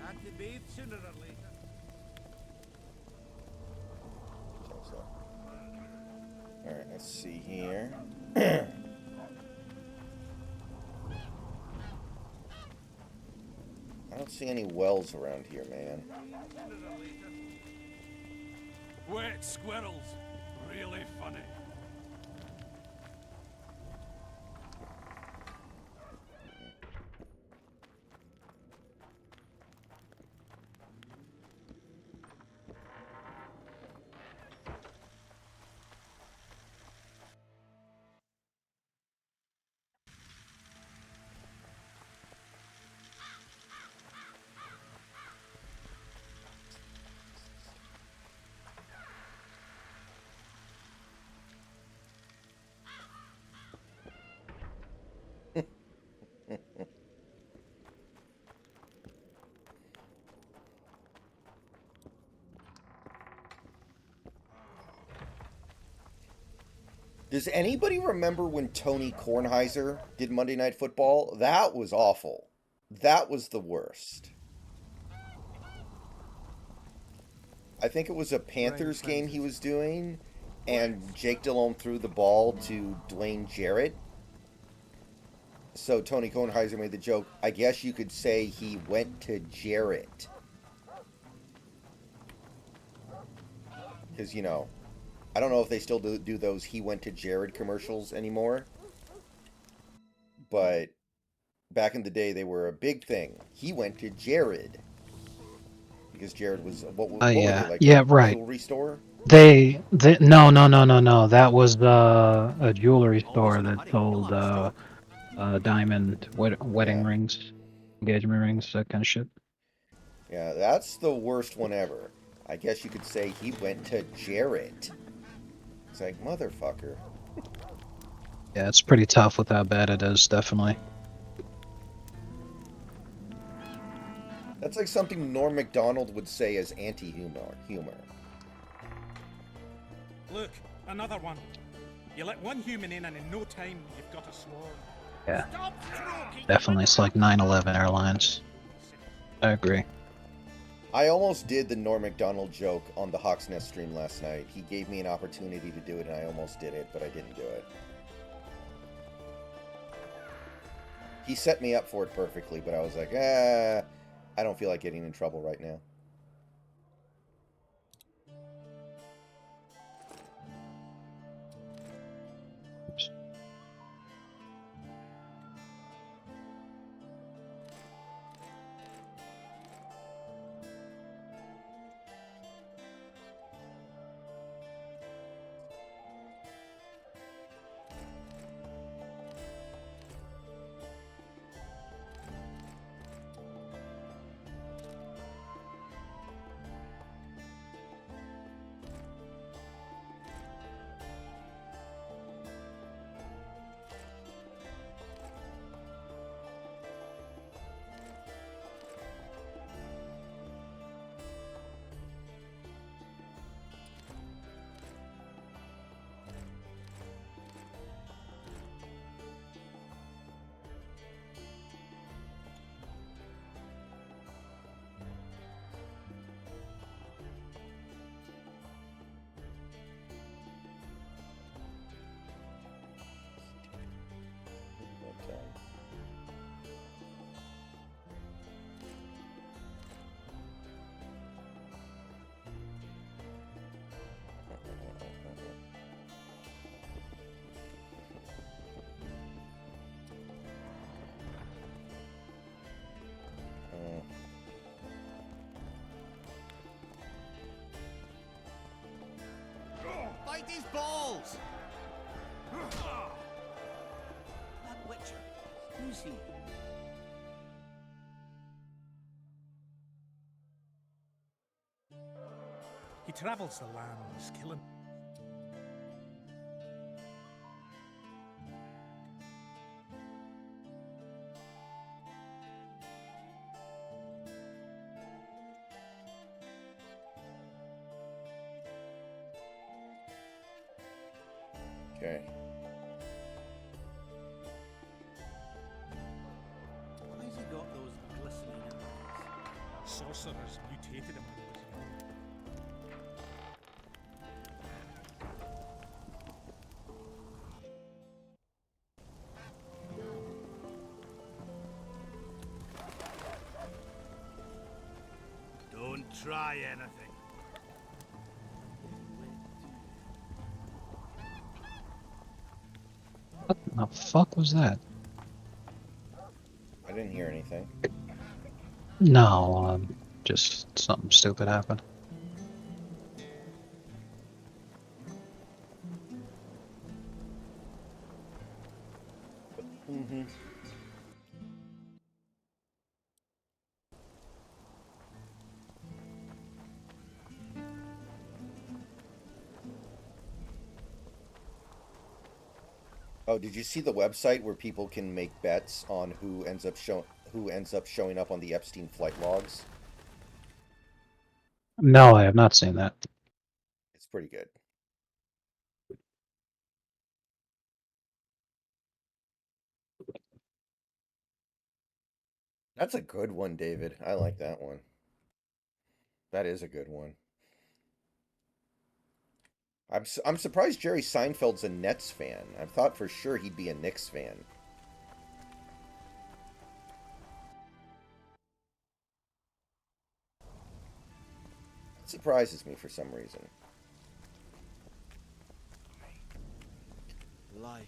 [SPEAKER 7] Had to bathe sooner or later.
[SPEAKER 2] Alright, let's see here. I don't see any wells around here, man.
[SPEAKER 13] Wet squirrels. Really funny.
[SPEAKER 2] Does anybody remember when Tony Kornheiser did Monday Night Football? That was awful. That was the worst. I think it was a Panthers game he was doing, and Jake Delhomme threw the ball to Dwayne Jarrett. So Tony Kornheiser made the joke, I guess you could say he went to Jarrett. Because, you know, I don't know if they still do those he went to Jared commercials anymore. But back in the day, they were a big thing. He went to Jared. Because Jared was, what were they, like a
[SPEAKER 5] right.
[SPEAKER 2] jewelry store?
[SPEAKER 5] They no. That was a jewelry store that sold diamond wedding rings, engagement rings, that kind of shit.
[SPEAKER 2] Yeah, that's the worst one ever. I guess you could say he went to Jarrett. It's like, motherfucker.
[SPEAKER 5] Yeah, it's pretty tough with how bad it is, definitely.
[SPEAKER 2] That's like something Norm Macdonald would say as anti-humor.
[SPEAKER 14] Look, another one. You let one human in and in no time you've got a swarm.
[SPEAKER 5] Yeah. Definitely, it's like 9/11 Airlines. I agree.
[SPEAKER 2] I almost did the Norm Macdonald joke on the Hawk's Nest stream last night. He gave me an opportunity to do it, and I almost did it, but I didn't do it. He set me up for it perfectly, but I was like, I don't feel like getting in trouble right now.
[SPEAKER 12] Eat these balls! That Witcher, who's he?
[SPEAKER 14] He travels the lands, killing.
[SPEAKER 2] Okay.
[SPEAKER 12] Why's he got those glistening eyes?
[SPEAKER 14] Sorcerers mutated him when he was young.
[SPEAKER 12] Don't try anything.
[SPEAKER 5] What the fuck was that?
[SPEAKER 2] I didn't hear anything.
[SPEAKER 5] No, just something stupid happened.
[SPEAKER 2] Mm-hmm. Oh, did you see the website where people can make bets on who ends up showing up on the Epstein flight logs?
[SPEAKER 5] No, I have not seen that.
[SPEAKER 2] It's pretty good. That's a good one, David. I like that one. That is a good one. I'm surprised Jerry Seinfeld's a Nets fan. I thought for sure he'd be a Knicks fan. It surprises me for some reason.
[SPEAKER 12] Life.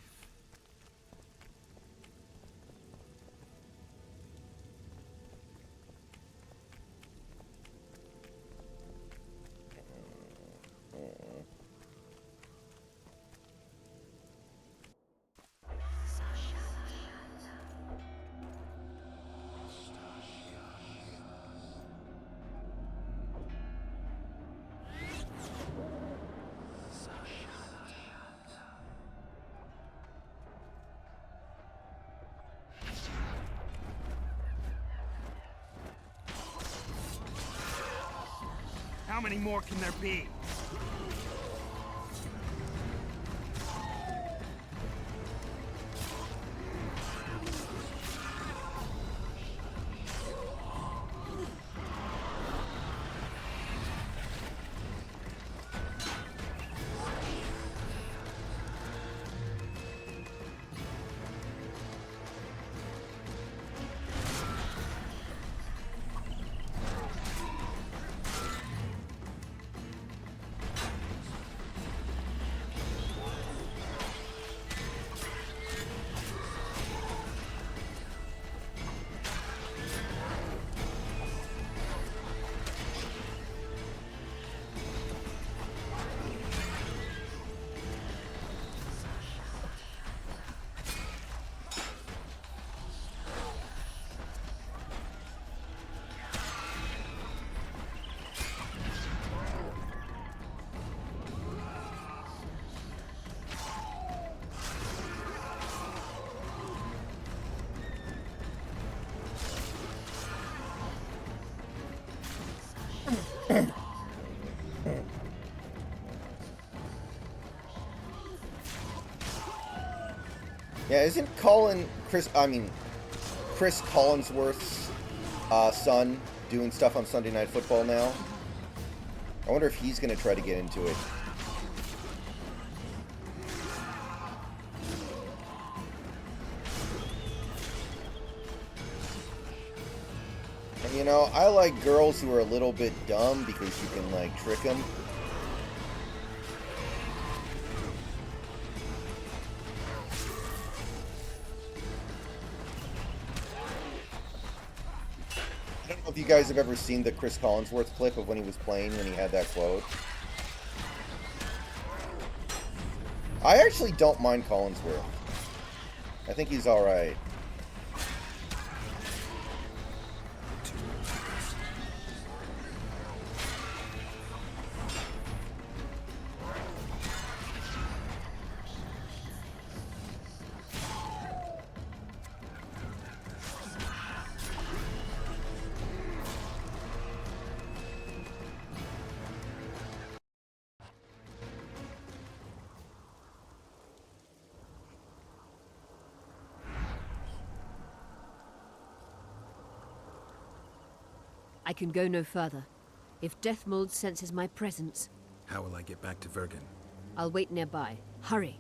[SPEAKER 3] How many more can there be?
[SPEAKER 2] Yeah, isn't Chris Collinsworth's son doing stuff on Sunday Night Football now? I wonder if he's going to try to get into it. And, you know, I like girls who are a little bit dumb because you can, like, trick them. I don't know if you guys have ever seen the Chris Collinsworth clip of when he was playing when he had that quote. I actually don't mind Collinsworth. I think he's alright.
[SPEAKER 15] I can go no further. If Deathmold senses my presence,
[SPEAKER 16] How will I get back to Vergen?
[SPEAKER 15] I'll wait nearby. Hurry.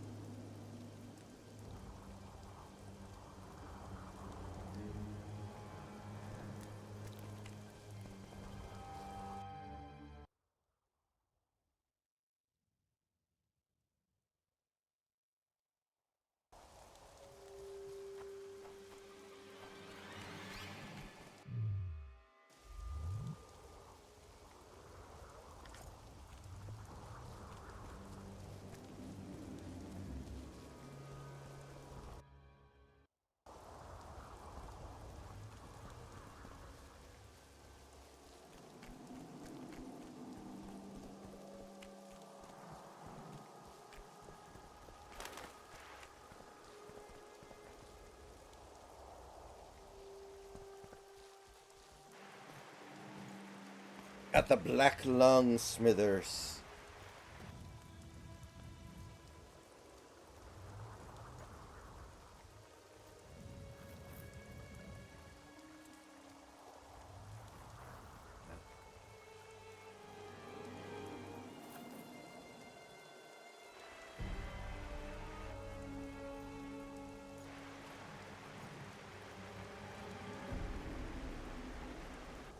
[SPEAKER 2] At the Black Lung Smithers.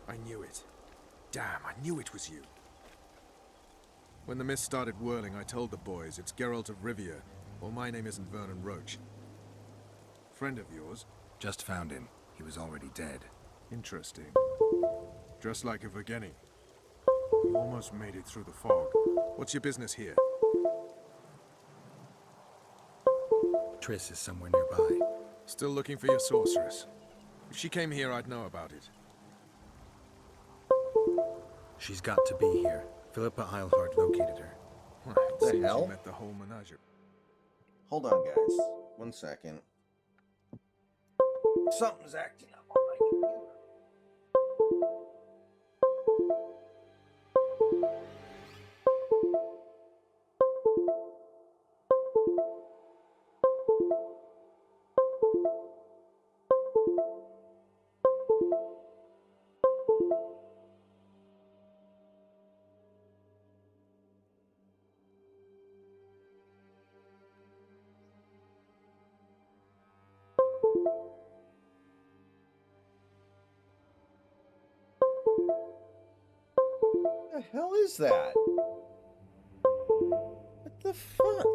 [SPEAKER 17] I knew it. Damn, I knew it was you. When the mist started whirling, I told the boys, it's Geralt of Rivia, or my name isn't Vernon Roach. Friend of yours?
[SPEAKER 16] Just found him. He was already dead.
[SPEAKER 17] Interesting. Dressed like a Vergeni. You almost made it through the fog. What's your business here?
[SPEAKER 16] Triss is somewhere nearby.
[SPEAKER 17] Still looking for your sorceress. If she came here, I'd know about it.
[SPEAKER 16] She's got to be here. Philippa Eilhart located her.
[SPEAKER 17] Well,
[SPEAKER 2] What the
[SPEAKER 17] seems
[SPEAKER 2] hell?
[SPEAKER 17] you met the whole menagerie.
[SPEAKER 2] Hold on, guys. 1 second. Something's acting up on my computer. What the hell is that? What the fuck?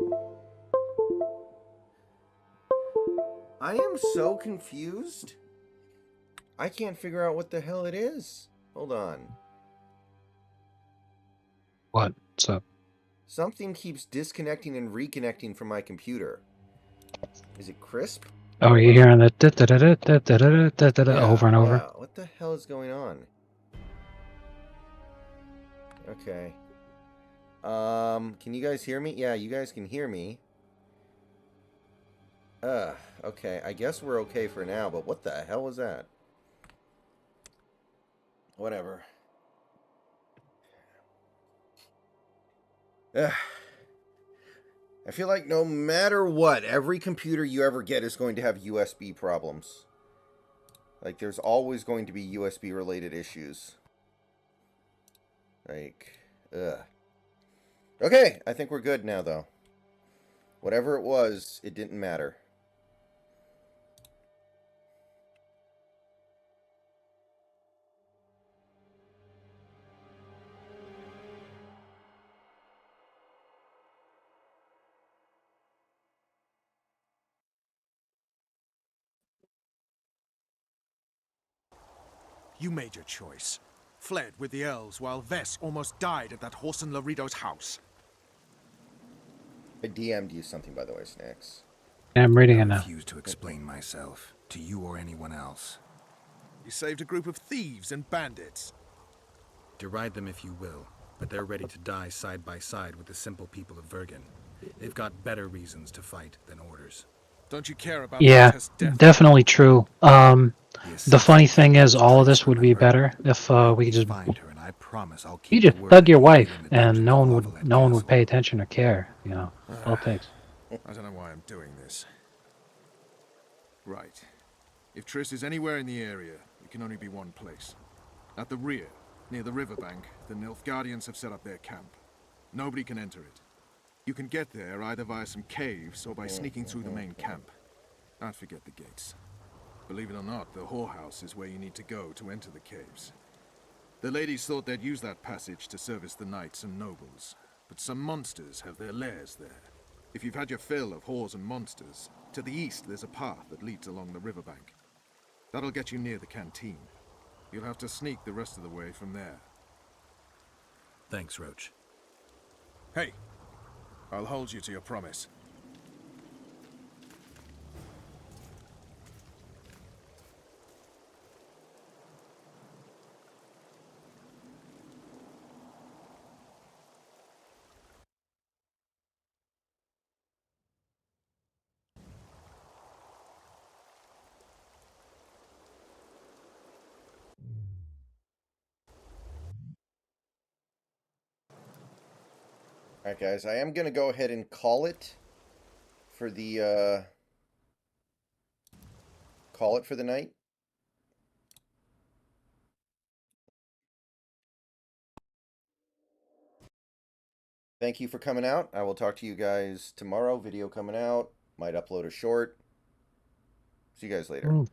[SPEAKER 2] I am so confused. I can't figure out what the hell it is. Hold on.
[SPEAKER 5] What's up?
[SPEAKER 2] Something keeps disconnecting and reconnecting from my computer. Is it crisp?
[SPEAKER 5] Oh, you're hearing the over and over?
[SPEAKER 2] Yeah. What the hell is going on? Okay. Can you guys hear me? Yeah, you guys can hear me. Okay. I guess we're okay for now, but what the hell was that? Whatever. I feel like no matter what, every computer you ever get is going to have USB problems. Like, there's always going to be USB related issues. Like, okay, I think we're good now, though. Whatever it was, it didn't matter.
[SPEAKER 17] You made your choice. Fled with the elves while Vess almost died at that Horson Laredo's house.
[SPEAKER 2] I DM'd you something, by the way, Snacks.
[SPEAKER 5] I'm reading it
[SPEAKER 16] I
[SPEAKER 5] now.
[SPEAKER 16] refuse to explain myself to you or anyone else.
[SPEAKER 17] You saved a group of thieves and bandits.
[SPEAKER 16] Deride them if you will, but they're ready to die side by side with the simple people of Vergen. They've got better reasons to fight than orders.
[SPEAKER 17] Don't you care about
[SPEAKER 5] Yeah,
[SPEAKER 17] Valtess' death?
[SPEAKER 5] definitely true. The funny thing is, all of this would be better if we could just
[SPEAKER 16] Find her, and I promise I'll
[SPEAKER 5] you
[SPEAKER 16] keep
[SPEAKER 5] just
[SPEAKER 16] the word
[SPEAKER 5] thug your
[SPEAKER 16] you
[SPEAKER 5] wife,
[SPEAKER 16] gave in the
[SPEAKER 5] and no one
[SPEAKER 16] dungeons
[SPEAKER 5] would
[SPEAKER 16] of
[SPEAKER 5] no one
[SPEAKER 16] Lavalette
[SPEAKER 5] would pay attention or care. You know, that's all it takes.
[SPEAKER 17] I don't know why I'm doing this. Right. If Triss is anywhere in the area, it can only be one place. At the rear, near the riverbank, the Nilfgaardians have set up their camp. Nobody can enter it. You can get there either via some caves or by sneaking through the main camp. I'd forget the gates. Believe it or not, the whorehouse is where you need to go to enter the caves. The ladies thought they'd use that passage to service the knights and nobles, but some monsters have their lairs there. If you've had your fill of whores and monsters, to the east there's a path that leads along the riverbank. That'll get you near the canteen. You'll have to sneak the rest of the way from there.
[SPEAKER 16] Thanks, Roach.
[SPEAKER 17] Hey, I'll hold you to your promise.
[SPEAKER 2] Alright, guys, I am going to go ahead and call it for the, night. Thank you for coming out. I will talk to you guys tomorrow. Video coming out. Might upload a short. See you guys later.